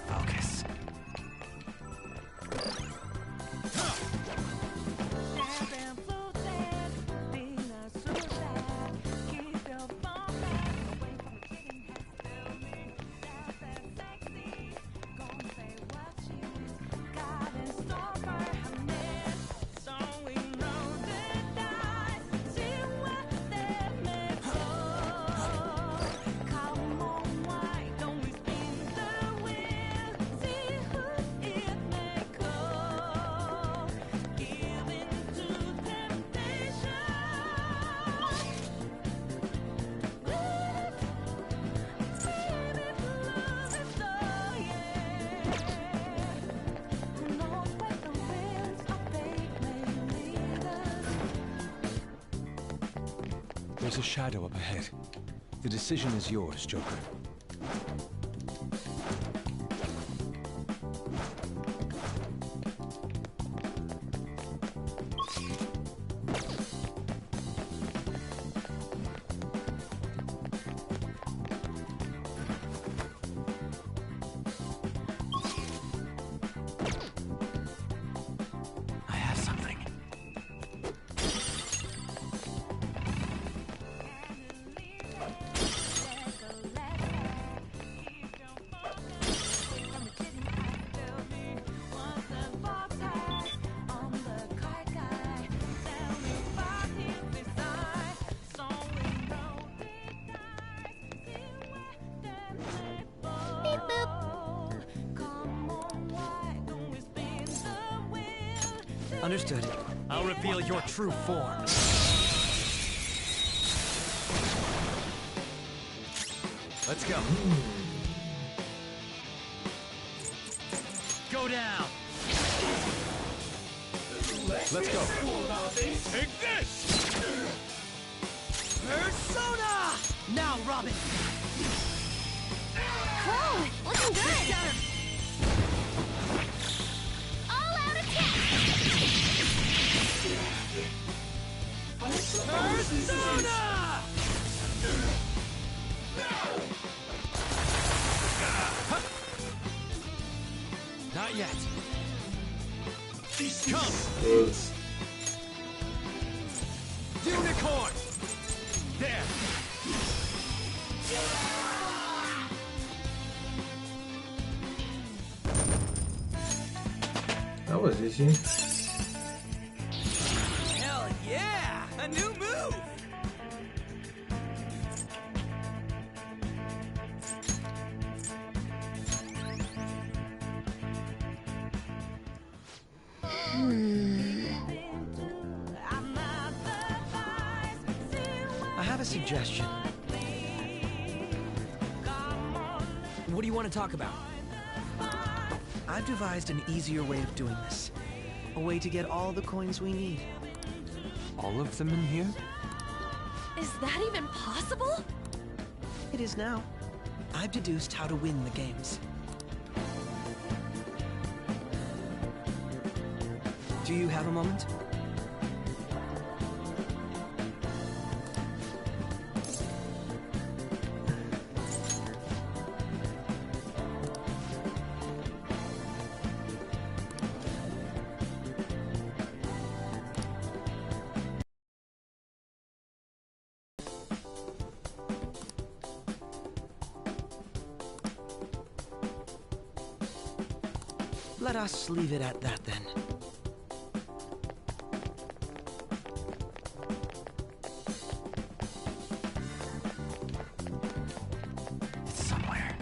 Focus. There's a shadow up ahead. The decision is yours, Joker. Understood. I'll reveal your true form. Let's go. Go down. Let's go. Take this! Persona! Now, Robin. Cool! Looking good! All out attack! Persona! Not yet. Come! Unicorn! There! That was easy. Hell yeah! A new move! I have a suggestion. What do you want to talk about? I've devised an easier way of doing this. A way to get all the coins we need. All of them in here? Is that even possible? It is now. I've deduced how to win the games. Do you have a moment? Let us leave it at that then. It's somewhere.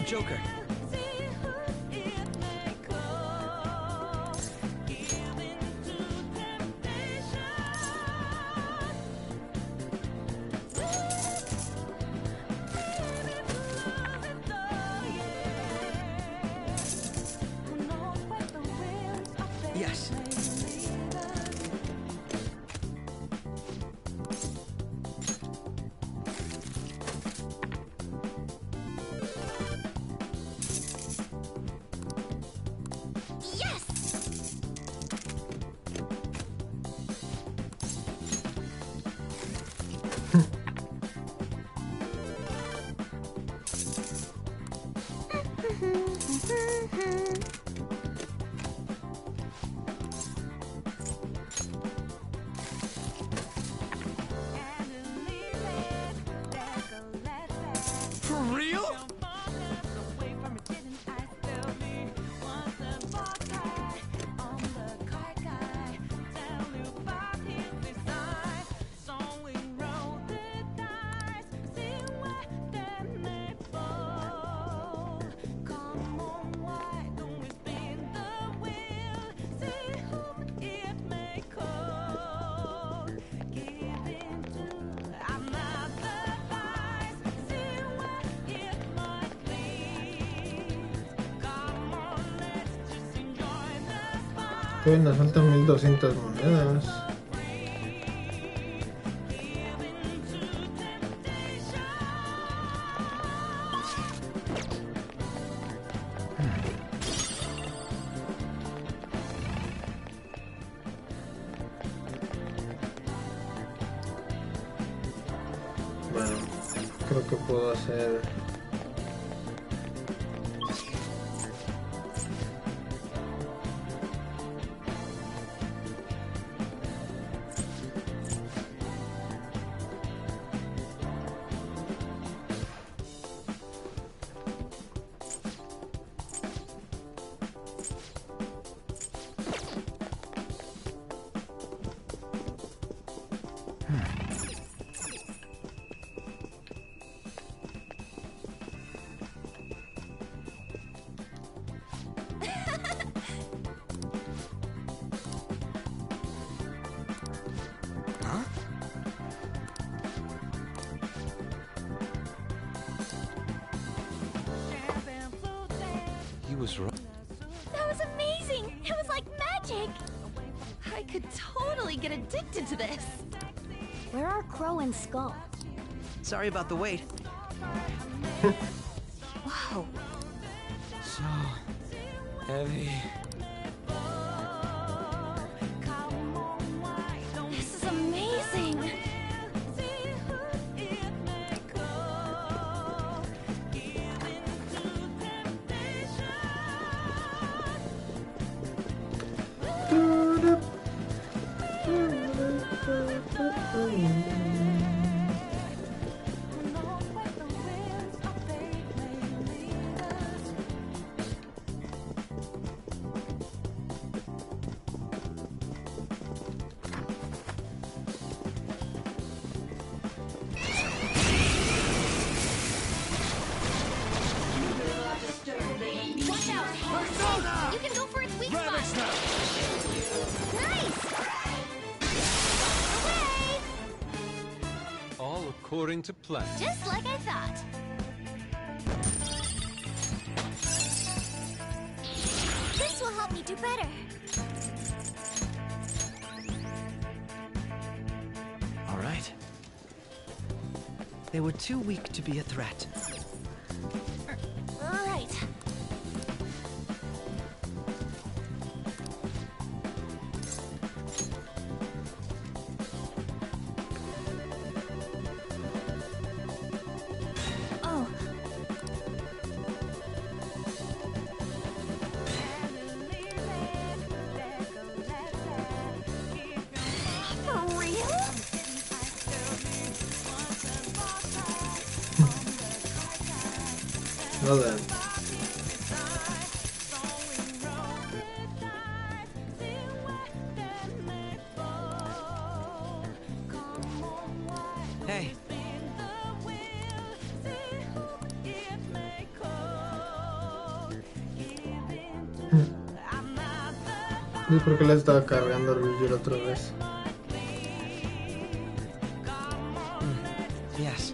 Joker. Yes. For real? Pues nos faltan 1200 monedas. Bueno, creo que puedo hacer was right. That was amazing! It was like magic! I could totally get addicted to this. Where are Crow and Skull? Sorry about the wait. Whoa. So heavy. This is amazing! Watch out! Persona! You can go for its weak spot! Nice! Away! All according to plan. Just like I thought. This will help me do better. All right. They were too weak to be a threat. Right. Oh. For real? Well then. Hey. ¿Y por qué la estaba cargando Ryujiro otra vez? Yes.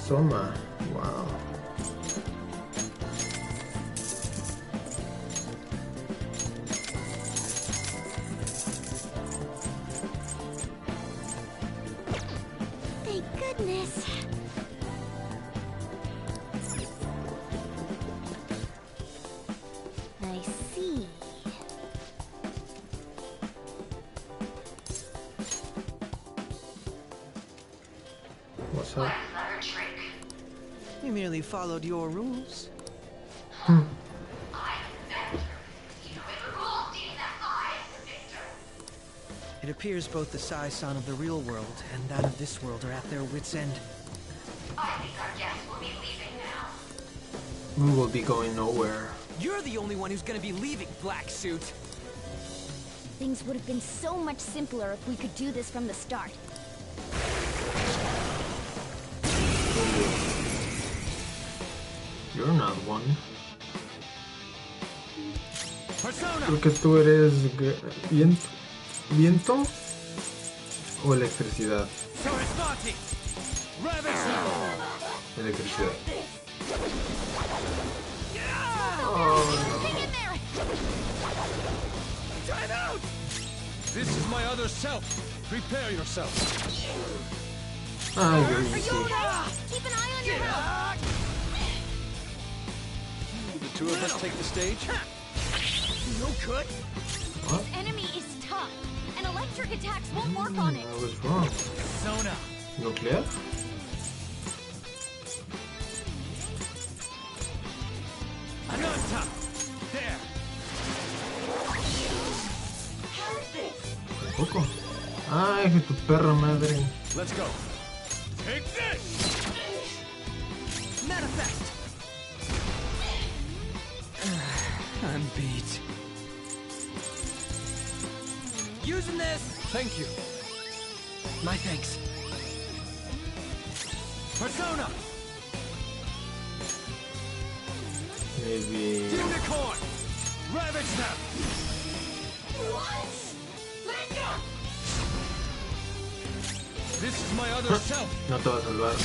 Soma, wow. Thank goodness. I see. What's up? We merely followed your rules. It appears both the Sai-san of the real world and that of this world are at their wits' end. I think our guests will be leaving now. We will be going nowhere. You're the only one who's gonna be leaving, Black Suit. Things would have been so much simpler if we could do this from the start. You're not one. Persona. Porque tú eres viento o electricidad. Electricidad. Time out! This is my other self. Prepare yourself. Ay, Are you okay? Keep an eye on your health. The two of us take the stage? No good. What? This enemy is tough, and electric attacks won't work on it. I was wrong. Sona. Nuclear? Ananta. There. Tampoco. Ay, que tu perra madre. Let's go. Take this. Manifest. I'm beat. Using this. Thank you. My thanks. Persona! Maybe. Unicorn! Ravage them! What? Let go! This is my other self! No te va a salvar.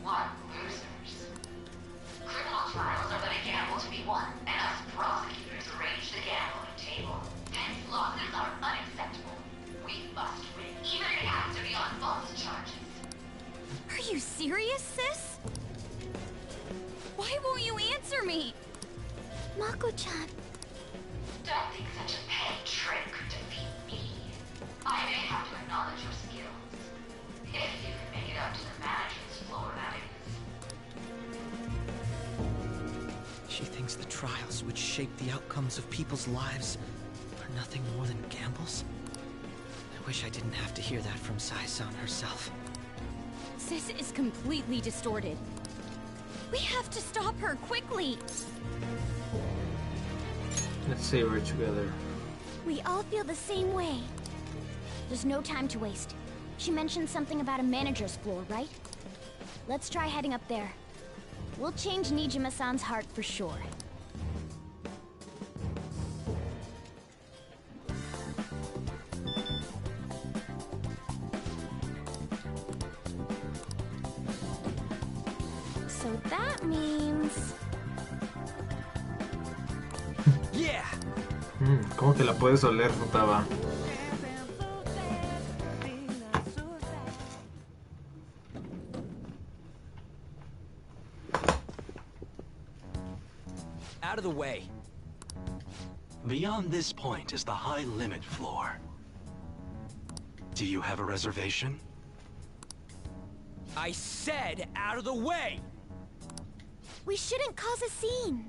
What losers? Criminal trials are but a gamble to be won, and us prosecutors arrange the gambling table. Hence, losses are unacceptable. We must win, even if it has to be on false charges. Are you serious, sis? Why won't you answer me? Mako-chan. Don't think such a petty trick could defeat me. I may have to acknowledge your skills. If you can make it up to the manager's floor, that is. She thinks the trials which shape the outcomes of people's lives are nothing more than gambles? I wish I didn't have to hear that from Sai-san herself. Sis is completely distorted. We have to stop her quickly. Let's save her together. We all feel the same way. There's no time to waste. She mentioned something about a manager's floor, right? Let's try heading up there. We'll change Nijima-san's heart for sure. So that means... Yeah! ¿Cómo que la puedes oler, Futaba? Out of the way. Beyond this point is the high limit floor. Do you have a reservation? I said out of the way! We shouldn't cause a scene.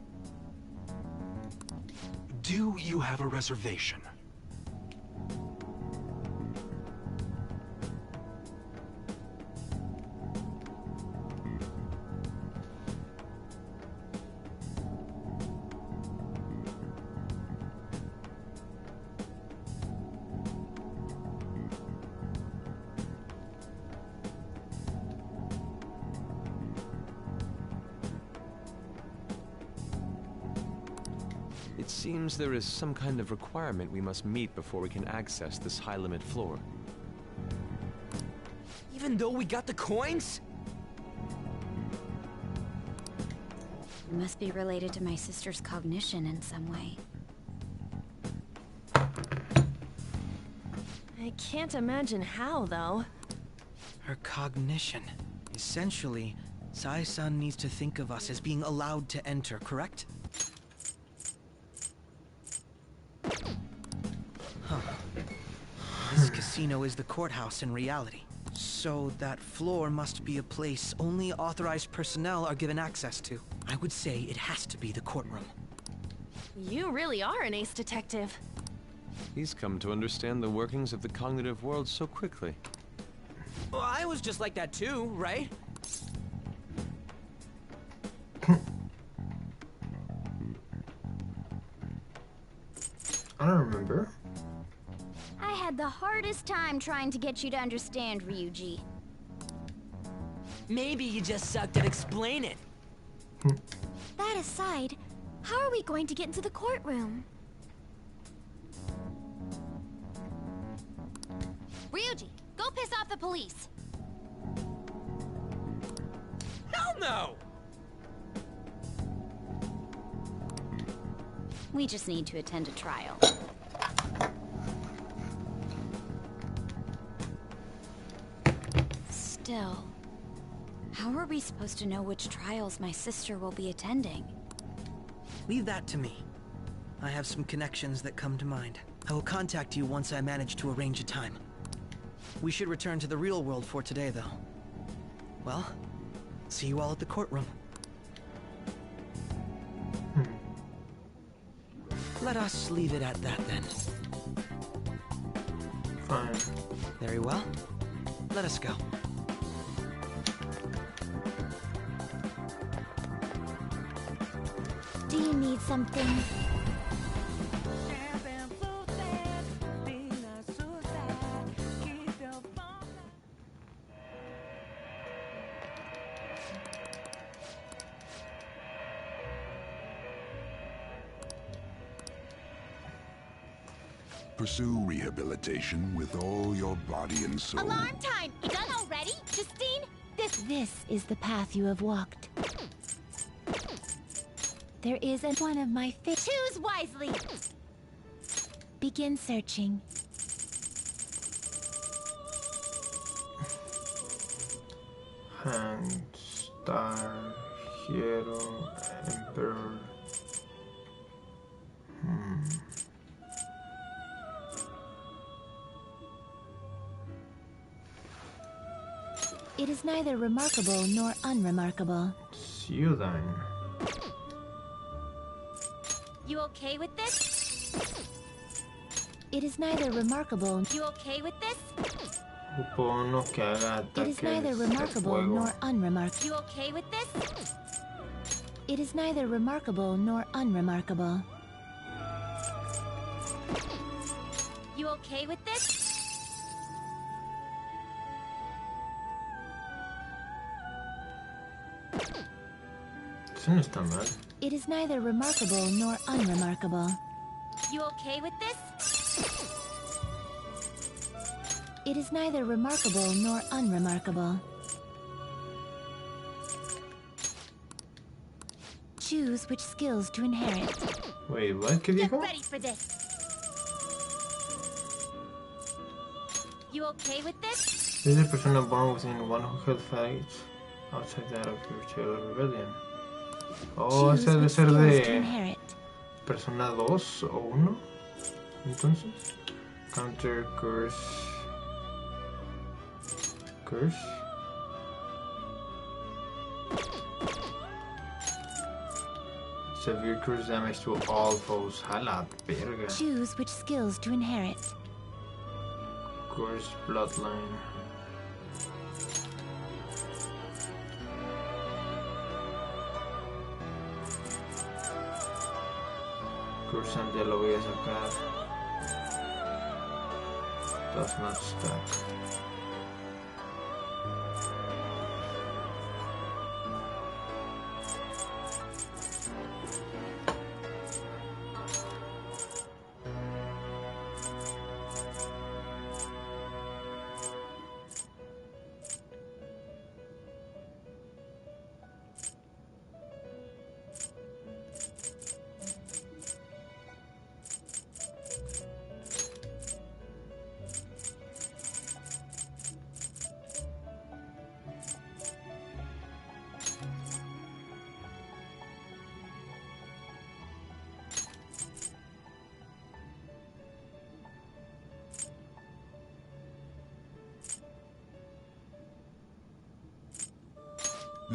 Do you have a reservation? It seems there is some kind of requirement we must meet before we can access this high-limit floor. Even though we got the coins? It must be related to my sister's cognition in some way. I can't imagine how, though. Her cognition. Essentially, Sai-san needs to think of us as being allowed to enter, correct? Huh. This casino is the courthouse in reality. So that floor must be a place only authorized personnel are given access to. I would say it has to be the courtroom. You really are an ace detective. He's come to understand the workings of the cognitive world so quickly. Well, I was just like that too, right? I don't remember. I had the hardest time trying to get you to understand, Ryuji. Maybe you just sucked at explaining. That aside, how are we going to get into the courtroom? Ryuji, go piss off the police. Hell no! We just need to attend a trial. Still, how are we supposed to know which trials my sister will be attending? Leave that to me. I have some connections that come to mind. I will contact you once I manage to arrange a time. We should return to the real world for today, though. Well, see you all at the courtroom. Let us leave it at that, then. Fine. Very well. Let us go. Do you need something? Pursue rehabilitation with all your body and soul. Alarm time! Done already? Justine? This is the path you have walked. There isn't one of my choose wisely! Begin searching. Hand, Star, Hero, Emperor. It is neither remarkable nor unremarkable. See you then. You okay with this? It is neither remarkable. You okay with this? Ocupo uno que haga It is neither ataques de remarkable fuego. nor unremarkable. You okay with this? It is neither remarkable nor unremarkable. You okay with this? Eso no está mal. It is neither remarkable nor unremarkable. You okay with this? It is neither remarkable nor unremarkable. Choose which skills to inherit. Wait, what? ¿Qué Get dijo? ready for this. You okay with this? This is a persona born within one who held fights outside that of your child rebellion. Oh, ese debe ser de Persona 2 o 1. Entonces, Counter Curse. Curse. Severe curse damage to all foes. A la verga. Choose which skills to inherit. Curse Bloodline. Cursant ya lo voy a sacar. Does not stack.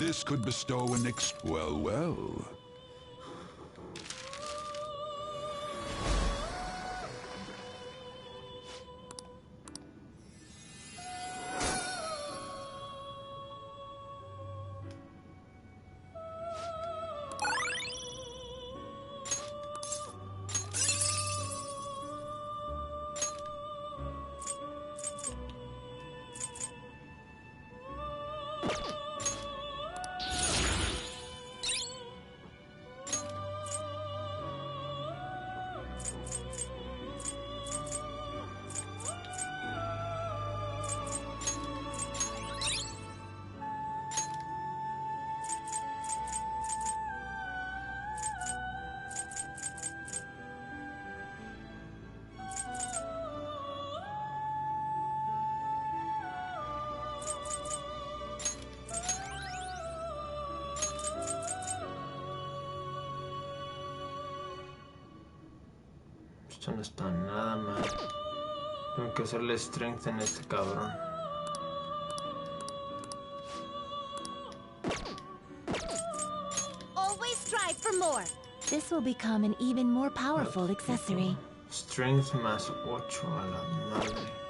This could bestow an well. Esto no está nada mal. Tengo que hacerle strength en este cabrón. Always strive for more. This will become an even more powerful accessory. Strength más 8 a la madre.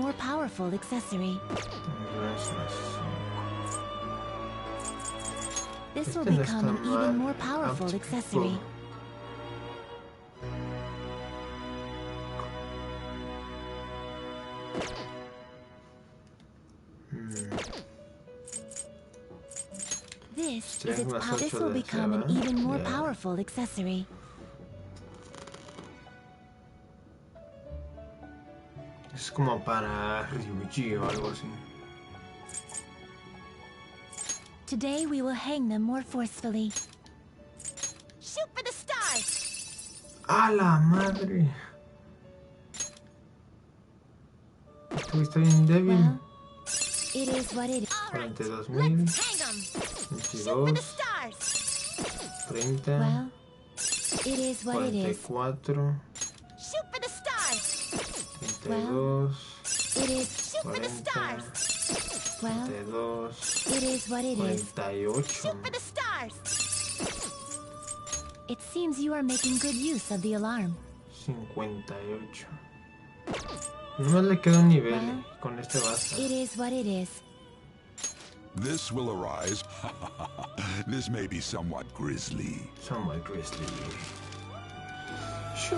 more powerful accessory. This will become an even more powerful accessory. This will become an even more powerful accessory. Es como para Ryuji o algo así. Today we will hang them more forcefully. Shoot for the stars! ¡A la madre! Estuviste bien débil. Well, it is what it is. 42,000. 22. 30. Well, it is what it is. 44. Shoot for the stars! 32. It is shoot for the stars! Well, 32. it is what it is. 48. Shoot for the stars! It seems you are making good use of the alarm. 58. Nomás le queda un nivel con este basta. It is what it is. This will arise. This may be somewhat grisly. Somewhat grisly. Shoo.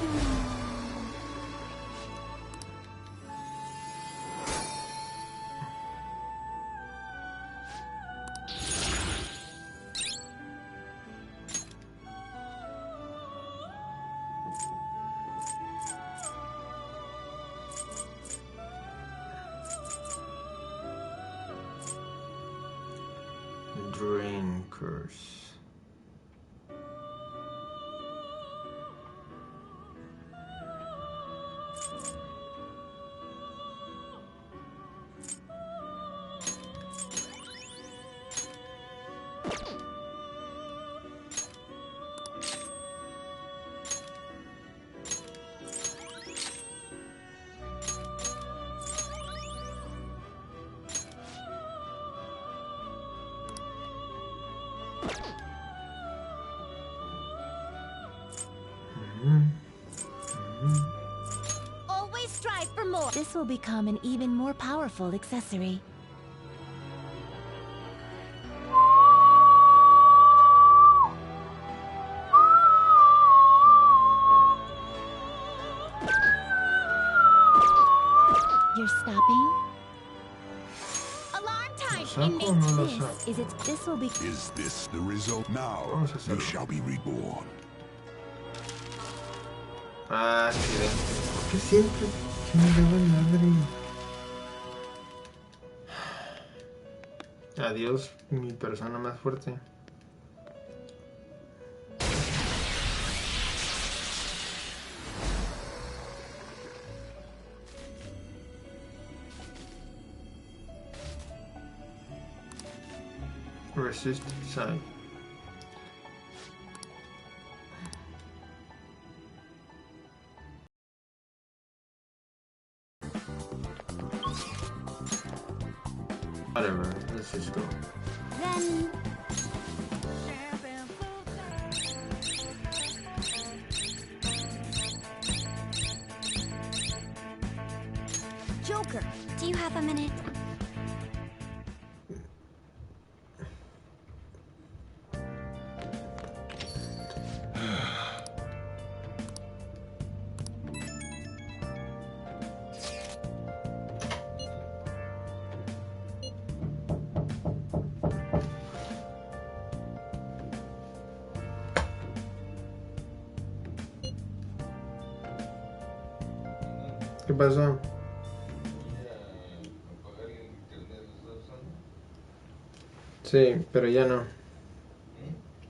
Drinkers. Always strive for more. This will become an even more powerful accessory. You're stopping? Alarm time! This will be... Is this the result? Now, you shall be reborn. Ah, accidente. ¿Por qué siempre que me daba madre? Adiós, mi persona más fuerte. Resist side. Whatever, let's just go. Then... Joker, do you have a minute? ¿Qué pasó? Sí, pero ya no.